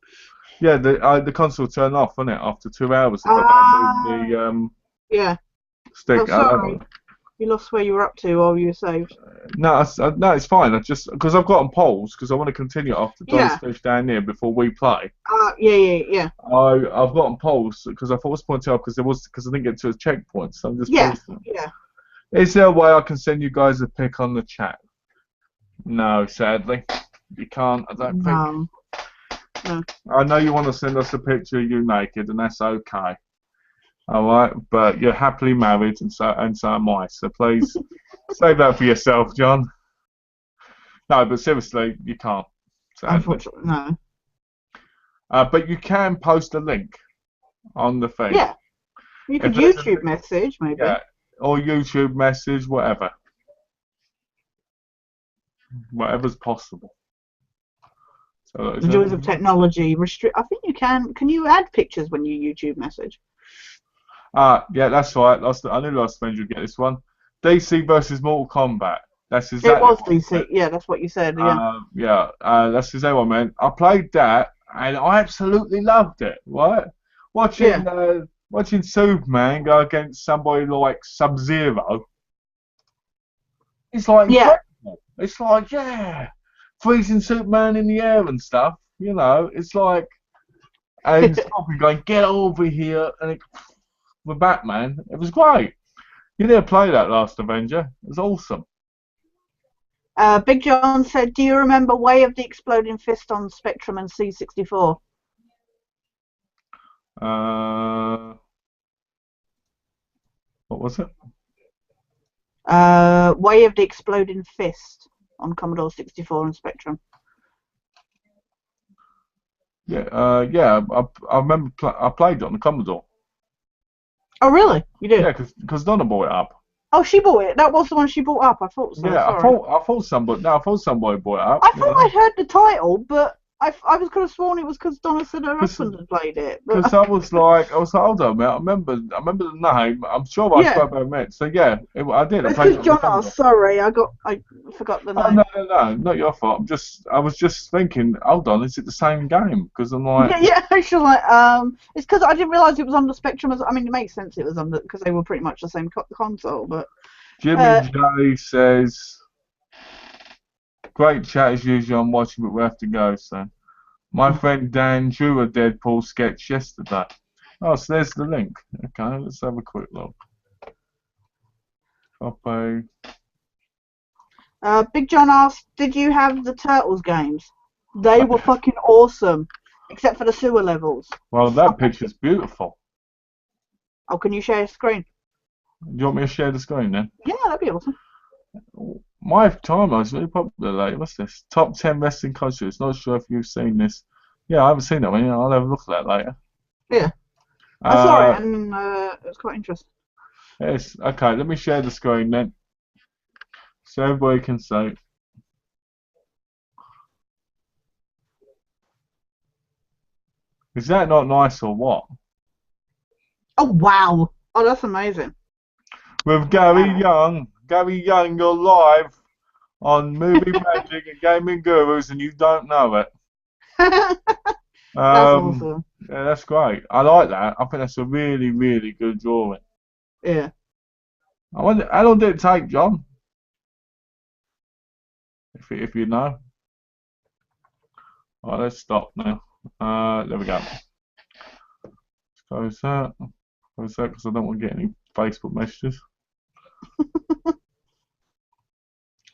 Yeah, the console turned off, wasn't it, after 2 hours if I don't move the Yeah. stick. Oh, sorry. You lost where you were up to while you were saved. No, no, it's fine. I just because I've got on polls because I want to continue after Don's finished down here before we play. Yeah. I've got on polls because I thought what's the point up because I didn't get to a checkpoint, so I'm just posting. Yeah. Is there a way I can send you guys a pic on the chat? No, sadly, you can't. I don't think. No. I know you want to send us a picture of you naked, and that's okay. All right, but you're happily married, and so am I. So please save that for yourself, John. No, but seriously, you can't. Sadly. Unfortunately, no. But you can post a link on the thing. Yeah. You could YouTube message, maybe. Yeah, or YouTube message, whatever. Whatever's possible. So, The joys of technology. I think you can. Can you add pictures when you YouTube message? Yeah, that's right. I knew last friend you'd get this one. DC versus Mortal Kombat. That's exactly. It was DC. Yeah, that's what you said. Yeah. That's exactly what I meant. I played that and I absolutely loved it. Right? Watching Superman go against somebody like Sub-Zero. It's like incredible. It's like freezing Superman in the air and stuff. You know, it's like and stopping, going get over here and. With Batman, it was great. You didn't play that last Avenger. It was awesome. Big John said, "Do you remember Way of the Exploding Fist on Spectrum and C64?" What was it? Way of the Exploding Fist on Commodore 64 and Spectrum. Yeah, yeah. I remember I played it on the Commodore. Oh, really? You do? Yeah, because Donna bought it up. Oh, she bought it. That was the one she bought up. I thought so. Yeah, Sorry. I thought somebody no, I thought somebody bought it up. I You thought know, I'd heard the title, but I was kind of sworn it was because Donna said her because husband had played it. because But I was like, hold on, man. I remember the name. I'm sure I yeah, spoke about it. So yeah, I did. I it's played it because on the John Commodore. asked. Sorry, I forgot the Oh name. no, not your fault. I was just thinking, hold on, is it the same game? Because I'm like, Yeah, yeah. She was like, it's because I didn't realise it was on the Spectrum. I mean, it makes sense it was on the because they were pretty much the same console. But Jimmy uh, J says, great chat as usual. I'm watching, but we have to go. So my friend Dan drew a Deadpool sketch yesterday. Oh, so there's the link. Okay, let's have a quick look. Copy. Big John asked, did you have the Turtles games? They were fucking awesome, except for the sewer levels. Well, that picture's beautiful. Oh, can you share a screen? Do you want me to share the screen then? Yeah, that'd be awesome. My timeline's really popular lately. What's this? Top 10 wrestling costumes. Not sure if you've seen this. Yeah, I haven't seen that one. Yeah, I'll have a look at that later. Yeah, I saw it and it was quite interesting. Yes. Okay, let me share the screen then. So everybody can see. Is that not nice or what? Oh wow! Oh, that's amazing. With Gary Young. Gary Young, you're live on Movie Magic and Gaming Gurus and you don't know it. That's awesome. Yeah, that's great. I like that. I think that's a really, really good drawing. Yeah. I wonder, how long did it take, John? If you know. All right, let's stop now. There we go. Close that. Close that because I don't want to get any Facebook messages.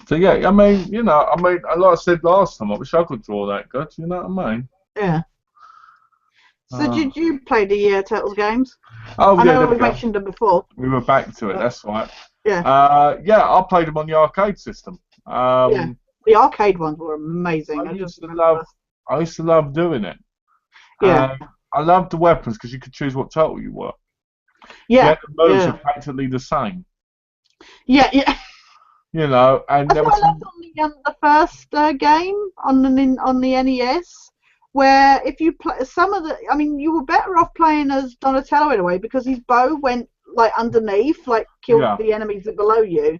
So yeah, I mean, like I said last time, I wish I could draw that good. You know what I mean? Yeah. So did you play the Turtles games? Oh I yeah, know there we we go. mentioned them before. We were back to it. But, That's right. yeah. Yeah, I played them on the arcade system. Yeah. The arcade ones were amazing. I used to love doing it. Yeah. I loved the weapons because you could choose what turtle you were. Yeah. The moves Yeah. are practically the same. Yeah. Yeah. And That's there what was I loved on the first game on the NES, where if you play you were better off playing as Donatello in a way because his bow went like underneath, like killed yeah. the enemies that below you.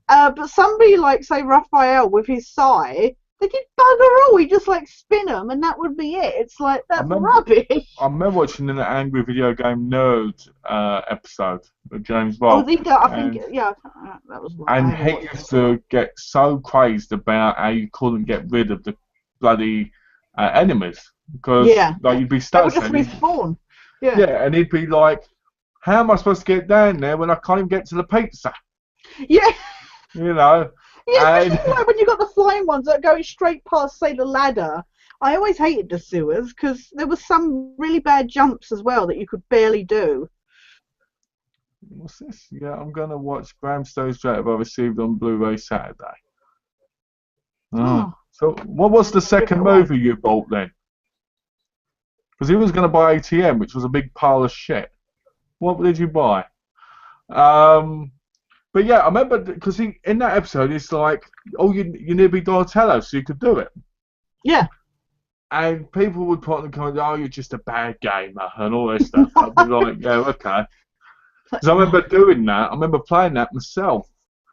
But somebody like say Raphael with his sai, they did bugger all. He just like spin them and that would be it. It's like I that's remember rubbish. I remember watching an Angry Video Game Nerd episode of James Oh, Bond, I think and yeah, that was one. I and haven't he watched used it. to get so crazed about how you couldn't get rid of the bloody enemies because Yeah, like you'd be they stuck would just saying, respawn. Yeah. yeah, and he'd be like, "How am I supposed to get down there when I can't even get to the pizza?" Yeah. You know, Yeah, and especially like when you got the flying ones that go straight past, say, the ladder. I always hated the sewers because there was some really bad jumps as well that you could barely do. what's this? Yeah, I'm gonna watch Bram Stoker's Drive I received on Blu-ray Saturday. Oh, So what was the give it second away. movie you bought then? Because he was going to buy ATM, which was a big pile of shit. What did you buy? But yeah, I remember because in that episode, it's like, oh, you need to be Donatello so you could do it. Yeah. And people would put in the comments, oh, you're just a bad gamer and all this stuff. I'd be like, yeah, okay. Because I remember doing that. I remember playing that myself.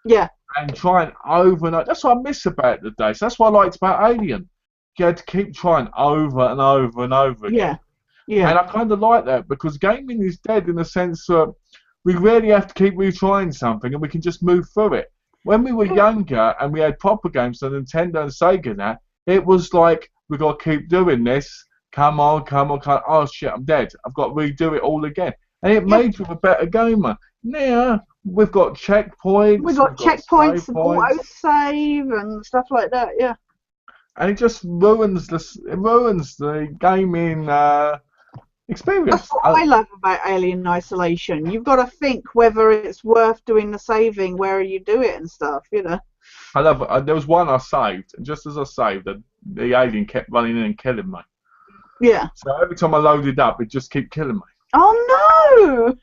Yeah. And trying over and over. That's what I miss about the day. So that's what I liked about Alien. You had to keep trying over and over and over again. Yeah. And Yeah. I kind of like that because gaming is dead in the sense that we really have to keep retrying something and we can just move through it. When we were younger and we had proper games on Nintendo and Sega and that, it was like, we've got to keep doing this. Come on, come on, come on. Oh shit, I'm dead. I've got to redo it all again. And it made you a better gamer. Now, we've got checkpoints. We got checkpoints and auto save and stuff like that. Yeah. And it just ruins the gaming Experience. That's what I love about Alien Isolation. You've got to think whether it's worth doing the saving, where you do it and stuff, you know. I love it. There was one I saved, and just as I saved, the alien kept running in and killing me. Yeah. So every time I loaded up, it just kept killing me. Oh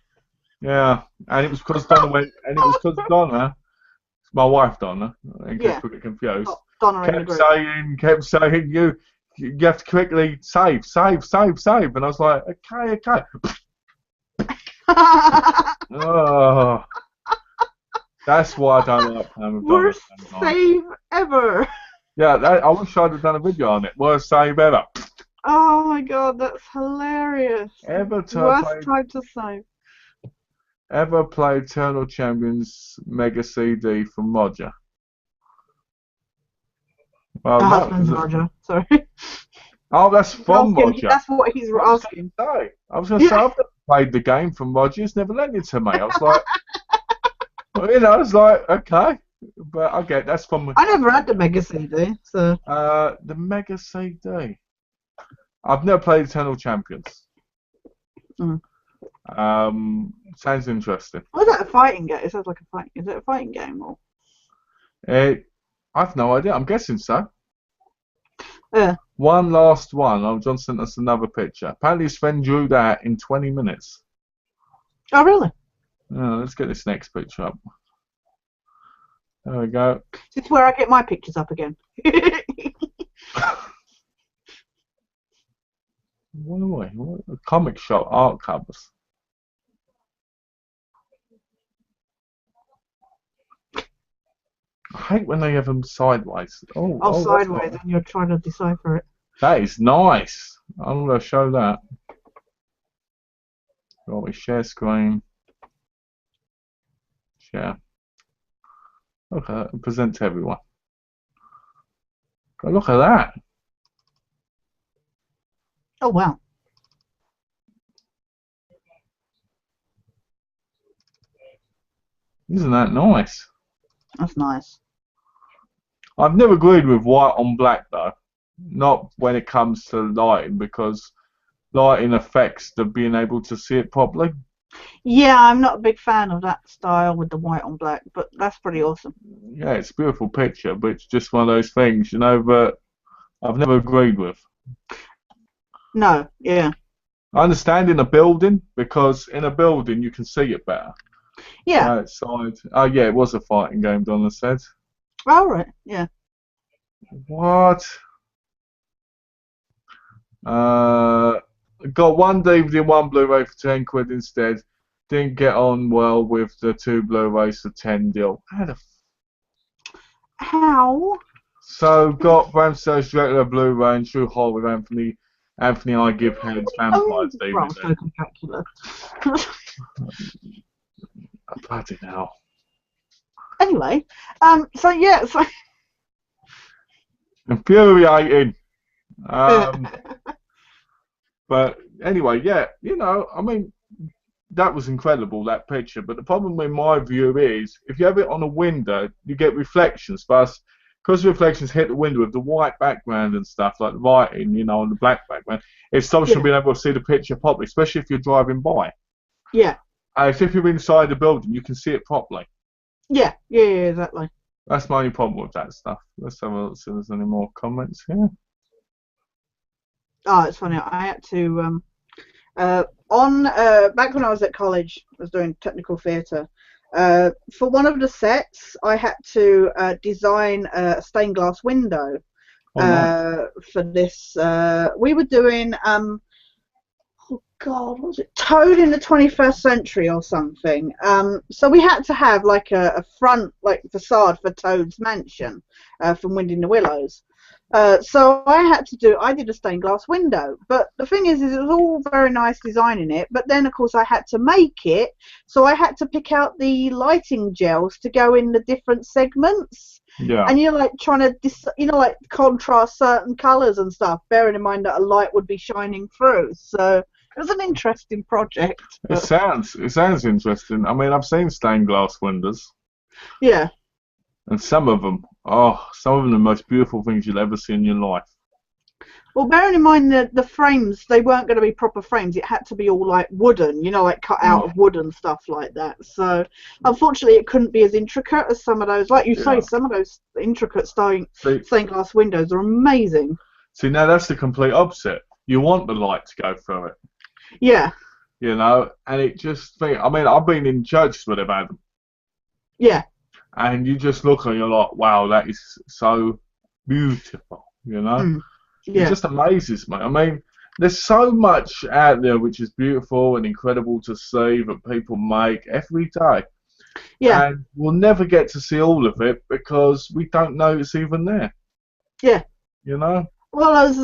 Yeah, and it was because Donna went, and it was because Donna, my wife Donna, in case Yeah. people get confused, no! Donna in the group. kept saying, you have to quickly save, and I was like, okay. Oh, that's why I don't like playing with Donna. Worst save ever. Yeah, I wish I'd have done a video on it. Worst save ever. Oh my god, that's hilarious. Worst time to save. Ever played Eternal Champions Mega CD from Roger? Well, The no, husband's Roger, sorry. Oh, that's from Roger. That's what he's asking. I was going to say, I've never played the game from Roger. He's never lent it to me. I was like, well, you know, I was like, okay. But I get that's from. I never had the Mega CD, so. The Mega CD. I've never played Eternal Champions. Mm. Sounds interesting. Was that a fighting game? It sounds like a fight. Is it a fighting game or? I've no idea. I'm guessing so. Yeah. One last one. Oh, John sent us another picture. Apparently his friend drew that in 20 minutes. Oh, really? Let's get this next picture up. There we go. This is where I get my pictures up again. What are we? What? A comic shop art covers. I hate when they have them sideways. Oh, sideways, and you're trying to decipher it. That is nice. I'm going to show that. Right, we share screen. Share. Okay, present to everyone. God, look at that. Oh, wow. Isn't that nice? That's nice. I've never agreed with white on black though. Not when it comes to lighting, because lighting affects the being able to see it properly. Yeah, I'm not a big fan of that style with the white on black, but that's pretty awesome. Yeah, it's a beautiful picture, but it's just one of those things, you know, that I've never agreed with. No, yeah. I understand in a building, because in a building you can see it better. Yeah. Outside. Oh, yeah, it was a fighting game, Donna said. Oh, right, yeah. What? Got one DVD and one Blu-ray for 10 quid instead. Didn't get on well with the two Blu-rays for 10 deal. How? So got Bram Stoker's regular Blu-ray and True Horror with Anthony I Give Heads Vampires DVD. Bram Stoker Dracula. Bloody hell. Anyway, so yeah, so Infuriating. But anyway, yeah, you know, I mean, that was incredible, that picture. But the problem with my view is, if you have it on a window, you get reflections. But because reflections hit the window with the white background and stuff, like the writing, you know, on the black background, it stops you from being able to see the picture properly, especially if you're driving by. Yeah. If you're inside the building, you can see it properly. Yeah, exactly. That's my only problem with that stuff. Let's have a look, see if there's any more comments here. Oh, it's funny. I had to back when I was at college, I was doing technical theatre. For one of the sets, I had to design a stained glass window for this. We were doing oh God, what was it? Toad in the 21st Century or something. So we had to have like a front facade for Toad's mansion from Wind in the Willows. So I did a stained glass window, but the thing is it was all very nice designing it, but then of course I had to make it, so I had to pick out the lighting gels to go in the different segments. Yeah. And you're like trying to, contrast certain colours and stuff, bearing in mind that a light would be shining through. So it was an interesting project. It sounds interesting. I mean, I've seen stained glass windows. Yeah. And some of them are the most beautiful things you'll ever see in your life. Well, bearing in mind that the frames, they weren't going to be proper frames. It had to be all like wooden, like cut out Mm, of wood and stuff like that. So, unfortunately, it couldn't be as intricate as some of those. Like you say, yeah. some of those intricate See, stained glass windows are amazing. see, now that's the complete opposite. You want the light to go through it, Yeah, and it just think. I mean, I've been in churches where they've had them, yeah, and you just look and you're like, wow, that is so beautiful. mm, It yeah, just amazes me. I mean, there's so much out there which is beautiful and incredible to see that people make every day. yeah, And we'll never get to see all of it because we don't know it's even there, yeah. you know? Well, as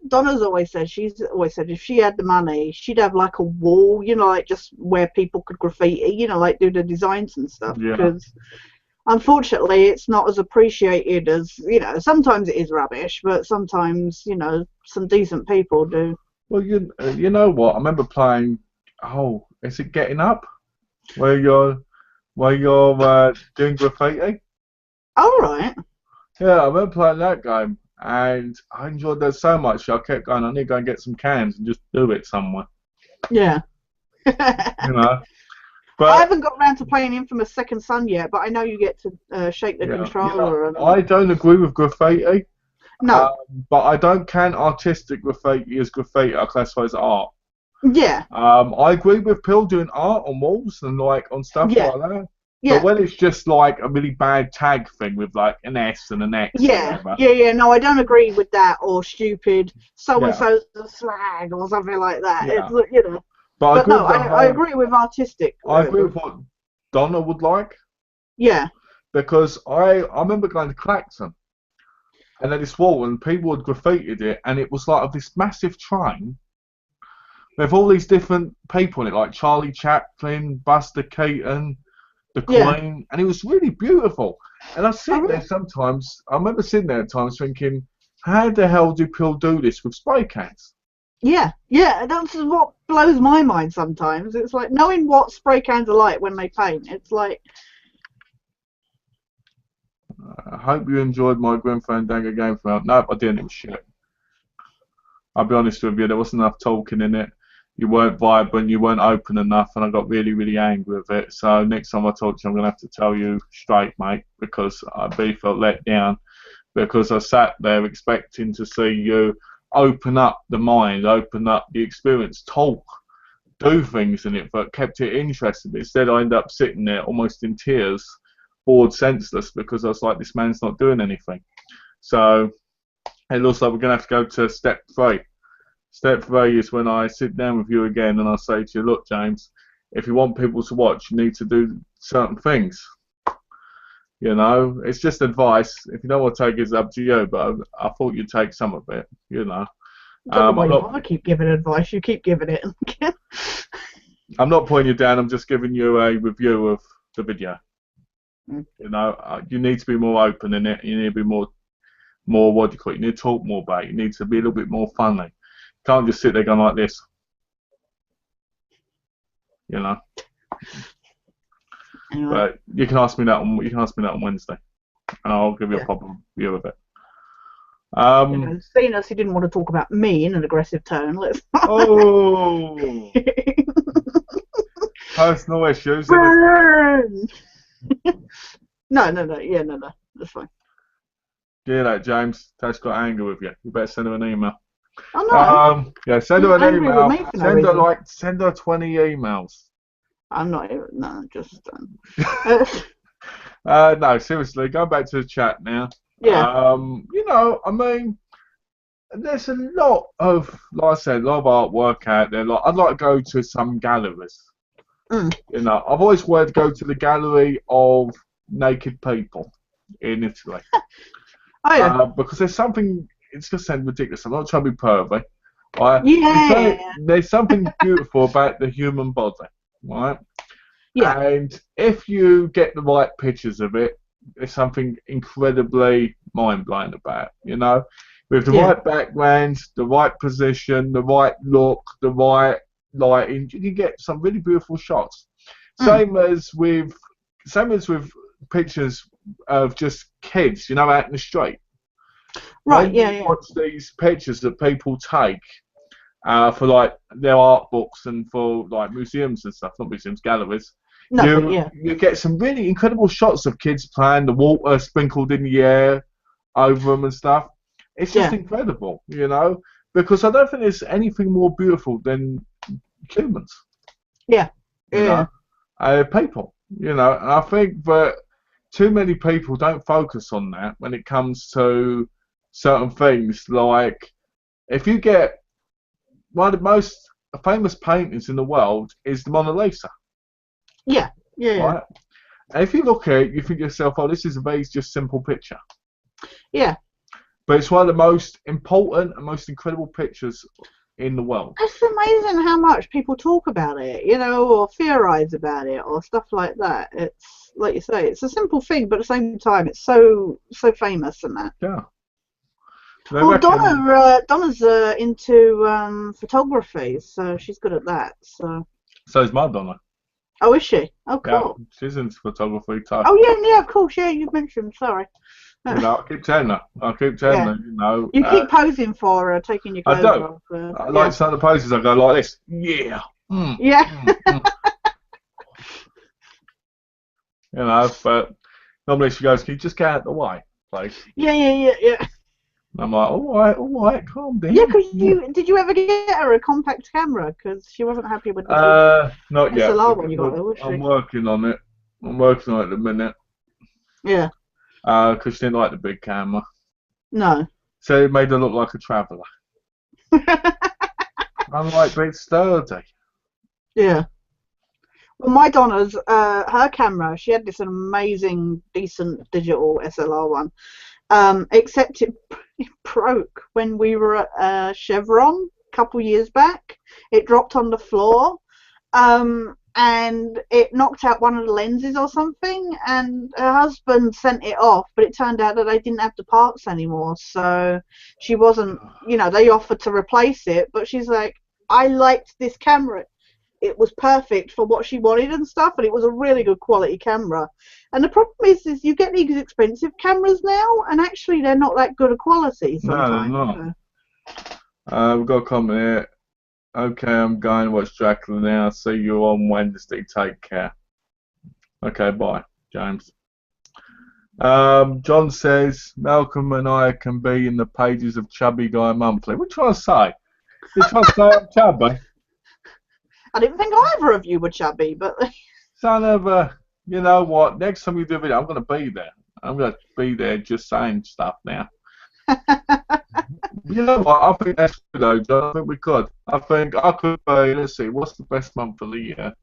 Donna's always said, she's always said if she had the money, she'd have like a wall, like just where people could graffiti, like do the designs and stuff. Yeah. Because unfortunately, it's not as appreciated as, sometimes it is rubbish, but sometimes, some decent people do. Well, you know what? I remember playing, oh, is it Getting Up? Where you're doing graffiti? All right. Yeah, I remember playing that game. And I enjoyed that so much, I kept going, I need to go and get some cans and just do it somewhere, Yeah. you know? I But haven't got round to playing Infamous Second Son yet, but I know you get to shake the yeah, controller and I don't agree with graffiti, no, but I don't count artistic graffiti as graffiti. I classify as art. yeah, I agree with people doing art on walls and like on stuff yeah, like that. But yeah, when it's just like a really bad tag thing with like an S and an X or yeah, whatever, yeah. No, I don't agree with that or stupid so and yeah, so's a slag or something like that. yeah. It's. But I But agree no, with the I whole. agree with artistic. I agree with what Donna would like Yeah, because I remember going to Clacton and then this wall and people had graffitied it and it was like of this massive train with all these different people in it, like Charlie Chaplin, Buster Keaton, the yeah. Queen, and it was really beautiful. And I Oh, sit there really? sometimes, I remember sitting there at times thinking, how the hell do people do this with spray cans? Yeah, yeah. That's what blows my mind sometimes. It's like knowing what spray cans are like when they paint. It's like, I hope you enjoyed my Grim Fandango game film. Nope, I didn't. It was shit. I'll be honest with you, there wasn't enough talking in it. You weren't vibrant, you weren't open enough, and I got really, really angry with it. So next time I talk to you, I'm going to have to tell you straight, mate, because I really felt let down. Because I sat there expecting to see you open up the mind, open up the experience, talk, do things in it that kept it interesting. But instead, I ended up sitting there almost in tears, bored, senseless, because I was like, this man's not doing anything. So it looks like we're going to have to go to step 3. Step 3 is when I sit down with you again and I say to you, look, James, if you want people to watch, you need to do certain things. It's just advice. If you don't want to take it, it's up to you. But I thought you'd take some of it. I don't know why I'm you not. want to keep giving advice. You keep giving it. I'm not putting you down. I'm just giving you a review of the video. Mm. You need to be more open in it. You need to be more what do you call it? You need to talk more about it. You need to be a little bit more funny. You can't just sit there going like this. You know. Anyway, But you can ask me that on Wednesday, and I'll give you a yeah. proper view of it. Seeing as he didn't want to talk about me in an aggressive tone, let's. Oh, personal issues. Burn! No, yeah, no, that's fine. Yeah, that James. Tash got angry with you. You better send her an email. Oh no, Yeah, send her he's an angry with email. me for no reason. Send her 20 emails. I'm not even. No, just. No, seriously, go back to the chat now. Yeah. I mean, there's a lot of, like I said, a lot of artwork out there. Like, I'd like to go to some galleries. Mm. I've always wanted to go to the gallery of naked people in Italy. Oh yeah. Because there's something, it's going to sound ridiculous. I'm not trying to be pervy. Right? Yeah. There's something beautiful about the human body, right? Yeah. And if you get the right pictures of it, there's something incredibly mind-blowing about it, With the Yeah. right background, the right position, the right look, the right lighting, you can get some really beautiful shots. Mm. Same as with pictures of just kids, out in the street. Right, when yeah, you yeah. watch these pictures that people take for like their art books and for like museums and stuff, not museums, galleries, No, but you yeah, you get some really incredible shots of kids playing, the water sprinkled in the air over them and stuff. It's just yeah, incredible, you know, because I don't think there's anything more beautiful than humans, yeah, you yeah, know, people, you know, and I think that too many people don't focus on that when it comes to certain things. Like, if you get one of the most famous paintings in the world is the Mona Lisa, yeah, yeah, yeah, right? And if you look at it, you think to yourself, oh, this is a very just simple picture. yeah. But it's one of the most important and most incredible pictures in the world. It's amazing how much people talk about it, you know, or theorize about it, or stuff like that. It's like you say, it's a simple thing, but at the same time, it's so famous and that. Yeah. They Well, reckon. Donna's into photography, so she's good at that. So, So is Madonna. oh, is she? Oh, Yeah, cool. she's into photography too. Oh, yeah, yeah, of course, yeah. You mentioned. Sorry. You know, I keep telling her. I keep telling Yeah. her, you know. You keep posing for her, taking your I clothes do. off. I like Yeah. some of the poses. I go like this. Yeah. Mm, Yeah. mm, mm. You know, but normally she goes, "Can you just get out of the way, please?" Yeah, yeah, yeah, yeah. And I'm like, all right, calm Yeah, down. because did you ever get her a compact camera? Because she wasn't happy with the big Not yet. SLR one you got her, was I'm she? working on it. I'm working on it at the minute. Yeah. Because she didn't like the big camera. No. So it made her look like a traveller. I'm like, but it's sturdy. Yeah. Well, my Donna's, her camera, she had this amazing, decent digital SLR one. Except it broke when we were at Chevron a couple years back. It dropped on the floor, and it knocked out one of the lenses or something. And her husband sent it off, but it turned out that they didn't have the parts anymore. So she wasn't, you know, they offered to replace it, but she's like, I liked this camera. It was perfect for what she wanted and stuff, and it was a really good quality camera. And the problem is you get these expensive cameras now, and actually they're not that good a quality No, they're sometimes. not. So. We've got a comment here. Okay, I'm going to watch Dracula now. See you on Wednesday. Take care. Okay, bye, James. John says Malcolm and I can be in the pages of Chubby Guy Monthly. What are you trying to say? You're trying to say I'm chubby? I didn't think either of you were chubby, but Son of a, you know what? Next time you do a video, I'm going to be there. I'm going to be there just saying stuff now. You know what? I think that's good, though, John. I think we could. I think I could be, let's see, what's the best month of the year?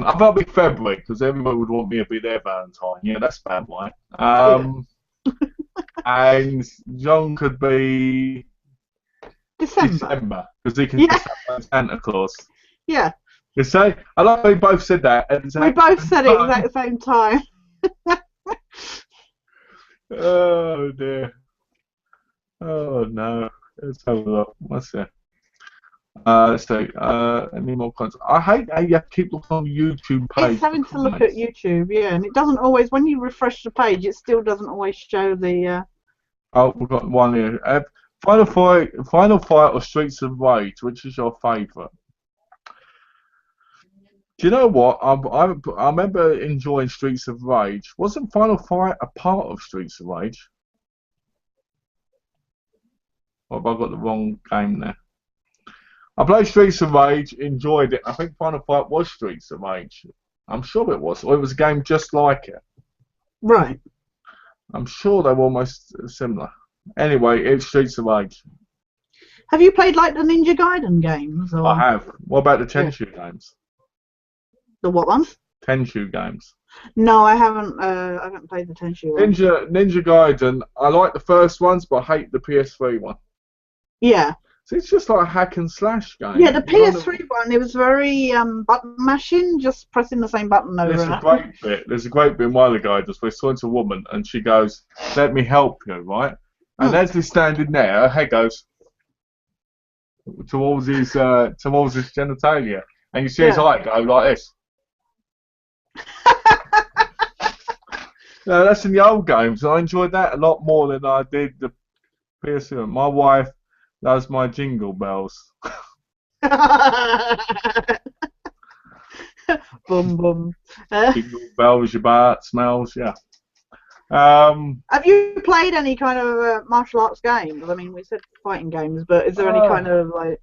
I thought it'd be February, because everyone would want me to be their Valentine. Yeah, that's bad, right? yeah. And John could be December. December, because he can Yeah, dress up as Santa Claus. yeah. You say? I like how we both said that at the We same both said it time. at the same time. Oh dear. Oh no. Let's have a look. What's it? Any more content? I hate how you have to keep looking on the YouTube It's page for having to look at comments. YouTube, yeah, and it doesn't always, when you refresh the page, it still doesn't always show the. Oh, we've got one here. Final Fight or Streets of Rage, which is your favourite? Do you know what? I remember enjoying Streets of Rage. Wasn't Final Fight a part of Streets of Rage? Or have I got the wrong game there? I played Streets of Rage, enjoyed it. I think Final Fight was Streets of Rage. I'm sure it was. Or it was a game just like it. Right. I'm sure they were almost similar. Anyway, it's Streets of Rage. Have you played like the Ninja Gaiden games I or have. What about the yeah. Tenshu games? The what ones? Tenshu games. No, I haven't. I haven't played the Tenchu ones. Ninja Gaiden. I like the first ones, but I hate the PS3 one. Yeah. So it's just like a hack and slash game. Yeah, the PS3 one, it was very button mashing, just pressing the same button over There's and a over. great bit. There's a great bit in one of the Gaidens where he's talking to a woman and she goes, "Let me help you," right? And as he's standing there, her head goes towards his genitalia, and you see his eye go like this. No, that's in the old games. I enjoyed that a lot more than I did the PS2. My wife loves my jingle bells. Boom, boom. Jingle bells, your butt smells. Yeah. Um. Have you played any kind of martial arts games? I mean, we said fighting games, but is there any kind of like?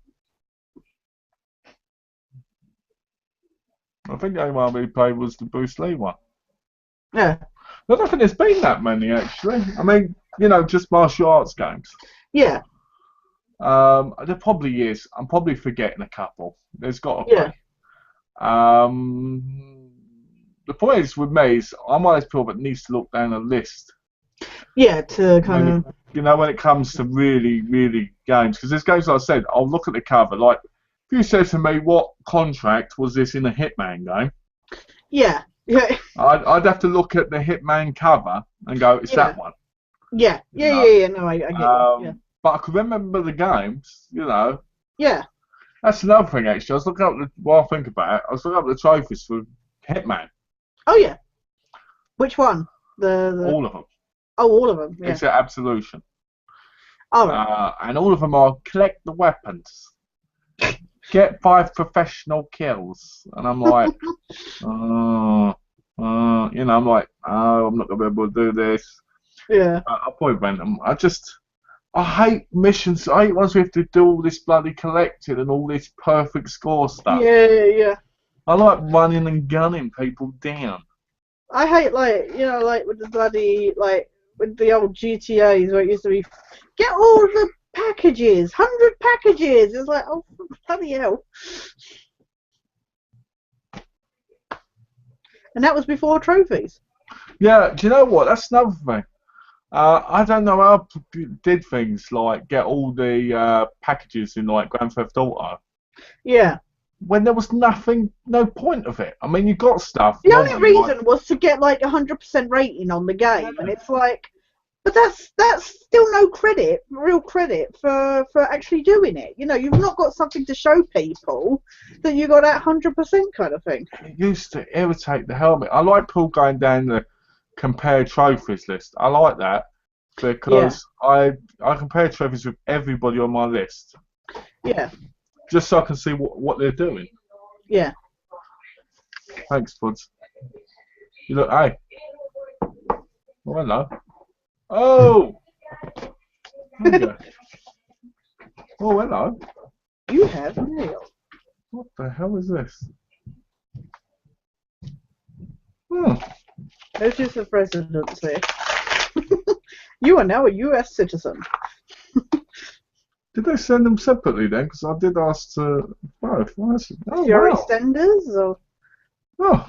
I think the only one we played was the Bruce Lee one. Yeah. I don't think there's been that many actually. I mean, just martial arts games. Yeah. There probably is. I'm probably forgetting a couple. There's got to Yeah. be. The point is with me is I'm one of those people that needs to look down a list. Yeah, to kind of. When it comes to really, really games, because there's games like I said, I'll look at the cover. Like, if you said to me, what contract was this in a Hitman game? Yeah. Yeah. I'd have to look at the Hitman cover and go, it's that one. Yeah. Yeah. No, I get you. Yeah. But I can remember the games, Yeah. That's another thing, actually. I was looking up, while I think about it, I was looking up the trophies for Hitman. Oh, yeah. Which one? All of them. Oh, all of them. Yeah. Except Absolution. All right. And all of them are collect the weapons. Get 5 professional kills. And I'm like, I'm like, I'm not going to be able to do this. Yeah. I'll probably rent them. I hate missions. I hate ones we have to do all this bloody collecting and all this perfect score stuff. Yeah. I like running and gunning people down. I hate like with the bloody with the old GTAs where it used to be get all the packages, 100 packages. It's like, oh bloody hell. And that was before trophies. Yeah, do you know what? That's another thing. I don't know how I did things like get all the packages in like Grand Theft Auto. Yeah. When there was no point of it. I mean, you got stuff. The only reason was to get like 100% rating on the game, and it's like, but that's still no real credit for actually doing it. You've not got something to show people that you got that 100% kind of thing. It used to irritate the hell of me. I like people going down the compare trophies list. I like that because I compare trophies with everybody on my list. Yeah. Just so I can see what they're doing. Yeah. Thanks, Buds. You look, hey. Oh, hello. Oh! Okay. Oh, hello. You have mail. What the hell is this? Hmm. Notice of residency. You are now a US citizen. Did they send them separately then? Because I did ask to both. Oh, Your wow. extenders or? Oh.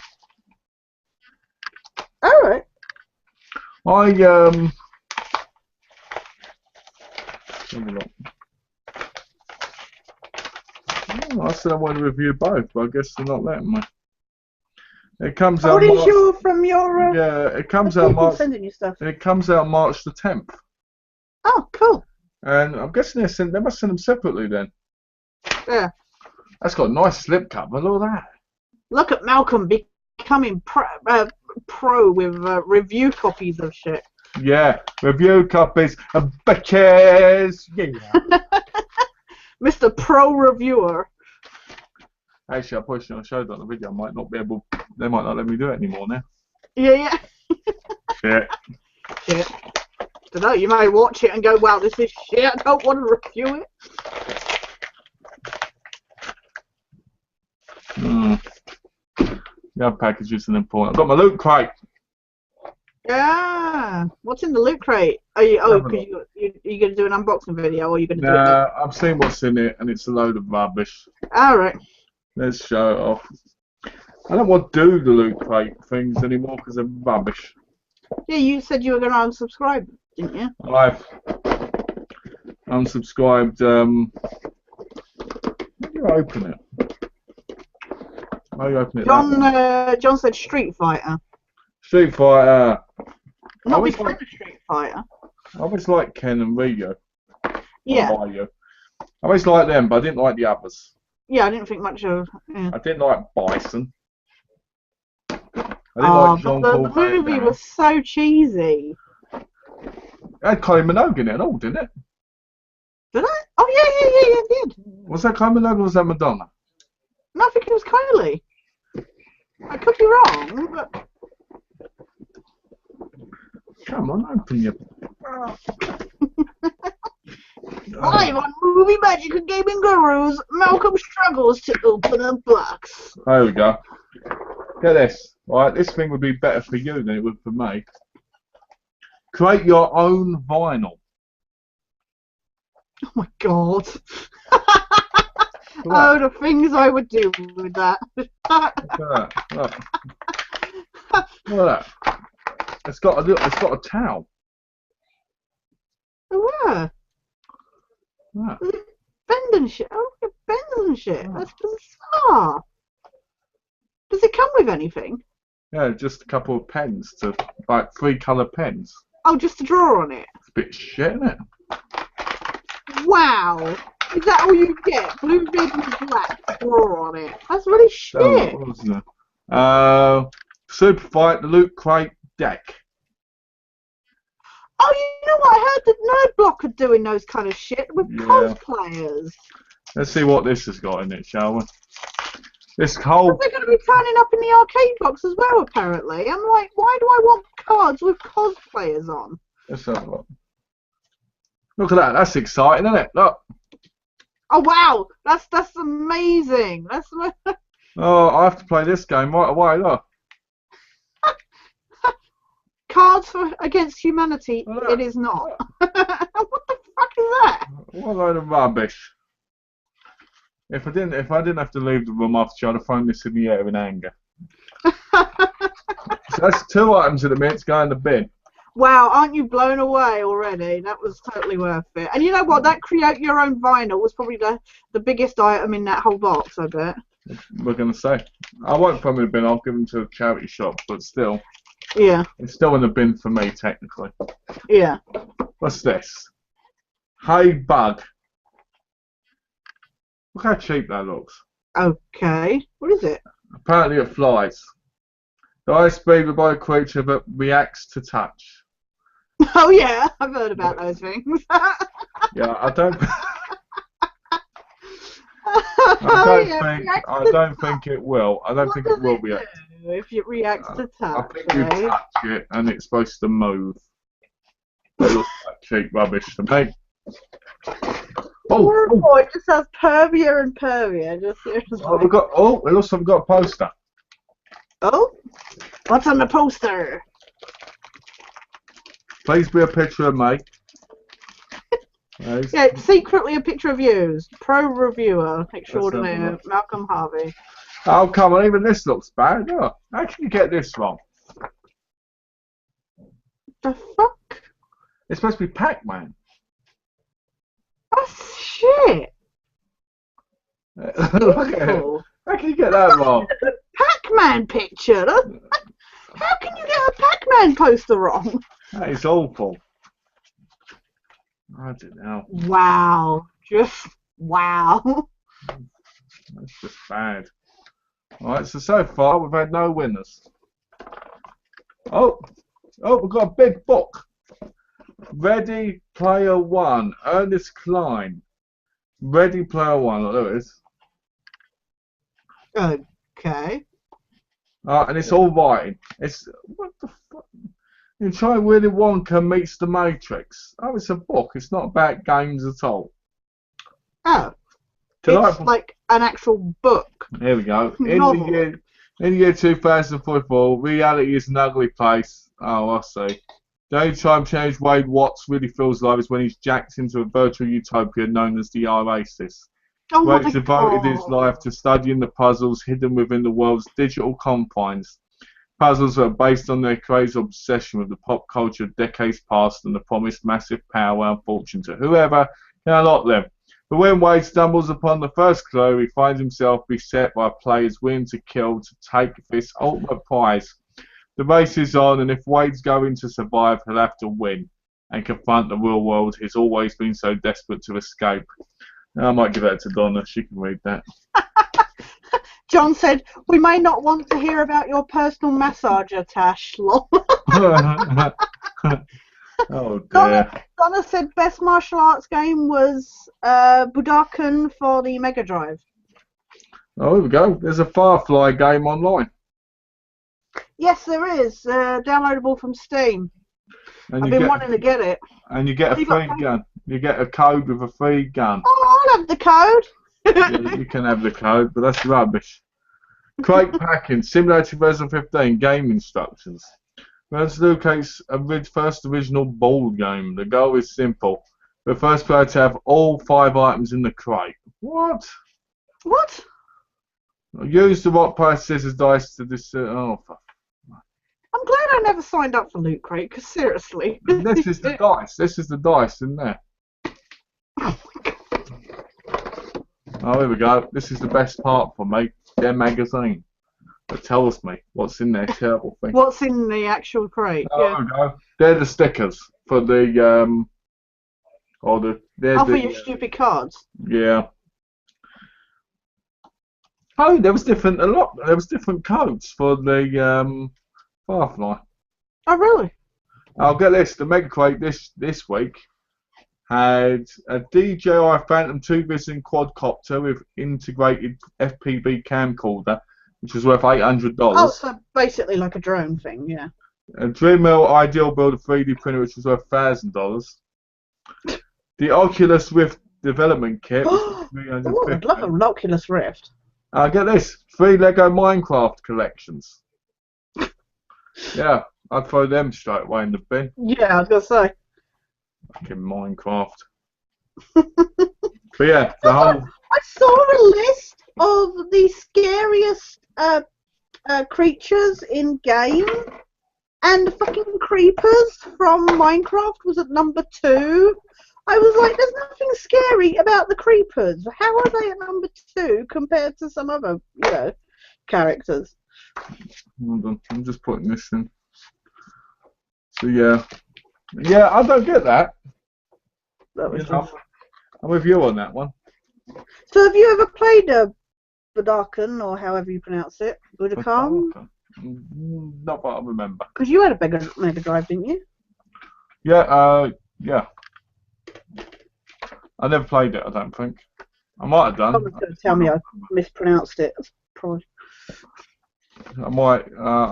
All right. Have a look. Oh, I said I wanted to review both, but I guess they're not letting me. It comes out. What is your from your? Yeah, it comes out March. Sending you stuff. It comes out March the 10th. Oh, cool. And I'm guessing they must send them separately then. Yeah. That's got a nice slipcover. Look at that. Look at Malcolm becoming pro with review copies of shit. Yeah, review copies of bitches. Yeah. Mr. Pro Reviewer. Actually, I probably shouldn't have showed that on the video. I might not be able. They might not let me do it anymore now. Yeah. Shit. Shit. Don't know. You may watch it and go, "Wow, this is shit. I don't want to review it." Yeah, packages and important. I've got my loot crate. Yeah. What's in the loot crate? Are you going to do an unboxing video, or are you going to do it? Nah, I've seen what's in it, and it's a load of rubbish. All right. Let's show it off. I don't want to do the loot crate things anymore because they're rubbish. Yeah, you said you were going to unsubscribe, didn't you? I've unsubscribed. How do you open it? How do you open it? John said Street Fighter. Street Fighter. I'm not a big fan of Street Fighter. I always liked Ken and Ryu. Yeah. I always liked them, but I didn't like the others. Yeah, I didn't think much of. Yeah. I didn't like Bison. I didn't like John the movie was so cheesy. It had Kylie Minogue in it and all, didn't it? Did I? Oh, yeah, I did. Was that Kylie Minogue or was that Madonna? No, I think it was Kylie. I could be wrong, but... Come on, open your... Live on Movie Magic and Gaming Gurus, Malcolm struggles to open a box. There we go. Get this. Right, this thing would be better for you than it would for me. Create your own vinyl. Oh my god. Oh, the things I would do with that. Look at that. Look. Look at that. It's got a towel. Oh, yeah. Yeah. Does it bend and shit? Oh, it bends and shit. That's bizarre. Does it come with anything? Yeah, just a couple of pens to, like, 3-colour pens. Oh, just to draw on it? It's a bit shit, isn't it? Wow. Is that all you get? Blue, red and black to draw on it. That's really shit. What was it? Super Fight, the Loot Crate deck. Oh, you know what? I heard that Nerdblock are doing those kind of shit with cosplayers. Let's see what this has got in it, shall we? This whole... They're going to be turning up in the arcade box as well, apparently. I'm like, why do I want cards with cosplayers on? Let's have a look. Look at that. That's exciting, isn't it? Look. Oh, wow. That's amazing. That's... Oh, I have to play this game right away, look. Cards Against Humanity, Look. it is not. What the fuck is that? What a load of rubbish. If I didn't have to leave the room after I'd have thrown this in the air in anger. So that's 2 items at the minute to go in the bin. Wow, aren't you blown away already? That was totally worth it. And you know what? That Create Your Own Vinyl was probably the biggest item in that whole box, I bet. We're going to say. I won't throw them in the bin, I'll give them to a charity shop, but still. Yeah. It's still in the bin for me, technically. Yeah. What's this? Hey Bug. Look how cheap that looks. Okay. What is it? Apparently it flies. The ice beaver by a creature that reacts to touch. Oh yeah, I've heard about those things. Yeah, I don't think it will. I don't think it will react. If it reacts to touch. I think you touch it and it's supposed to move. It looks like cheap rubbish to me. Oh, it just says Pervia and Pervia. Just seriously. It looks like we've got a poster. Oh? What's on the poster? Please be a picture of me. Yeah, it's secretly a picture of you. Pro reviewer extraordinaire, Malcolm Harvey. Oh, come on, even this looks bad. Look. How can you get this wrong? The fuck? It's supposed to be Pac-Man. That's shit. Look at it. How can you get that wrong? Pac-Man picture. How can you get a Pac-Man poster wrong? That is awful. I don't know. Wow. Just wow. That's just bad. Alright, so far we've had no winners. Oh, we've got a big book. Ready Player One, Ernest Cline. Ready Player One, look, there it is. Okay. And it's all writing. It's, what the fuck? You try Willy Wonka meets the Matrix. Oh, it's a book. It's not about games at all. Oh. Delightful. It's like an actual book. Here we go. Novel. In the year 2044, reality is an ugly place. Oh, I see. The only time change Wade Watts really feels like is when he's jacked into a virtual utopia known as the Oasis. Oh Where my he's devoted God. his life to studying the puzzles hidden within the world's digital confines. Puzzles that are based on their crazy obsession with the pop culture of decades past and the promised massive power and fortune to whoever can unlock them. But when Wade stumbles upon the first clue, he finds himself beset by players willing to kill to take this ultimate prize. The race is on, and if Wade's going to survive, he'll have to win and confront the real world he's always been so desperate to escape. I might give that to Donna. She can read that. John said, we may not want to hear about your personal massager, Tash. Lol. Oh Donna, dear. Donna said best martial arts game was Budokan for the Mega Drive. Oh, here we go. There's a Firefly game online, Yes, there is. Downloadable from Steam. and I've you been get wanting to get it. a Have you got free a code? gun. You get a code with a free gun. Oh, I'll have the Yeah, code. you can have the code, but that's rubbish. Crate packing, similar to 2015 game instructions. Let's locate a first original board game. The goal is simple. The first player to have all 5 items in the crate. What? What? Use the rock, paper, scissors, dice to this. Oh, fuck. I'm glad I never signed up for Loot Crate, because seriously. This is the dice. This is the dice, isn't there? Oh, here we go. This is the best part for me. Their magazine. That tells me what's in their terrible thing. What's in the actual crate? Oh, Yeah. there we go. They're the stickers for the or the. They're Oh, for the your stupid cards. yeah. Oh, there was different a lot. There was different codes for the Firefly. Oh, really? I'll get this. The Mega Crate this week had a DJI Phantom 2 Vision quadcopter with integrated FPV camcorder, which was worth $800. Oh, so basically like a drone thing, yeah. A Dreammill Ideal Builder 3D printer, which was worth $1,000. The Oculus Rift development kit, which was Oh, I'd love $350. an Oculus Rift. Get this: 3 Lego Minecraft collections. Yeah, I'd throw them straight away in the bin. Yeah, I was going to say. Fucking Minecraft. But yeah, the whole. I saw a list of the scariest creatures in game, and the fucking creepers from Minecraft was at number 2. I was like, there's nothing scary about the creepers. How are they at number 2 compared to some other, characters? Hold on, I'm just putting this in. So yeah, I don't get that. That was just... I'm with you on that one. So have you ever played Budokan, or however you pronounce it? Budokan? Not what I remember. Because you had a Mega Drive, didn't you? Yeah, yeah. I never played it, I don't think. I might have done. Someone's going to tell me I mispronounced it. Probably. I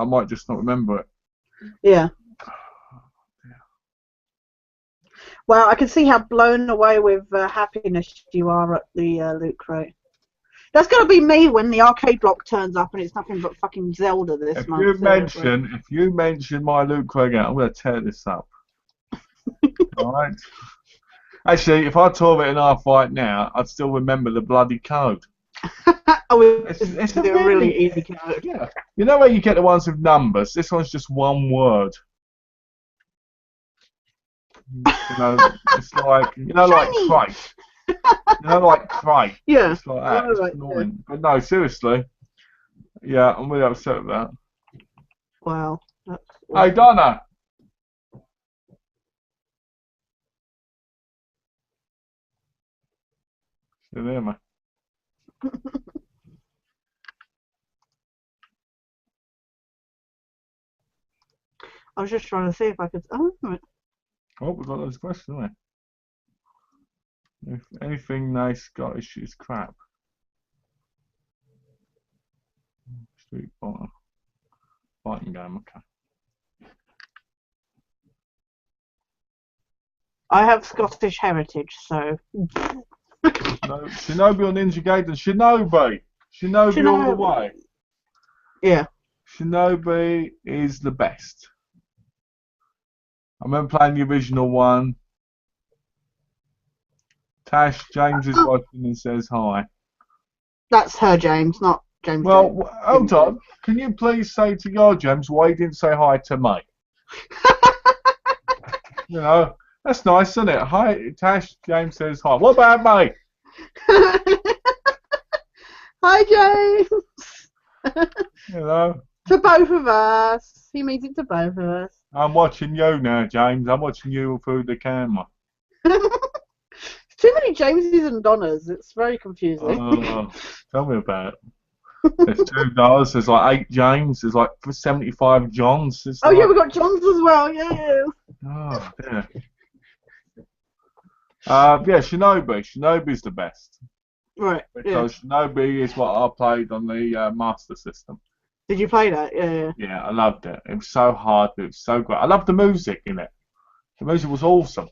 might just not remember it. Yeah. Well, I can see how blown away with happiness you are at the Loot Crate. That's going to be me when the arcade block turns up and it's nothing but fucking Zelda this month. If you mention my Loot Crate again, I'm going to tear this up. Alright? Actually, if I tore it in half right now, I'd still remember the bloody code. Oh, It's a a really easy code. Yeah. You know where you get the ones with numbers? This one's just one word. It's like, like crate. Like crate. Yeah. It's like that. It's Right, annoying. yeah. But no, seriously. Yeah, I'm really upset with that. Wow. Hey, Donna. Still there, mate. I was just trying to see if I could. Oh, right. Oh, we've got those questions, haven't we? If anything nice Scottish is crap. Street fighter. Fighting game, okay. I have Scottish heritage, so. No, Shinobi or Ninja Gaiden? Shinobi all the way. Yeah. Shinobi is the best. I remember playing the original one. Tash, James is watching and says hi. That's her, James, not James. Well, James. hold on. Can you please say to your James why you didn't say hi to me? That's nice, isn't it? Hi, Tash, James says hi. What about me? Hi, James. To both of us. He means it to both of us. I'm watching you now, James. I'm watching you through the camera. Too many Jameses and Donnas. It's very confusing. Tell me about it. There's $2. There's like 8 James. There's like 75 Johns. Yeah, we got Johns as well. Yeah. Oh, yeah. Yeah, Shinobi. Shinobi's the best Right. Yeah. because Shinobi is what I played on the Master System. Did you play that? Yeah. Yeah. Yeah, I loved it. It was so hard, but it was so great. I loved the music in it. The music was awesome.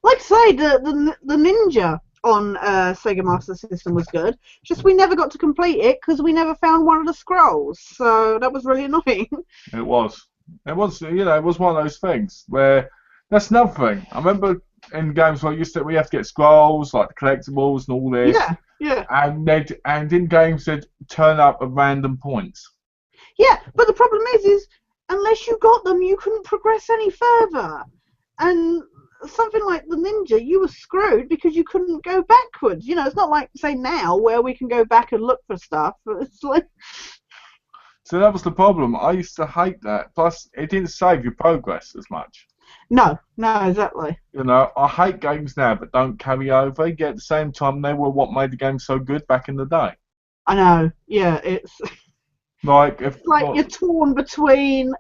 Like I say, the ninja on Sega Master System was good. Just we never got to complete it because we never found one of the scrolls. So that was really annoying. It was. It was, it was one of those things where that's another thing. I remember in games where we have to get scrolls, like the collectibles and all this, Yeah. Yeah. and in games they'd turn up at random points. Yeah. But the problem is unless you got them, you couldn't progress any further. And something like the ninja, you were screwed because you couldn't go backwards. It's not like, say, now where we can go back and look for stuff. It's like... So that was the problem. I used to hate that. Plus, it didn't save your progress as much. No, exactly. I hate games now that don't carry over. Yet at the same time, they were what made the game so good back in the day. I know. Yeah, it's Like you're torn between,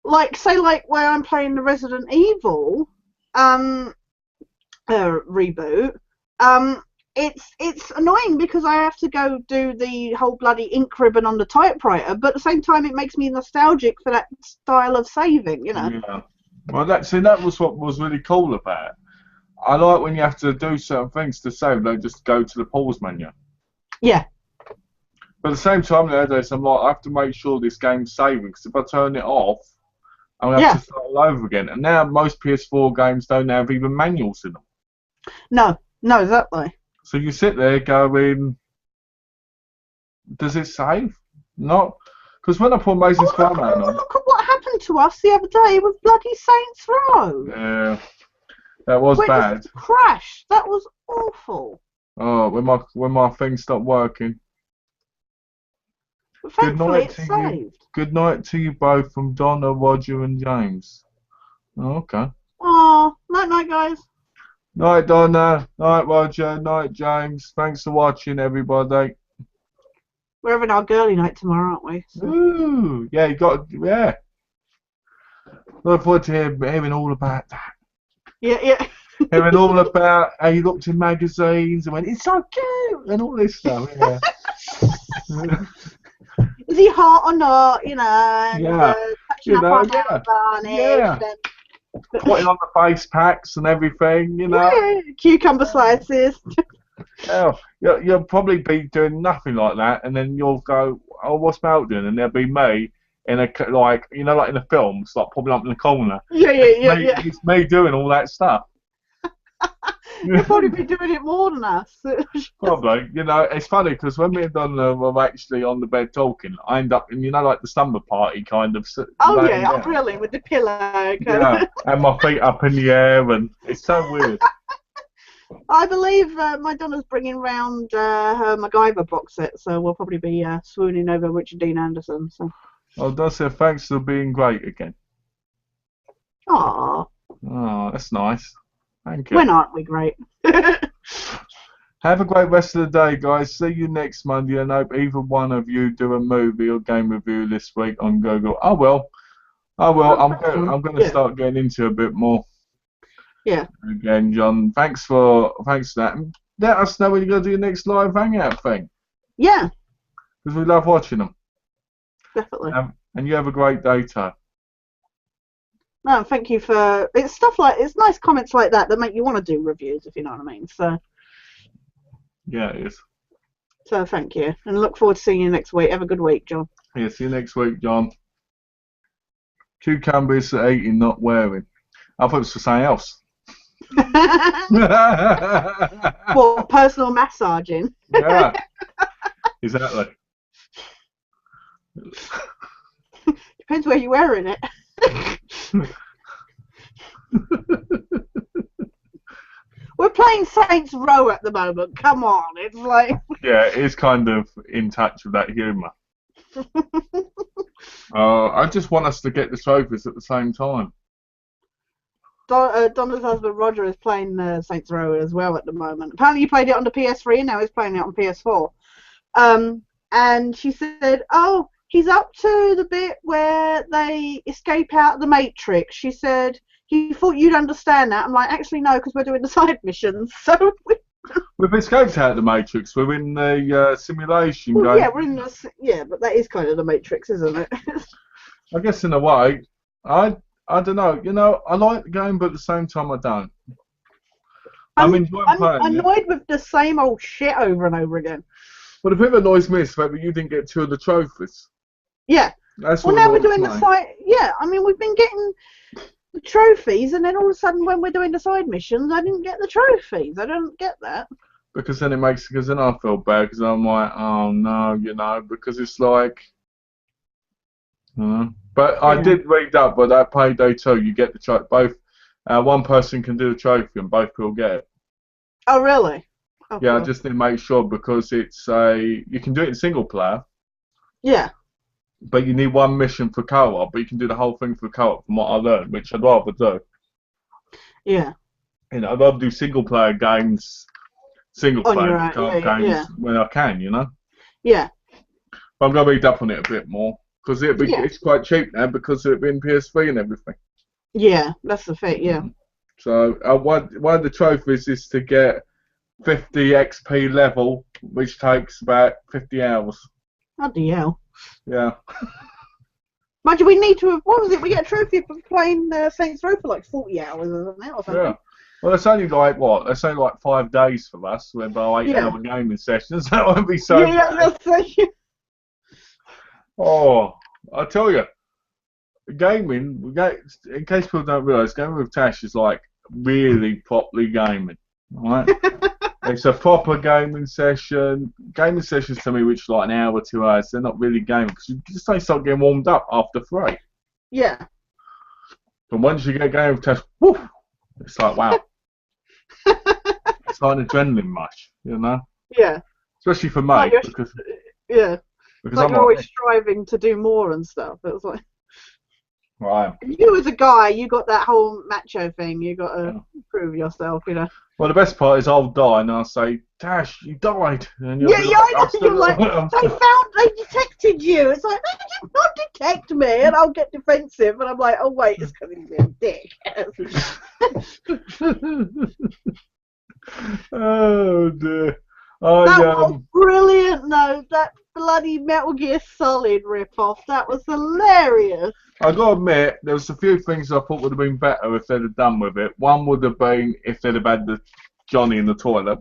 like, say, like where I'm playing the Resident Evil reboot. It's annoying because I have to go do the whole bloody ink ribbon on the typewriter, but at the same time it makes me nostalgic for that style of saving, Yeah. Well, that was what was really cool about it. I like when you have to do certain things to save, don't just go to the pause menu. Yeah. But at the same time, nowadays, I'm like, I have to make sure this game's saving, because if I turn it off, I'm going to have to start all over again. And now most PS4 games don't have even manuals in them. No, exactly. So you sit there going, does it save? Not. Because when I put Amazing Spider-Man on... Look at what happened to us the other day with bloody Saints Row. Yeah, that was bad. It just crashed. That was awful. Oh, when my thing stopped working. But thankfully it saved. Good night to you both from Donna, Roger, and James. Oh, okay. Oh, night, guys. Night, Donna. Night, Roger. Night, James. Thanks for watching, everybody. We're having our girly night tomorrow, aren't we? So. Ooh, yeah, yeah. Look forward to hearing all about that. Yeah. Hearing all about how you looked in magazines and went, it's so cute, and all this stuff. Yeah. Is he hot or not? Yeah. Touching up on varnish. Yeah. Putting on the face packs and everything, Yeah, cucumber slices. Hell, you'll probably be doing nothing like that, and then you'll go, oh, what's Mel doing? And there'll be me in a, like in the films, like popping up in the corner. Yeah. It's me doing all that stuff. You'll probably be doing it more than us. Probably. It's funny because when me and Donna were actually on the bed talking, I end up in, like the slumber party kind of. Oh yeah, I'm brilliant with the pillow. Yeah, and my feet up in the air, and it's so weird. I believe my Donna's bringing round her MacGyver box set, so we'll probably be swooning over Richard Dean Anderson. So. Well, Donna said thanks for being great again. Aww. Oh, that's nice. Thank you. When aren't we great? Have a great rest of the day, guys. See you next Monday, and hope either one of you do a movie or game review this week on Google. I will. I'm going to start getting into a bit more. Yeah. Again, John, thanks for that. And let us know when you're going to do your next live hangout thing. Yeah. Because we love watching them. Definitely. And you have a great day, Tash. No, thank you for it's nice comments like that make you want to do reviews, if you know what I mean. So. Yeah, it is. So thank you, and look forward to seeing you next week. Have a good week, John. Yeah, see you next week, John. Cucumbers eating, not wearing. I thought it was for something else. Well, personal massaging. Yeah, exactly. Depends where you're wearing it. We're playing Saints Row at the moment. Come on, it's like. Yeah, it is kind of in touch with that humour. I just want us to get the trophies at the same time. Donna's husband Roger is playing Saints Row as well at the moment. Apparently, he played it on the PS3, and now he's playing it on PS4. And she said, "Oh, He's up to the bit where they escape out of the Matrix. She said he thought you'd understand that. I'm like, actually no, because we're doing the side missions. So We've escaped out of the Matrix. We're in the simulation well, game. yeah, we're in the but that is kind of the Matrix, isn't it? I guess in a way, I don't know. You know, I like the game, but at the same time, I don't. I'm enjoying I'm playing it. annoyed with the same old shit over and over again. But the thing that annoys me is the fact that you didn't get 2 of the trophies. Yeah. That's Well, what now we're annoys doing me. the side. Yeah, I mean, we've been getting the trophies, and then all of a sudden, when we're doing the side missions, I didn't get the trophies. I don't get that. Because then because then I feel bad because I'm like, oh no, you know, because it's like, you know. But I Yeah. did read up, but that payday 2, you get the trophy. Both, one person can do the trophy and both will get it. Oh, really? Oh, Yeah, I cool. just need to make sure because you can do it in single player, Yeah. but you need one mission for co-op, but you can do the whole thing for co-op from what I learned, which I'd rather do. Yeah. You know, I'd rather do single player games, On your own. co-op Yeah. games when I can, you know. Yeah. But I'm going to read up on it a bit more because Yeah. it's quite cheap now because of it being PS3 and everything. Yeah. That's the thing. Yeah. So one of the trophies is to get 50 XP level, which takes about 50 hours. Bloody hell. Yeah. Mind you, we need to have. What was it? We get a trophy for playing Saints Row for like 40 hours or something. Yeah. Well, it's only like what? It's only like 5 days for us. We're about 8-hour gaming sessions. That won't be so bad. That's right. Oh, I tell you, gaming. In case people don't realise, gaming with Tash is like really properly gaming. Right? It's a proper gaming session. Gaming sessions to me, which are like an hour, 2 hours, they're not really gaming because you just don't start getting warmed up after 3. Yeah. But once you get going with Tash, woof, it's like wow. It's like an adrenaline rush, you know. Yeah. Especially for me Like because it's like I'm you're always like, striving to do more and stuff. It's like right. you as a guy, you got that whole macho thing. You got to prove yourself, you know. Well, the best part is I'll die and I'll say, Tash, you died. And you'll Yeah, be yeah, I know. I'm still, You're like, they detected you. It's like, they did not detect me, and I'll get defensive, and I'm like, oh wait, it's because he's being a dick. Oh dear. That was brilliant, though. That bloody Metal Gear Solid rip-off. That was hilarious. I got to admit, there was a few things I thought would have been better if they'd have done with it. One would have been if they'd have had the Johnny in the toilet.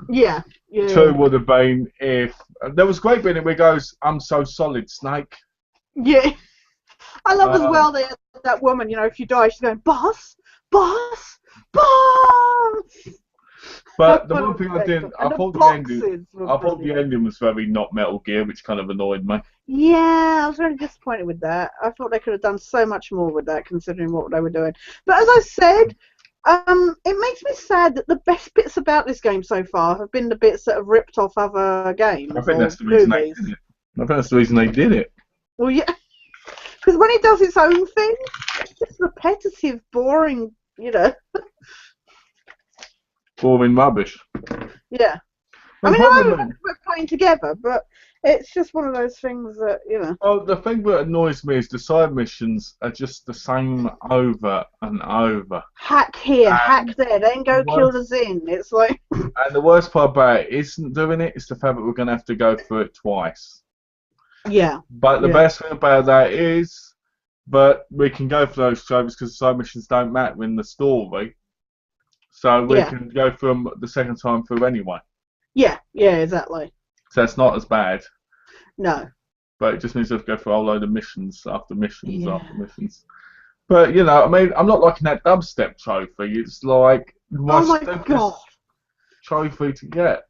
Yeah. 2 would have been if there was a great bit in it where he goes, "I'm so solid, Snake." Yeah. I love as well that woman. You know, if you die, she's going, boss, boss, boss. But the one thing I didn't, I thought the ending was very not Metal Gear, which kind of annoyed me. Yeah, I was really disappointed with that. I thought they could have done so much more with that, considering what they were doing. But as I said, it makes me sad that the best bits about this game so far have been the bits that have ripped off other games. I think that's the reason they did it. I think that's the reason they did it. Well, yeah, because when it does its own thing, it's just repetitive, boring, you know. Boring rubbish. Yeah. I mean, I know we're playing together, but it's just one of those things that, you know. Oh, the thing that annoys me is the side missions are just the same over and over. Hack here, hack there, then go kill the Zin. It's like. And the worst part about it isn't doing it, it's the fact that we're going to have to go through it twice. Yeah. But the best thing about that is, but we can go for those trophies because the side missions don't matter in the story. So we can go through them the second time through anyway. Yeah, exactly. So it's not as bad. No. But it just means we have to go through a whole load of missions after missions after missions. But, you know, I mean, I'm not liking that dubstep trophy. It's like, oh my god, trophy to get.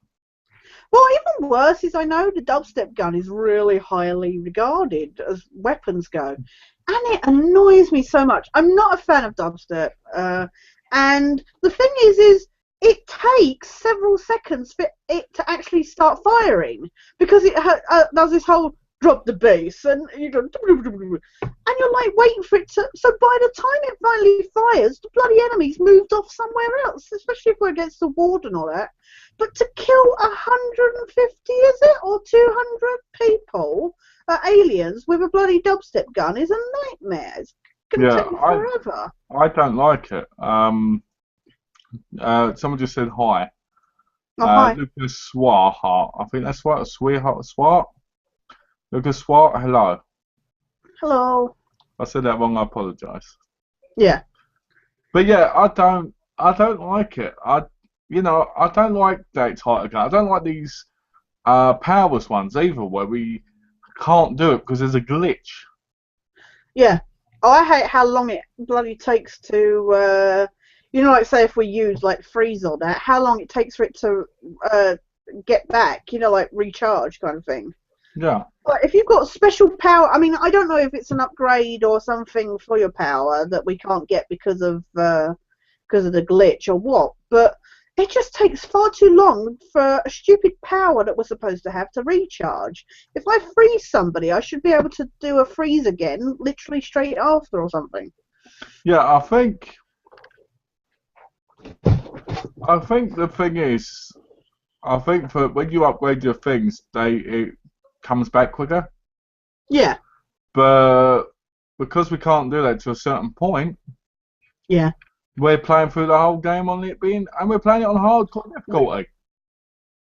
Well, even worse is I know the dubstep gun is really highly regarded as weapons go. And it annoys me so much. I'm not a fan of dubstep. And the thing is it takes several seconds for it to actually start firing because it does this whole drop the bass, and you go, and you're like waiting for it to. So by the time it finally fires, the bloody enemy's moved off somewhere else, especially if we're against the ward and all that. But to kill 150, is it, or 200 people, aliens with a bloody dubstep gun is a nightmare. It's gonna take forever. I don't like it. Someone just said hi. Hi. Lucas Swart, I think that's what Swart. Lucas Swart, hello. Hello. I said that wrong. I apologise. Yeah. But yeah, I don't like it. I don't like that type of gun. I don't like these powerless ones either, where we can't do it because there's a glitch. Yeah. Oh, I hate how long it bloody takes to, like say if we use like freeze or that, how long it takes for it to get back, like recharge kind of thing. Yeah. But if you've got special power, I mean, I don't know if it's an upgrade or something for your power that we can't get because of the glitch or what, but it just takes far too long for a stupid power that we're supposed to have to recharge. If I freeze somebody, I should be able to do a freeze again literally straight after or something. Yeah, I think the thing is, for when you upgrade your things, it comes back quicker. Yeah. But because we can't do that to a certain point, yeah, we're playing through the whole game on it and we're playing it on hardcore difficulty.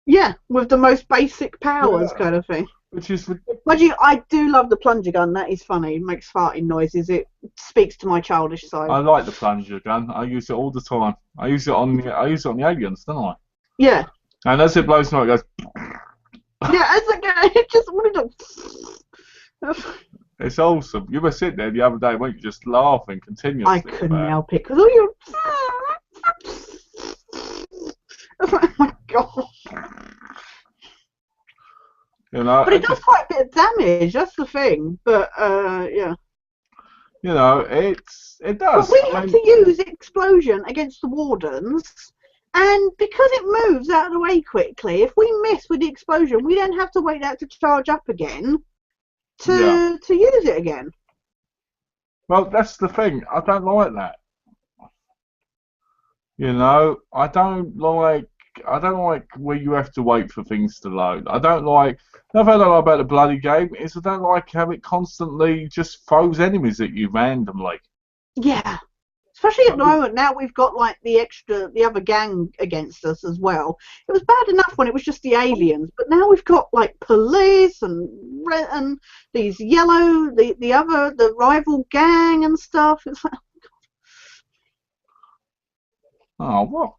Yeah, with the most basic powers kind of thing. Which is ridiculous. But I do love the plunger gun. That is funny. It makes farting noises. It speaks to my childish side. I like the plunger gun. I use it all the time. I use it on the aliens, don't I? Yeah. And as it blows smoke, it goes. Yeah, it just wanted to. It's awesome. You were sitting there the other day, weren't you, just laughing continuously? I couldn't help it because all you. Oh my god. But it does quite a bit of damage. That's the thing. But yeah. It does. But we have to use explosion against the wardens, and because it moves out of the way quickly, if we miss with the explosion, we don't have to wait out to charge up again to use it again. Well, that's the thing. I don't like that. I don't like where you have to wait for things to load. I don't like. Another thing I don't like about the bloody game is I don't like how it constantly just throws enemies at you randomly. Yeah, especially at the moment. Now we've got like the other gang against us as well. It was bad enough when it was just the aliens, but now we've got like police and these yellow, the rival gang and stuff. It's like, oh, what?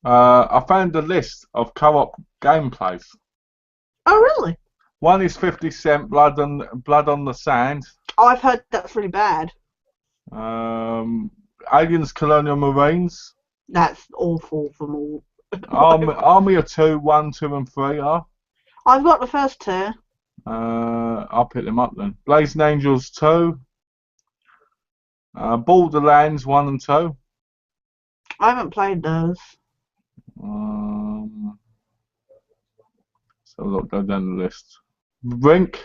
I found a list of co-op gameplays. oh really? One is 50 Cent, Blood on the Sand. Oh, I've heard that's really bad. Aliens Colonial Marines. That's awful from all. Army of Two, 1, 2, and 3 are. I've got the first two. I'll pick them up then. Blazing Angels 2. Borderlands 1 and 2. I haven't played those. So look, go down the list. Brink.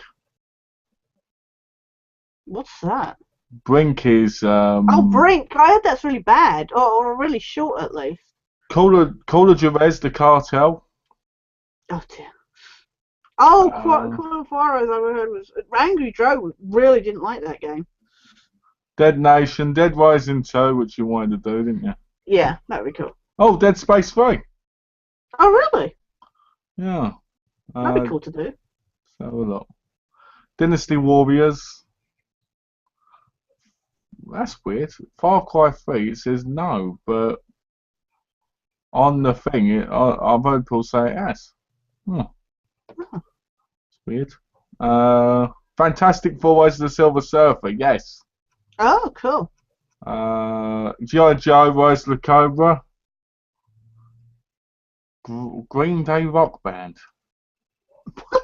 What's that? Brink is. Oh, Brink! I heard that's really bad, or really short at least. Call of Jerez, the Cartel. Oh dear. Oh, Call of Juarez, I heard was Angry Joe really didn't like that game. Dead Nation, Dead Rising 2, which you wanted to do, didn't you? Yeah, that'd be cool. Oh, Dead Space 3. Oh, really? Yeah. That'd be cool to do. Let's have a look. Dynasty Warriors. That's weird. Far Cry 3, it says no, but on the thing, I've heard people say it has. It's weird. Fantastic Four Ways of the Silver Surfer, yes. Oh, cool. G.I. Joe, Rise of the Cobra. Green Day Rock Band. What?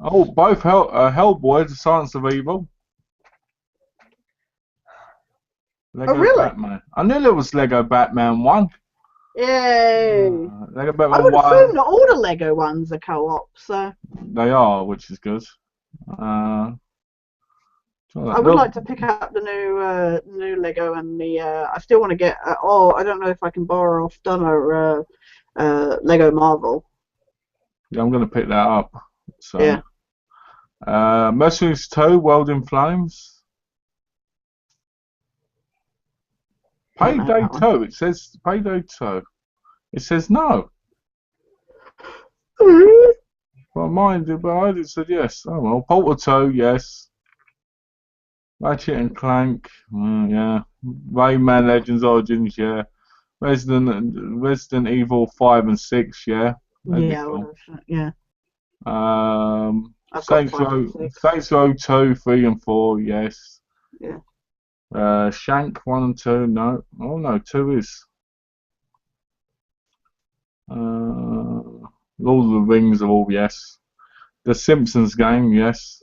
Oh, both Hellboy, The Silence of Evil. Lego really? Batman. I knew there was Lego Batman 1. Yay! Lego I Batman would assume 1, that all the Lego ones are co-op, so they are, which is good. Uh, I would look, like to pick up the new Lego and the. I still want to get. I don't know if I can borrow off Donna Lego Marvel. yeah, I'm going to pick that up. So, Yeah, Mercenaries 2, World in Flames. don't know Payday that one. 2, it says Payday 2. It says no. Well, mine did, but I did said yes. Oh well, Portal 2, yes. Ratchet and Clank, yeah. Rayman Legends Origins, yeah. Resident Evil 5 and 6, yeah. That'd be Yeah, I would cool. have. Yeah, I've got Saints 5 and 6. Row 2, 3 and 4, yes. Yeah. Shank 1 and 2, no. Oh no, 2 is. Lord of the Rings are all yes. The Simpsons game, yes.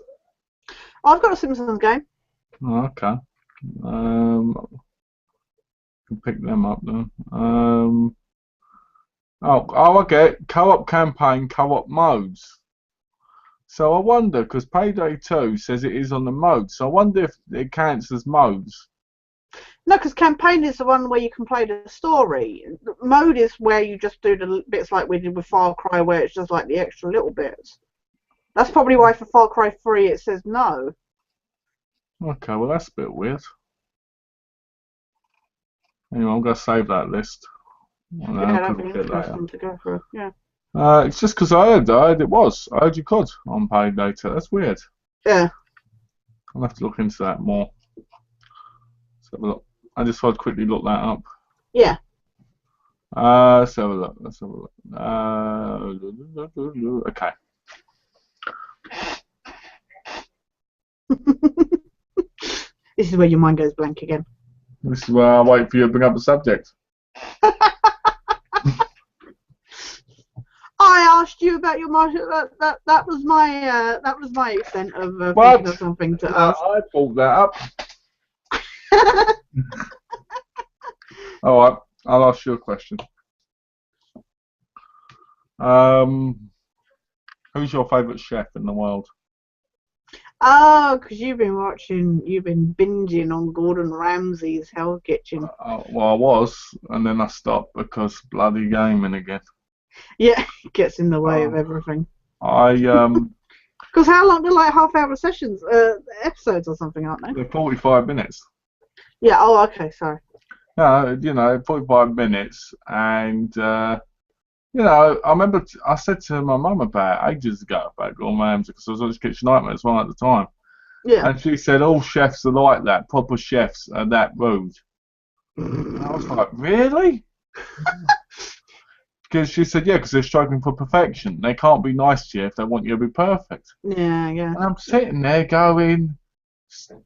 I've got a Simpsons game. Oh, okay. Um, can pick them up then. Okay. Co-op campaign, co-op modes. So I wonder, because Payday 2 says it is on the mode, so I wonder if it counts as modes. No, because campaign is the one where you can play the story. Mode is where you just do the bits like we did with Far Cry, where it's just like the extra little bits. That's probably why for Far Cry 3 it says no. Okay, well that's a bit weird. Anyway, I'm going to save that list. Yeah, Because that'd be we'll get later. interesting to go through. Yeah. It's just because I heard it was. I heard you could on Payday 2. That's weird. Yeah. I'll have to look into that more. Let's have a look. I just thought I'd quickly look that up. Yeah. Let's have a look. Let's have a look. Okay. This is where your mind goes blank again. This is where I wait for you to bring up the subject. I asked you about your martial. That was my extent of What? thinking of something to No, ask. I brought that up. All right. I'll ask you a question. Who's your favourite chef in the world? Oh, because you've been binging on Gordon Ramsay's Hell's Kitchen. Well, I was, and then I stopped because bloody gaming again. Yeah, it gets in the way of everything. Because how long? They're like half-hour sessions, episodes or something, aren't they? They're 45 minutes. Yeah. Oh, okay. Sorry. 45 minutes, and I remember I said to my mum about ages ago about Gordon Ramsay because I was on Kitchen Nightmares one at the time, Yeah. and she said all chefs are like that. Proper chefs are that rude. And I was like, really? Because she said, yeah, because they're struggling for perfection. They can't be nice to you if they want you to be perfect. Yeah. And I'm sitting there going,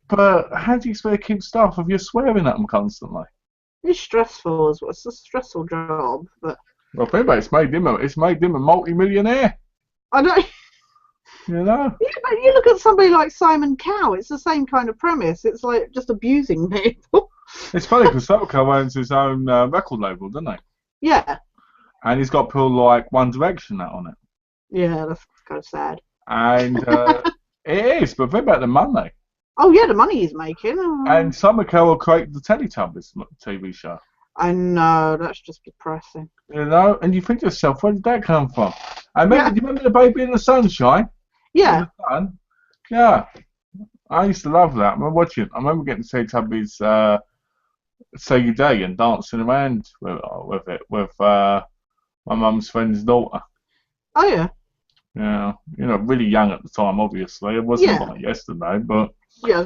but how do you expect to keep staff if you're swearing at them constantly? It's stressful as well. It's a stressful job, but Well, think about it, it's made him a multi-millionaire. I don't. Yeah, but you look at somebody like Simon Cowell. It's the same kind of premise. It's like just abusing people. It's funny because Sokko owns his own record label, doesn't he? Yeah. And he's got people like One Direction that on it. Yeah, that's kind of sad. And it is, but think about the money. Oh yeah, the money he's making. And Simon Cowell created the Teletubbies TV show. I know, that's just depressing. And you think to yourself, where did that come from? Do you remember the Baby in the Sunshine? Yeah. Yeah. I used to love that. I remember getting Teletubbies Sega Day and dancing around with it with my mum's friend's daughter. Oh yeah. Yeah, really young at the time. Obviously, it wasn't like yesterday, but yeah,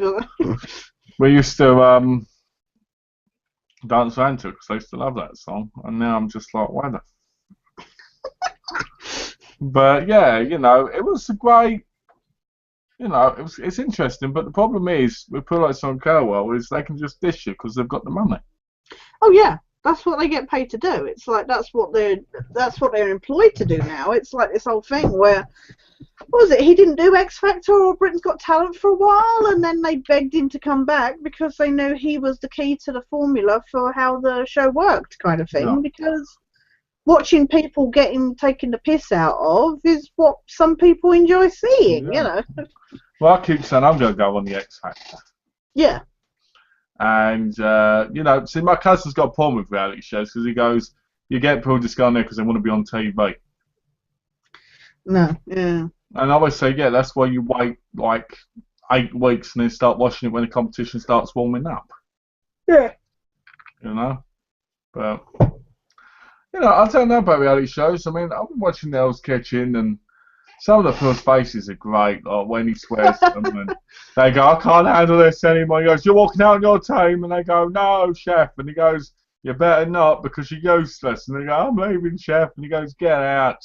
we used to dance around to it because I used to love that song. And now I'm just like, why the? But yeah, it was a great. It's interesting. But the problem is with people like Son Cowell is they can just dish you because they've got the money. Oh yeah. That's what they get paid to do. It's like that's what they're employed to do now. It's like this whole thing where, what was it? He didn't do X Factor or Britain's Got Talent for a while, and then they begged him to come back because they knew he was the key to the formula for how the show worked, kind of thing. Yeah. Because watching people getting taken the piss out of is what some people enjoy seeing, Yeah. you know. Well, I keep saying I'm going to go on the X Factor. Yeah. And, you know, see, my cousin's got a problem with reality shows because he goes, you get people just going there because they want to be on TV. No, yeah. And I always say, yeah, that's why you wait like 8 weeks and then start watching it when the competition starts warming up. Yeah. You know? But, you know, I don't know about reality shows. I mean, I've been watching Hell's Kitchen and some of the people's faces are great, like when he swears to them and they go, I can't handle this anymore. He goes, you're walking out on your team. And they go, no, chef. And he goes, you better not because you're useless. And they go, I'm leaving, chef. And he goes, get out.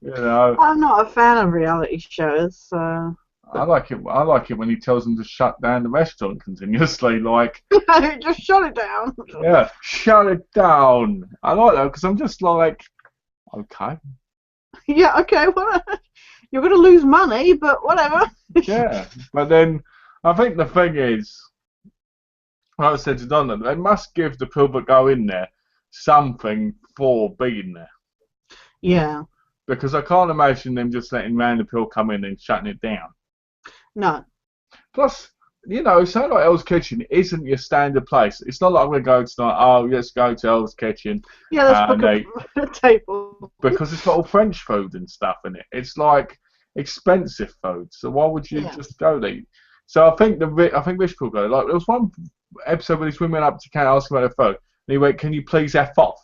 You know. I'm not a fan of reality shows, so... I like it when he tells them to shut down the restaurant continuously, like... Just shut it down. Yeah, shut it down. I like that because I'm just like, okay. Yeah, okay, well, you're going to lose money, but whatever. Yeah, but then I think the thing is, like I said to Donna, they must give the people that go in there something for being there. Yeah. Because I can't imagine them just letting random people come in and shutting it down. No. Plus, you know, something like Hell's Kitchen isn't your standard place. It's not like I'm going to go tonight, oh, let's go to Hell's Kitchen. Yeah, let's book a table. Because it's got all French food and stuff in it. It's like expensive food. So why would you just go there? So I think rich people go. Like there was one episode where this woman went up to Ken asking about their food, and he went, "Can you please F off?"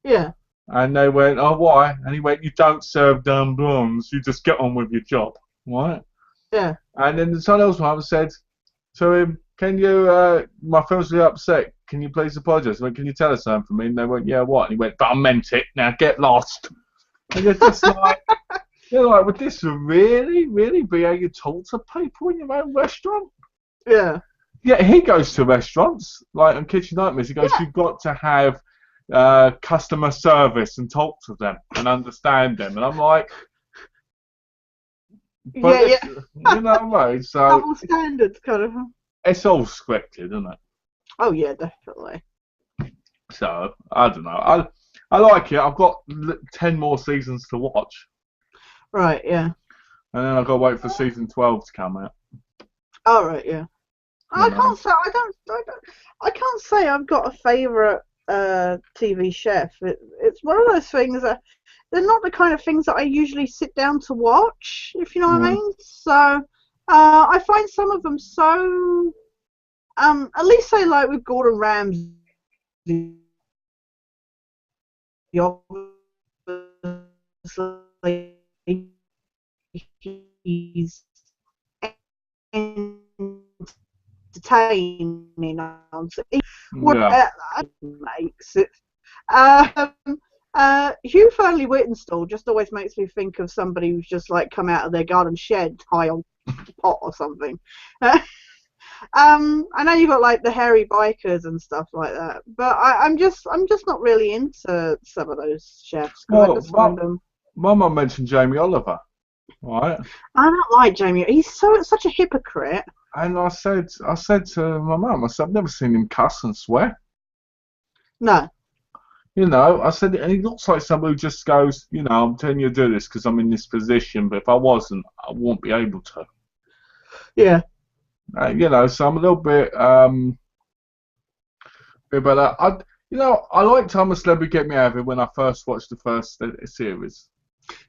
Yeah. And they went, "Oh, why?" And he went, "You don't serve dumb blondes. You just get on with your job, right?" Yeah. And then someone else one said to him, "Can you? My friend's really upset. Can you please apologise?" I went, "Can you tell us something for me?" And they went, "Yeah, what?" And he went, "But I meant it. Now get lost." And you're just like, would this really be how you talk to people in your own restaurant? Yeah. Yeah, he goes to restaurants, like on Kitchen Nightmares. He goes, you've got to have customer service and talk to them and understand them. And I'm like, but you know what I mean? So double standards, kind of. It's all scripted, isn't it? Oh yeah, definitely. So I don't know. I like it. I've got 10 more seasons to watch. Right. Yeah. And then I've got to wait for season 12 to come out. Oh right. Yeah. I can't say I can't say I've got a favourite TV chef. It's one of those things that they're not the kind of things that I usually sit down to watch, if you know what I mean. So I find some of them so at least say like with Gordon Ramsay, obviously he's entertaining on makes it. Hugh Fearnley-Whittenstall just always makes me think of somebody who's just like come out of their garden shed high on pot or something. I know you've got like the hairy bikers and stuff like that, but I'm just not really into some of those chefs. Well, I just find them. My mum mentioned Jamie Oliver, right? I don't like Jamie. He's such a hypocrite. And I said to my mum, I said, I've never seen him cuss and swear. No. You know, I said, and he looks like somebody who just goes, you know, I'm telling you to do this because I'm in this position, but if I wasn't, I wouldn't be able to. Yeah. You know, so I'm a little bit, but I liked I'm a Celebrity Get Me Out of It when I first watched the first series.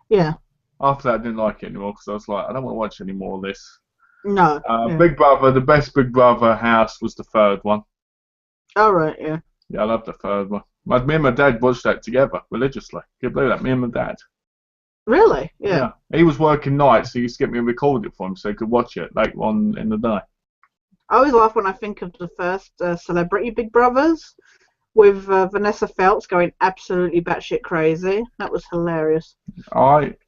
Yeah. After that, I didn't like it anymore because I was like, I don't want to watch any more of this. No. Big Brother, the best Big Brother house was the third one. Oh, right, yeah. Yeah, I love the third one. Me and my dad watched that together religiously. Can you believe that? Me and my dad. Really? Yeah. He was working nights, so he used to get me to record it for him so he could watch it later on in the day. I always laugh when I think of the first Celebrity Big Brothers with Vanessa Feltz going absolutely batshit crazy. That was hilarious.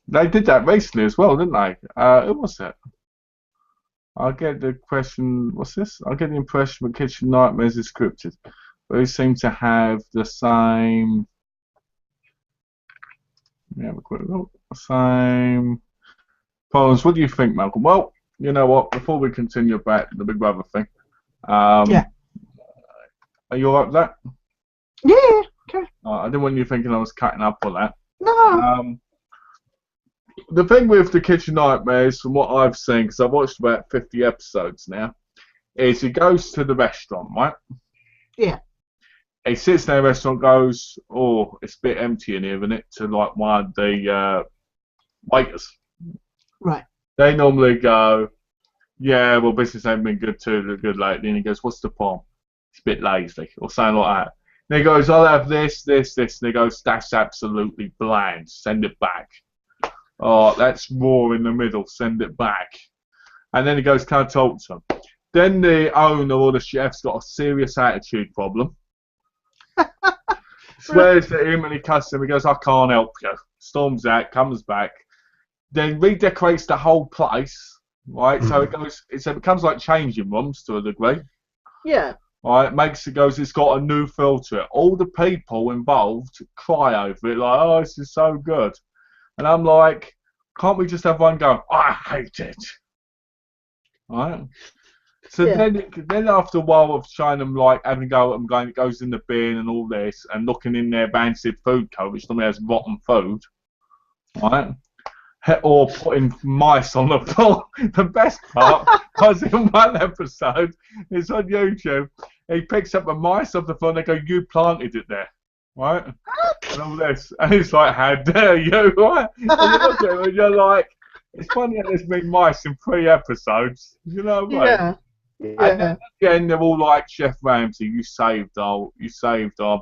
They did that recently as well, didn't they? Who was it? I get the question, what's this? I get the impression that Kitchen Nightmares is scripted. But they seem to have the same... Yeah, a quick look. Same problems. What do you think, Malcolm? Well, you know what? Before we continue back to the Big Brother thing, yeah. Are you alright with that? Yeah, Okay. I didn't want you thinking I was cutting up on that. No. The thing with the Kitchen Nightmares, from what I've seen, because I've watched about 50 episodes now, is he goes to the restaurant, right? Yeah. He sits there in the restaurant, goes, "Oh, it's a bit empty in here, isn't it?" To like one of the waiters. Right. They normally go, "Yeah, well, business ain't been good lately." And he goes, "What's the problem?" It's a bit lazy, or something like that. And he goes, "I'll have this, this, this." And he goes, "That's absolutely bland. Send it back." "Oh, that's raw in the middle. Send it back." And then he goes, "Can I talk to him?" Then the owner or the chef's got a serious attitude problem. Swears at him and he cusses him. He goes, "I can't help you." Storms out, comes back, then redecorates the whole place. Right, so it becomes like changing rooms to a degree. Yeah. Right, it's got a new feel to it. All the people involved cry over it, like, "Oh, this is so good." And I'm like, can't we just have one go, "I hate it"? Right. So Yeah. then after a while of showing them like having a go at them, going, it goes in the bin and all this, and looking in their rancid food cupboard, which normally has rotten food, right? Or putting mice on the floor. The best part was in one episode, it's on YouTube. He picks up the mice off the floor and they go, "You planted it there," right? And all this, and it's like, "How dare you?" Right? And you look at him and you're like, it's funny how there's been mice in 3 episodes. You know what I mean? Yeah. And Yeah. then at the end, they're all like, "Chef Ramsay, you saved our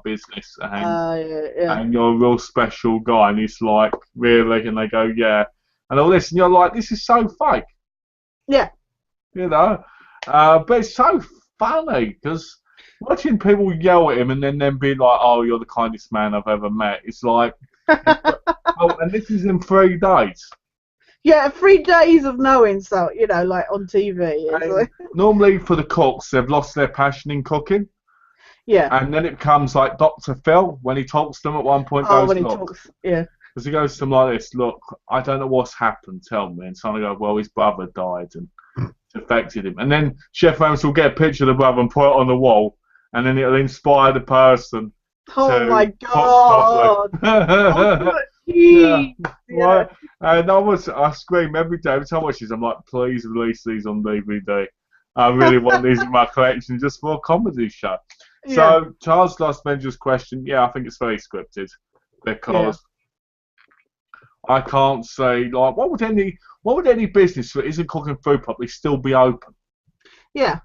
business, Yeah. and you're a real special guy." And he's like, "Really?" And they go, "Yeah." And all this, and you're like, this is so fake, Yeah. you know. But it's so funny because watching people yell at him and then them be like, "Oh, you're the kindest man I've ever met." It's like, oh, and this is in 3 days. Yeah, 3 days of knowing, so like on TV. Normally for the cooks, they've lost their passion in cooking. Yeah. And then it becomes like Dr. Phil when he talks to them at one point. Oh, Goes, when he "Look," talks. Yeah. because he goes to them like this, "Look, I don't know what's happened. Tell me." And someone go, "Well, his brother died and it's affected him." And then Chef Ramsay will get a picture of the brother and put it on the wall, and then it'll inspire the person. Oh my cook God. properly. Yeah. Right. And I scream every day. Every time I watch these, I'm like, "Please release these on DVD. I really want these in my collection just for a comedy show." Yeah. So Charles Lost Benja's question, yeah, I think it's very scripted because I can't say like what would any business that isn't cooking food properly still be open? Yeah.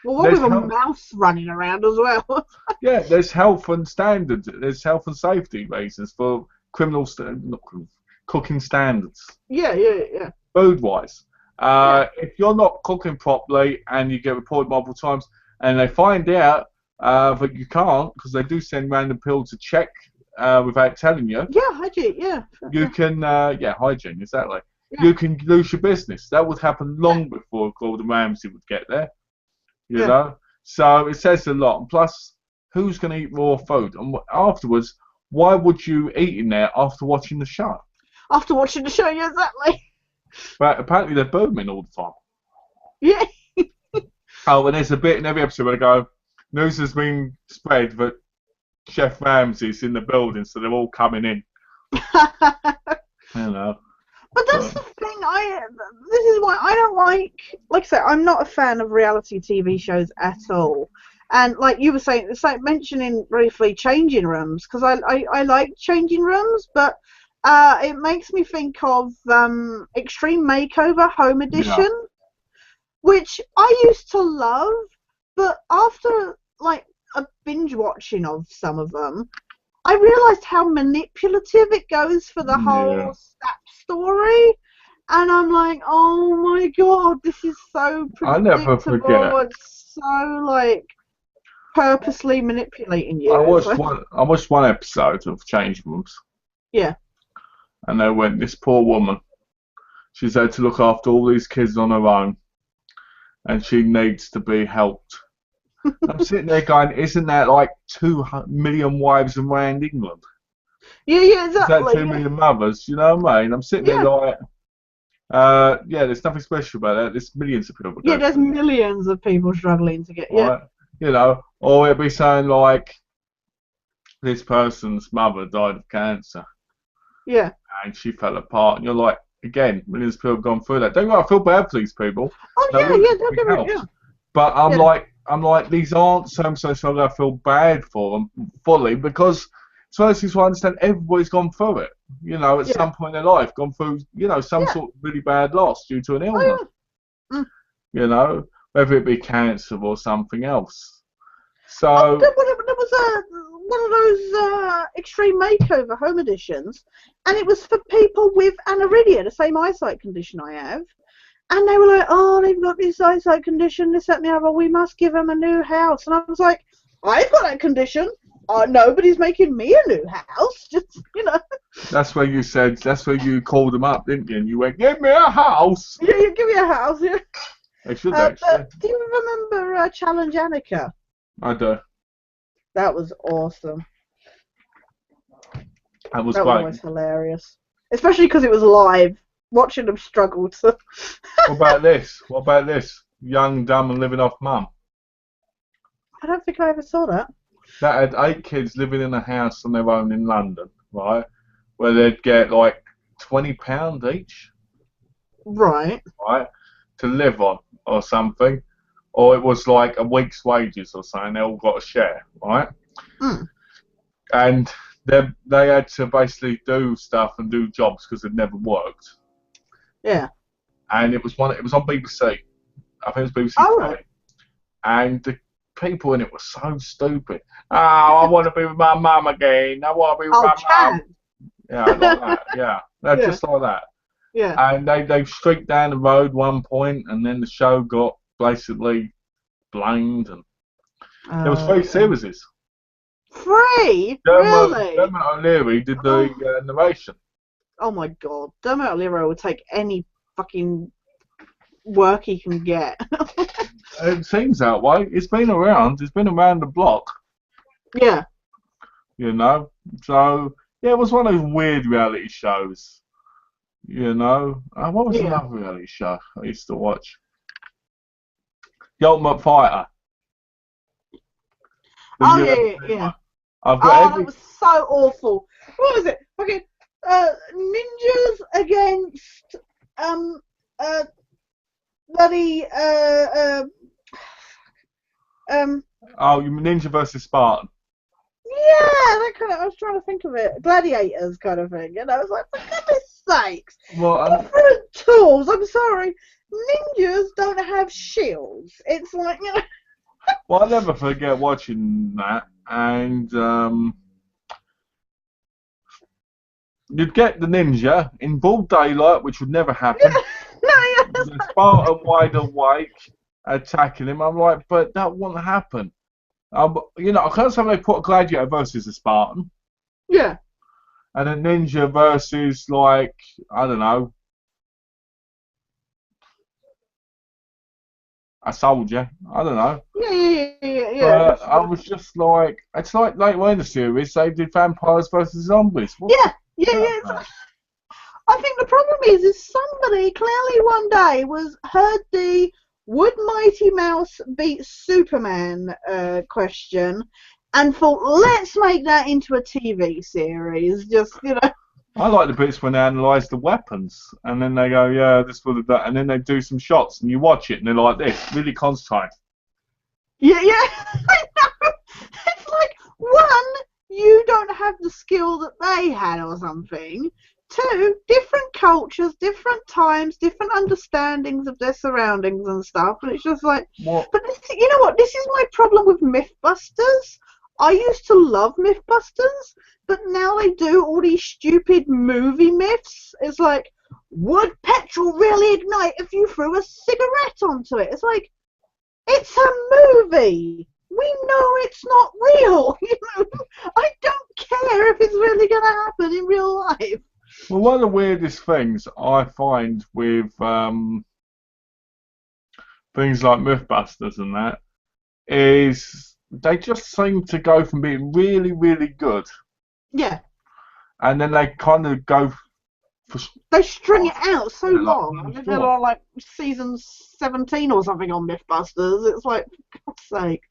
Well, what with a mouse running around as well? Yeah, there's health and standards. There's health and safety reasons for cooking standards. Yeah. Food-wise, if you're not cooking properly and you get reported multiple times, and they find out that you can't, because they do send random people to check without telling you. Yeah, hygiene. Yeah. You can, hygiene, exactly. Yeah. You can lose your business. That would happen long before Gordon Ramsay would get there. You know? So it says a lot. And plus, who's going to eat raw food? And afterwards, why would you eat in there after watching the show? After watching the show, yeah, exactly. But apparently they're booming all the time. Yeah. Oh, and there's a bit in every episode where they go, news has been spread that Chef Ramsay's in the building, so they're all coming in. You know. But that's the thing. This is why I don't like I said, I'm not a fan of reality TV shows at all. And like you were saying, it's like mentioning briefly changing rooms, because I like changing rooms, but it makes me think of Extreme Makeover Home Edition, which I used to love, but after like a binge watching of some of them, I realised how manipulative it goes for the whole Snap story, and I'm like, oh my God, this is so predictable. I never forget. It's so like purposely manipulating you. I watched one episode of Change Rooms. Yeah. And they went, this poor woman, she's had to look after all these kids on her own, and she needs to be helped. I'm sitting there going, isn't that like 2 million wives around England? Yeah, exactly. Is that 2 million mothers? You know what I mean? I'm sitting there like, there's nothing special about that. There's millions of people. Yeah, there's millions of people struggling to get. Yeah. Right? You know, or it'd be saying like, this person's mother died of cancer, Yeah. and she fell apart. And you're like, again, millions of people have gone through that. Don't get me wrong, I feel bad for these people. Oh They're yeah, yeah. losing Don't big get me. health. Yeah. But Yeah. I'm like, these aren't so I feel bad for them fully because it's one of those things where I understand everybody's gone through it. You know, at Yeah. some point in their life, gone through, some Yeah. sort of really bad loss due to an illness. Oh yeah. Mm. You know, whether it be cancer or something else. Oh, So, there was one of those extreme makeover home editions, and it was for people with aniridia, the same eyesight condition I have. And they were like, oh, they've got this eyesight condition, this, that, and the other. We must give them a new house. And I was like, I've got that condition. Nobody's making me a new house. Just, that's where you called them up, didn't you? And you went, give me a house. Yeah, you give me a house. Yeah. They should actually. But do you remember Challenge Annika? I do. That was awesome. That was That great. was almost hilarious. Especially because it was live. Watching them struggle to... What about this? What about this? Young, dumb, and living off mum. I don't think I ever saw that. That had 8 kids living in a house on their own in London, right? Where they'd get like £20 each, Right. right, to live on or something, or it was like a week's wages or something. They all got a share, right? Mm. And they had to basically do stuff and do jobs because they'd never worked. Yeah. And it was on BBC. I think it was BBC Oh, Three. right. And the people in it were so stupid. Oh, I want to be with my mum again. I want to be with my mum. Yeah, like that. Yeah, they're just like that. Yeah. And they streaked down the road one point, and then the show got basically blamed. And there was 3 series. 3? Really? Dermot O'Leary did the narration. Oh my god. Dermot O'Leary would take any fucking work he can get. It seems that way. It's been around. It's been around the block. Yeah. You know. So yeah, it was one of those weird reality shows. You know. What was another reality show I used to watch? The Ultimate Fighter. Oh yeah. I've got that was so awful. What was it? Okay. Ninjas against bloody Oh, you mean Ninja versus Spartan? yeah, that kind of. I was trying to think of it. Gladiators kind of thing. And I was like, for goodness sakes, Well, different tools. I'm sorry, ninjas don't have shields. It's like well, I'll never forget watching that, and you'd get the ninja in broad daylight, which would never happen. The Spartan wide awake, attacking him. I'm like, but that wouldn't happen. I can't say they put a gladiator versus a Spartan. Yeah. And a ninja versus, like, I don't know, a soldier. I don't know. Yeah. But I was just like, it's like later in the series, they did vampires versus zombies. Yeah. I think the problem is somebody clearly one day heard the would Mighty Mouse beat Superman question and thought, let's make that into a TV series. Just I like the bits when they analyse the weapons, and then they go, yeah, this would have done, and then they do some shots, and you watch it, and they're like this, really concentrated. Yeah, I know. It's like, one, you don't have the skill that they had or something. 2, different cultures, different times, different understandings of their surroundings and stuff, and it's just like, What? But you know what? This is my problem with Mythbusters. I used to love Mythbusters, but now they do all these stupid movie myths. It's like, would petrol really ignite if you threw a cigarette onto it? It's like, it's a movie. We know it's not real. I don't care if it's really going to happen in real life. Well, one of the weirdest things I find with things like Mythbusters and that is they just seem to go from being really, really good. Yeah. And then they kind of go for... They string it out so long. Like, They're on like season 17 or something on Mythbusters. It's like, for God's sake.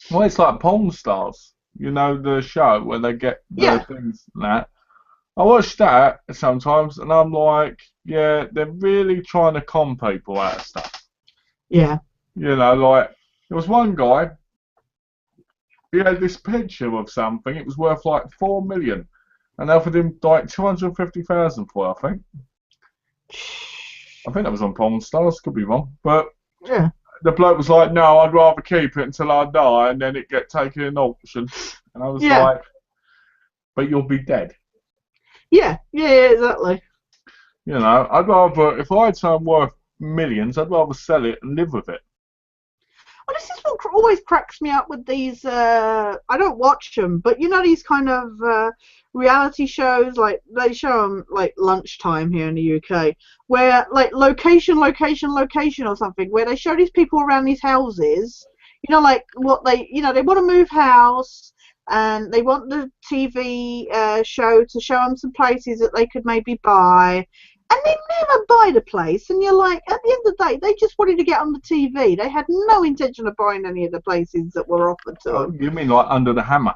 Well, it's like porn stars. You know, the show where they get the Yeah, things and that. I watch that sometimes, and I'm like, yeah, they're really trying to con people out of stuff. yeah. You know, like there was one guy. He had this picture of something. It was worth like 4 million, and they offered him like 250,000 for it. I think that was on Pawn Stars. Could be wrong, but Yeah. the bloke was like, "No, I'd rather keep it until I die, and then it get taken in auction." And I was Yeah. like, "But you'll be dead." Yeah. Yeah. Exactly. You know, I'd rather if I had something worth millions, I'd rather sell it and live with it. Well, this is what always cracks me up with these. I don't watch them, but you know these kind of reality shows, like they show them like lunchtime here in the UK, where like location or something, where they show these people around these houses. You know, like what they want to move house, and they want the TV show to show them some places that they could maybe buy. And they never buy the place, and you're like, at the end of the day, they just wanted to get on the TV. They had no intention of buying any of the places that were offered to Oh, them. you mean like under the hammer?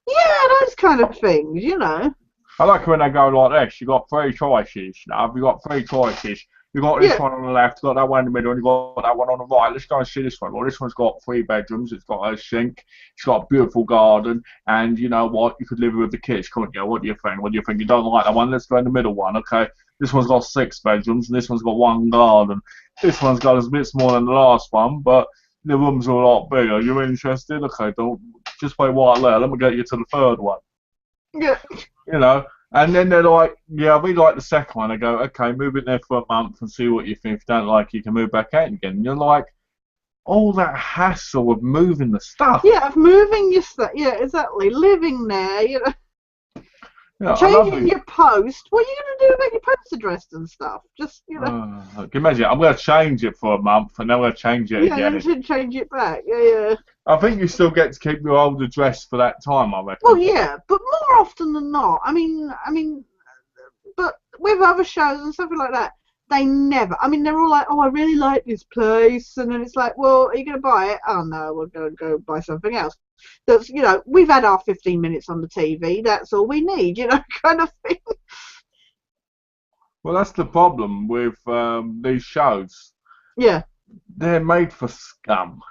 Yeah, those kind of things, you know. I like it when they go like this. You got three choices. Now, you got three choices. You got this Yeah, one on the left, you got that one in the middle, and you got that one on the right. Let's go and see this one. Well, this one's got 3 bedrooms. It's got a sink. It's got a beautiful garden, and you know what? You could live with the kids, couldn't you? What do you think? What do you think? You don't like that one? Let's go in the middle one. Okay. This one's got 6 bedrooms, and this one's got one garden. This one's got a bit smaller than the last one, but the rooms are a lot bigger. You're interested? Okay, don't just wait while there. Let me get you to the third one. yeah, You know. And then they're like, yeah, we like the second one. I go, okay, move it there for a month and see what you think. If you don't like it, you can move back out again. And you're like, all that hassle of moving the stuff. yeah. Of moving your stuff. Yeah, exactly. Living there, you know, You know, I love changing it. your post. What are you going to do about your post address and stuff? Just, you know. Can you imagine? I'm going to change it for a month and then I'm going to change it Yeah, then you again. should change it back. Yeah, yeah. I think you still get to keep your old address for that time, I Well, reckon. yeah, but more often than not. I mean, but with other shows and something like that, they never. I mean, they're all like, "Oh, I really like this place," and then it's like, "Well, are you going to buy it?" "Oh no, we're going to go buy something else." That's we've had our 15 minutes on the TV. That's all we need, kind of thing. Well, that's the problem with these shows. Yeah. They're made for scum.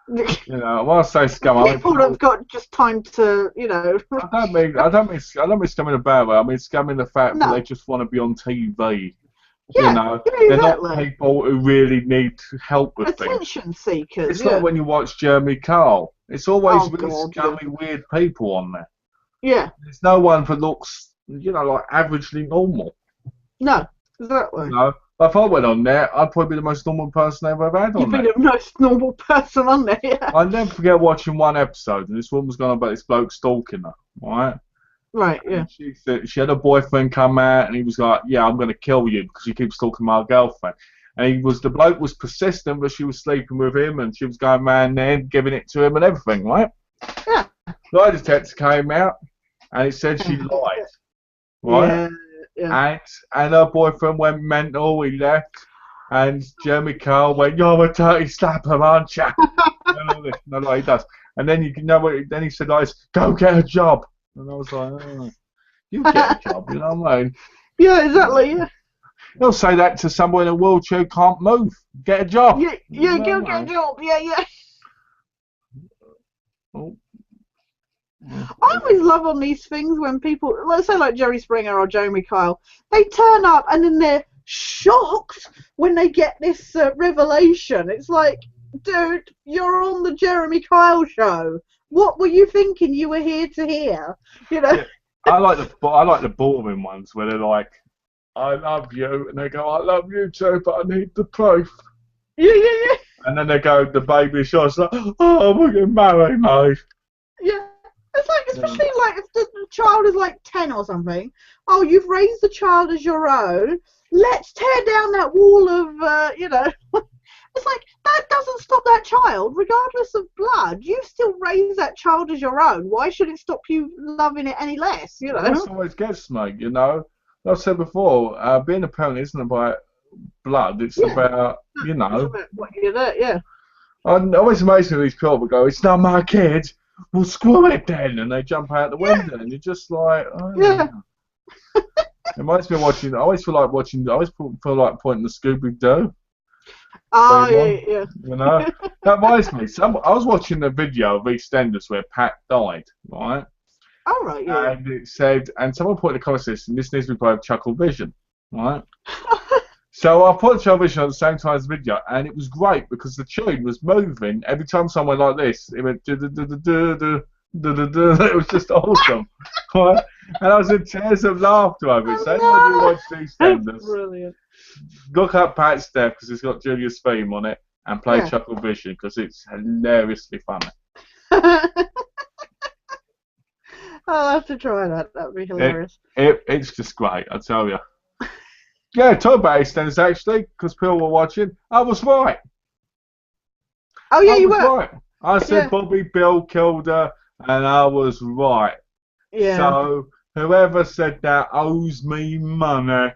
You know, when I say scum, I mean People have got just time to, I don't mean scamming a bad way. I mean scamming the fact that they no. just want to be on TV. You Yeah, know, yeah, they're not exactly. people who really need help with things. Attention seekers. It's like Yeah. when you watch Jeremy Kyle. It's always Oh really God. Yeah. scummy, weird people on there. Yeah. There's no one that looks, like averagely normal. No. Exactly. You know, if I went on there, I'd probably be the most normal person they've ever had You'd on be there. the most normal person on there. Yeah. I never forget watching one episode, and this woman's gone about this bloke stalking her, right? Right. Yeah. And she said she had a boyfriend come out, and he was like, "Yeah, I'm gonna kill you because you keep stalking my girlfriend." And the bloke was persistent, but she was sleeping with him, and she was going man then, giving it to him and everything, right? Yeah. Lie detector came out, and it said she lied, right? Yeah. Yeah. And her boyfriend went mental. He left, and Jeremy Kyle went, "You're a dirty slapper, aren't you?" And all this, no, like he does. And then you know what? Then he said, like, "Go get a job." And I was like, oh, "You get a job," you know what I mean? Yeah. Exactly. Yeah. He'll say that to someone in a wheelchair who can't move. Get a job. Yeah. Yeah. You know Go what I get a mean? job. Yeah. Yeah. Oh, yeah. I always love on these things when people, let's say like Jerry Springer or Jeremy Kyle, they turn up and then they're shocked when they get this revelation. It's like, dude, you're on the Jeremy Kyle show. What were you thinking you were here to hear? You know? Yeah. I like the boring ones where they're like, "I love you," and they go, "I love you too, but I need the proof." Yeah, yeah, And then they go, the baby shot's like, "Oh, we're getting married, mate." yeah. Yeah. It's like, Yeah. especially like if the child is like 10 or something. Oh, you've raised the child as your own. Let's tear down that wall of. It's like, that doesn't stop that child, regardless of blood. You still raise that child as your own. Why should it stop you loving it any less, Well, that's always gets me, you know. Like I said before, being a parent isn't about blood. It's Yeah. about, It's about what you do, yeah. I'm always amazed with these people who go, "It's not my kid." well, screw it then, and they jump out the window, and you're just like, oh. Yeah. It reminds me of watching. I always feel like watching. I always feel like pointing the Scooby Doo. Oh, yeah. You know, that reminds me. I was watching a video of EastEnders where Pat died, right? All right, yeah. And it said, and someone put in the comment section, this needs to be part of Chuckle Vision, right? So I put Chuckle Vision at the same time as the video, and it was great because the tune was moving every time someone like this. It went do do do do do do do do. It was just awesome, right? And I was in tears of laughter over it. So anyone who watched EastEnders, Brilliant. look up Pat's Death because it's got Julia's theme on it, and play Chuckle Vision because it's hilariously funny. I'll have to try that. That'd be hilarious. It's just great, I tell you. Yeah, talk about EastEnders actually, because people were watching. I was right. Oh yeah, I you was were. right. I said Bobby Bill killed her, and I was right. Yeah. So whoever said that owes me money.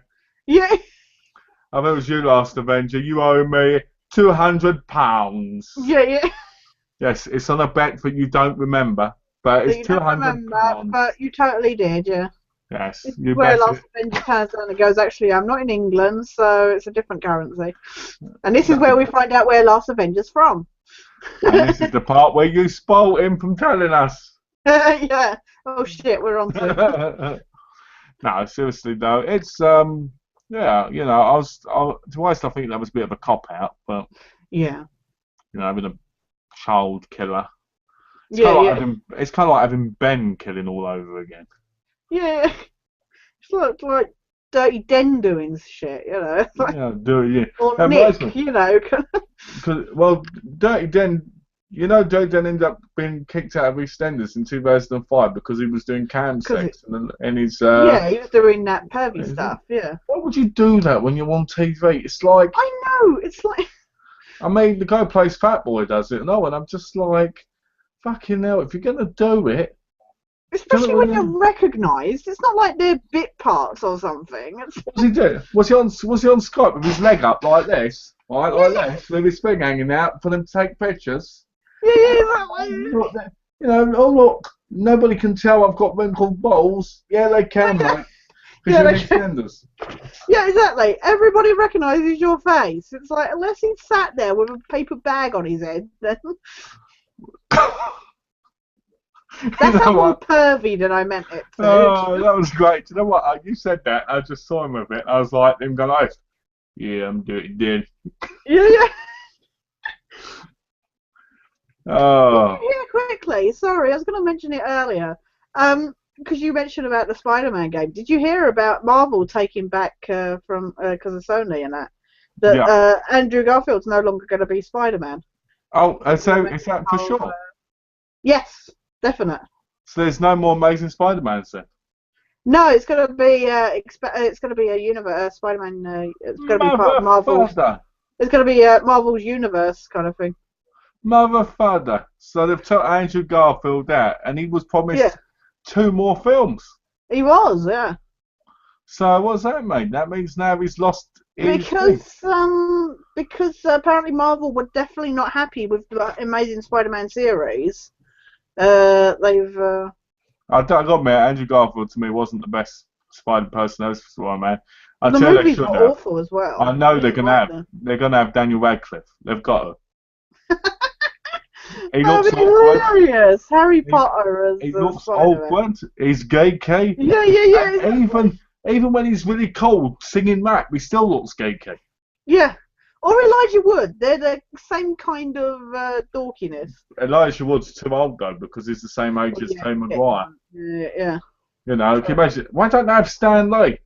Yeah. I think it was you, Last Avenger. You owe me £200. Yeah. Yes, it's on a bet that you don't remember, but it's £200. But you totally did, yeah. Yes, you where Last Avenger turns around and goes, actually, I'm not in England, so it's a different currency. And this is where we find out where Last Avenger's from. And this is the part where you spoil him from telling us. Yeah. Oh shit, we're on to. No, seriously though, it's yeah, you know, to be honest, I think that was a bit of a cop out, but yeah, you know, having a child killer. It's kind of like having Ben killing all over again. Yeah, it's like Dirty Den doing shit, you know. Or that Nick, you know. Well, Dirty Den, you know, Dirty Den ended up being kicked out of EastEnders in 2005 because he was doing cam sex and his. Yeah, he was doing that pervy stuff. Yeah. Why would you do that when you're on TV? It's like. I know. It's like. I mean, the guy who plays Fat Boy does it, and I'm just like, fucking hell, if you're gonna do it. Especially when you're recognised, it's not like they're bit parts or something. What's he do? Was he on Skype with his leg up like this, right, like this, with his thing hanging out for them to take pictures? Yeah, exactly. You know, oh look, nobody can tell I've got wrinkled balls. Yeah, they can, mate. Because you're EastEnders. Yeah, exactly. Everybody recognises your face. It's like, unless he's sat there with a paper bag on his head, then. That's how more pervy than I meant it to. Oh, that was great. Do you know what? You said that. I just saw him with it. I was like, him going, oh, yeah, I'm Dirty Den. Yeah. Oh. Yeah, quickly. Sorry, I was going to mention it earlier. Because you mentioned about the Spider-Man game. Did you hear about Marvel taking back from because of Sony and that Andrew Garfield's no longer going to be Spider-Man? Oh, so is that for sure? Yes. Definite. So there's no more Amazing Spider-Man then? No, it's going to be it's going to be a universe Spider-Man. It's going to be part of Marvel. It's going to be Marvel's universe kind of thing. Motherfucker. So they've took Andrew Garfield out, and he was promised 2 more films. He was, yeah. So what does that mean? That means now he's lost. Because apparently Marvel were definitely not happy with the Amazing Spider-Man series. I got to admit, Andrew Garfield to me wasn't the best Spider person ever for man. The movies were awful as well. I know they're gonna have Daniel Radcliffe. They've got to. He looks hilarious. Harry Potter as he looks awkward. He's geeky. Yeah. Even when he's really cold singing rap, he still looks geeky. Yeah. Or Elijah Wood. They're the same kind of dorkiness. Elijah Wood's too old, though, because he's the same age as Tobey Maguire. Yeah. You know, can you imagine? Why don't they have Stan Lee?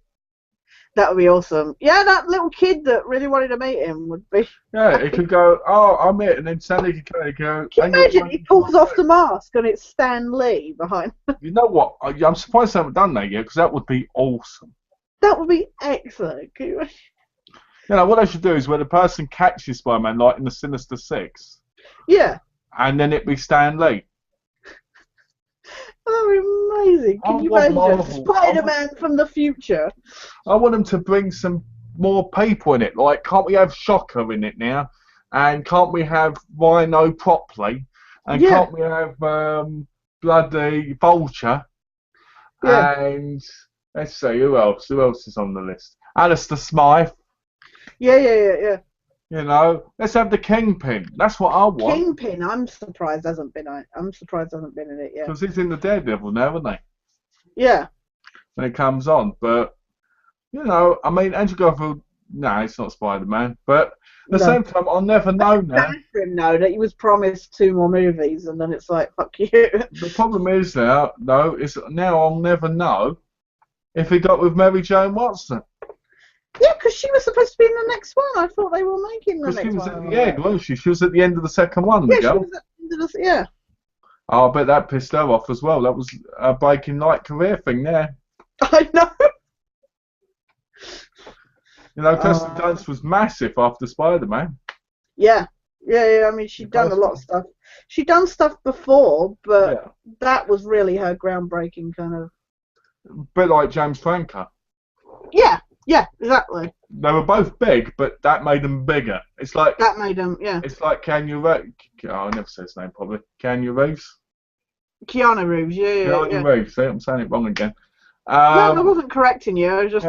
That would be awesome. Yeah, that little kid that really wanted to meet him would be... Yeah, he could go, oh, I'm it, and then Stan Lee could go... Can you imagine he pulls off the mask and it's Stan Lee behind him? You know what? I'm surprised they haven't done that yet, because that would be awesome. That would be excellent. Can you imagine? You know, what they should do is where the person catches Spider-Man, like in the Sinister Six. Yeah. And then it'd be Stan Lee. That would be amazing. Can you imagine? Spider-Man from the future. I want them to bring some more people in it. Like, can't we have Shocker in it now? And can't we have Rhino properly? And Yeah, can't we have bloody Vulture? yeah, And let's see, who else? Who else is on the list? Alistair Smythe. yeah. You know, let's have the Kingpin. That's what I want. Kingpin, I'm surprised hasn't been. I'm surprised hasn't been in it yet. Because he's in the Daredevil now, isn't he? Yeah. When it comes on. But, you know, I mean, Andrew Garfield, no, it's not Spider-Man. But at the No. same time, I'll never know now. Sad for him though that he was promised 2 more movies and then it's like fuck you. The problem is now, though, is now I'll never know if he got with Mary Jane Watson. Yeah, because she was supposed to be in the next one. I thought they were making the Because she next was one. at the end, wasn't she? She was at the end of the second one, Yeah, the she girl. was at the end of the, yeah. Oh, I bet that pissed her off as well. That was a breaking night career thing there. I know. You know, Kirsten Dunst was massive after Spider-Man. Yeah. I mean, she'd done a lot of stuff. She'd done stuff before, but that was really her groundbreaking kind of. A bit like James Franco. Yeah, exactly. They were both big, but that made them bigger. It's like that made them, yeah. It's like Keanu Reeves. Oh, I never say his name probably. Keanu Reeves. Keanu Reeves, yeah. Keanu Reeves. See, I'm saying it wrong again. No, I wasn't correcting you. I was just.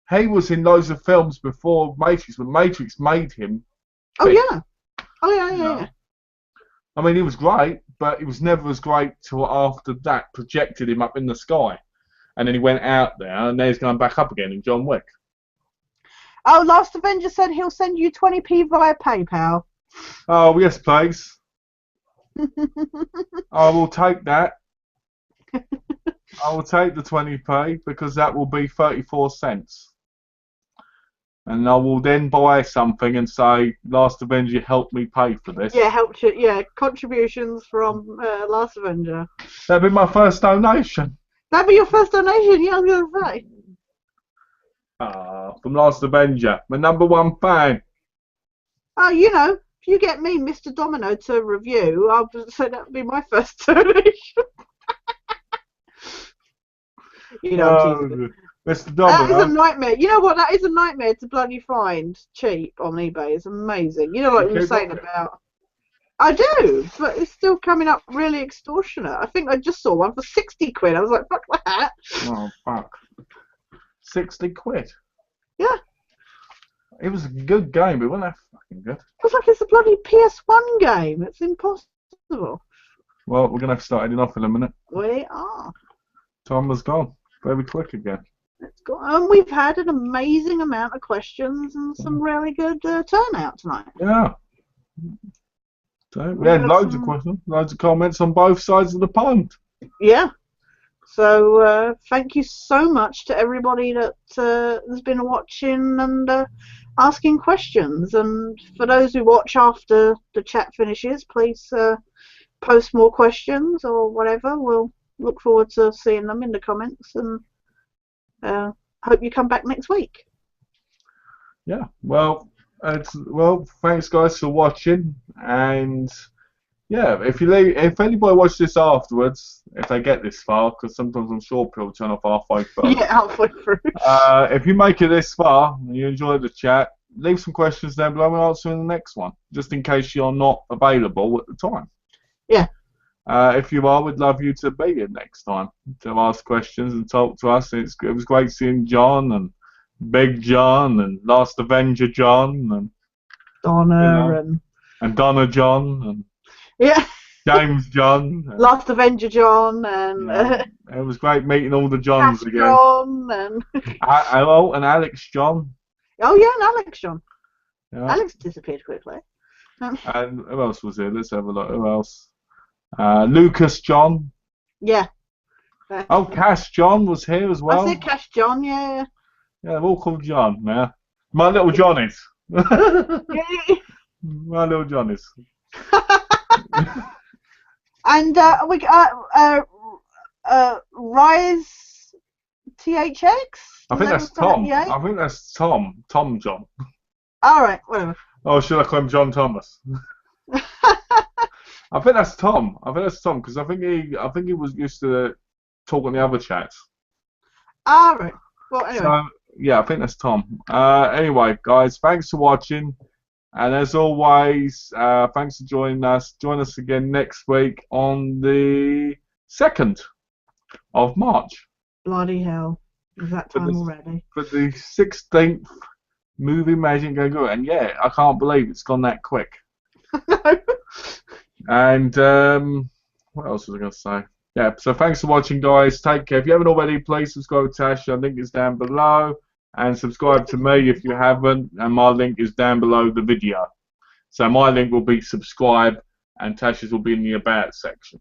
He was in loads of films before Matrix, but Matrix made him. Oh big. yeah. Oh yeah. I mean, he was great, but he was never as great till after that projected him up in the sky. And then he went out there, and then he's going back up again in John Wick. Oh, Last Avenger said he'll send you 20p via PayPal. Oh, yes, please. I will take that. I will take the 20p because that will be 34 cents. And I will then buy something and say, Last Avenger, help me pay for this. Yeah, helped you. Yeah, contributions from Last Avenger. That'd be my first donation. That'd be your first donation, yeah, I was going to say. From Last Avenger, my #1 fan. Oh, you know, if you get me, Mr. Domino, to review, I'll say that would be my first donation. You know, Mr. Domino. that is a nightmare. You know what? That is a nightmare to bloody find cheap on eBay. It's amazing. You know, like we were saying about. I do, but it's still coming up really extortionate. I think I just saw one for 60 quid. I was like, fuck that. Oh, fuck. 60 quid? Yeah. It was a good game, but it wasn't that fucking good. It's like it's a bloody PS1 game. It's impossible. Well, we're going to have to start heading off in a minute. We are. Time has gone. Very quick again. Let's go. And we've had an amazing amount of questions and some really good turnout tonight. Yeah. So we had loads of questions, loads of comments on both sides of the pond. Yeah. So thank you so much to everybody that has been watching and asking questions. And for those who watch after the chat finishes, please post more questions or whatever. We'll look forward to seeing them in the comments and hope you come back next week. Yeah. Well, thanks guys for watching, and yeah, if anybody watches this afterwards, if they get this far, because sometimes I'm sure people turn off halfway through. Yeah, halfway through. If you make it this far and you enjoy the chat, leave some questions down below and I'll answer in the next one, just in case you're not available at the time. Yeah. If you are, we'd love you to be here next time to ask questions and talk to us. It was great seeing John and Big John and Last Avenger John and Donna and Donna John and James John. And, Last Avenger John and it was great meeting all the Johns Tash again. John and and Alex John. Oh yeah, and Alex John. Yeah. Alex disappeared quickly. And who else was here? Let's have a look. Who else? Lucas John. Yeah. Oh, Cash John was here as well. I said Cash John, yeah. Yeah, they're all called John now. My little Johnnies. My little Johnnies. And we Rise THX. I think that's Tom. I think that's Tom. Tom John. All right, whatever. Oh, should I call him John Thomas? I think that's Tom. I think that's Tom because I think he was used to talk on the other chats. All right. Well, anyway. So, yeah, I think that's Tom. Anyway, guys, thanks for watching, And as always, thanks for joining us. Join us again next week on the 2nd of March Bloody hell. Is that for time the, already? for the 16th Movie Magic Go. And yeah, I can't believe it's gone that quick. No. And what else was I going to say? Yeah, so thanks for watching, guys. Take care. If you haven't already, please subscribe to Tash. Our link is down below. And subscribe to me if you haven't. And my link is down below the video. So my link will be subscribe, and Tash's will be in the About section.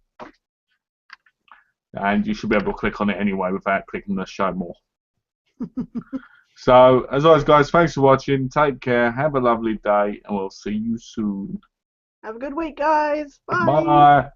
And you should be able to click on it anyway without clicking the Show More. So, as always, guys, thanks for watching. Take care. Have a lovely day, and we'll see you soon. Have a good week, guys. Bye. Bye.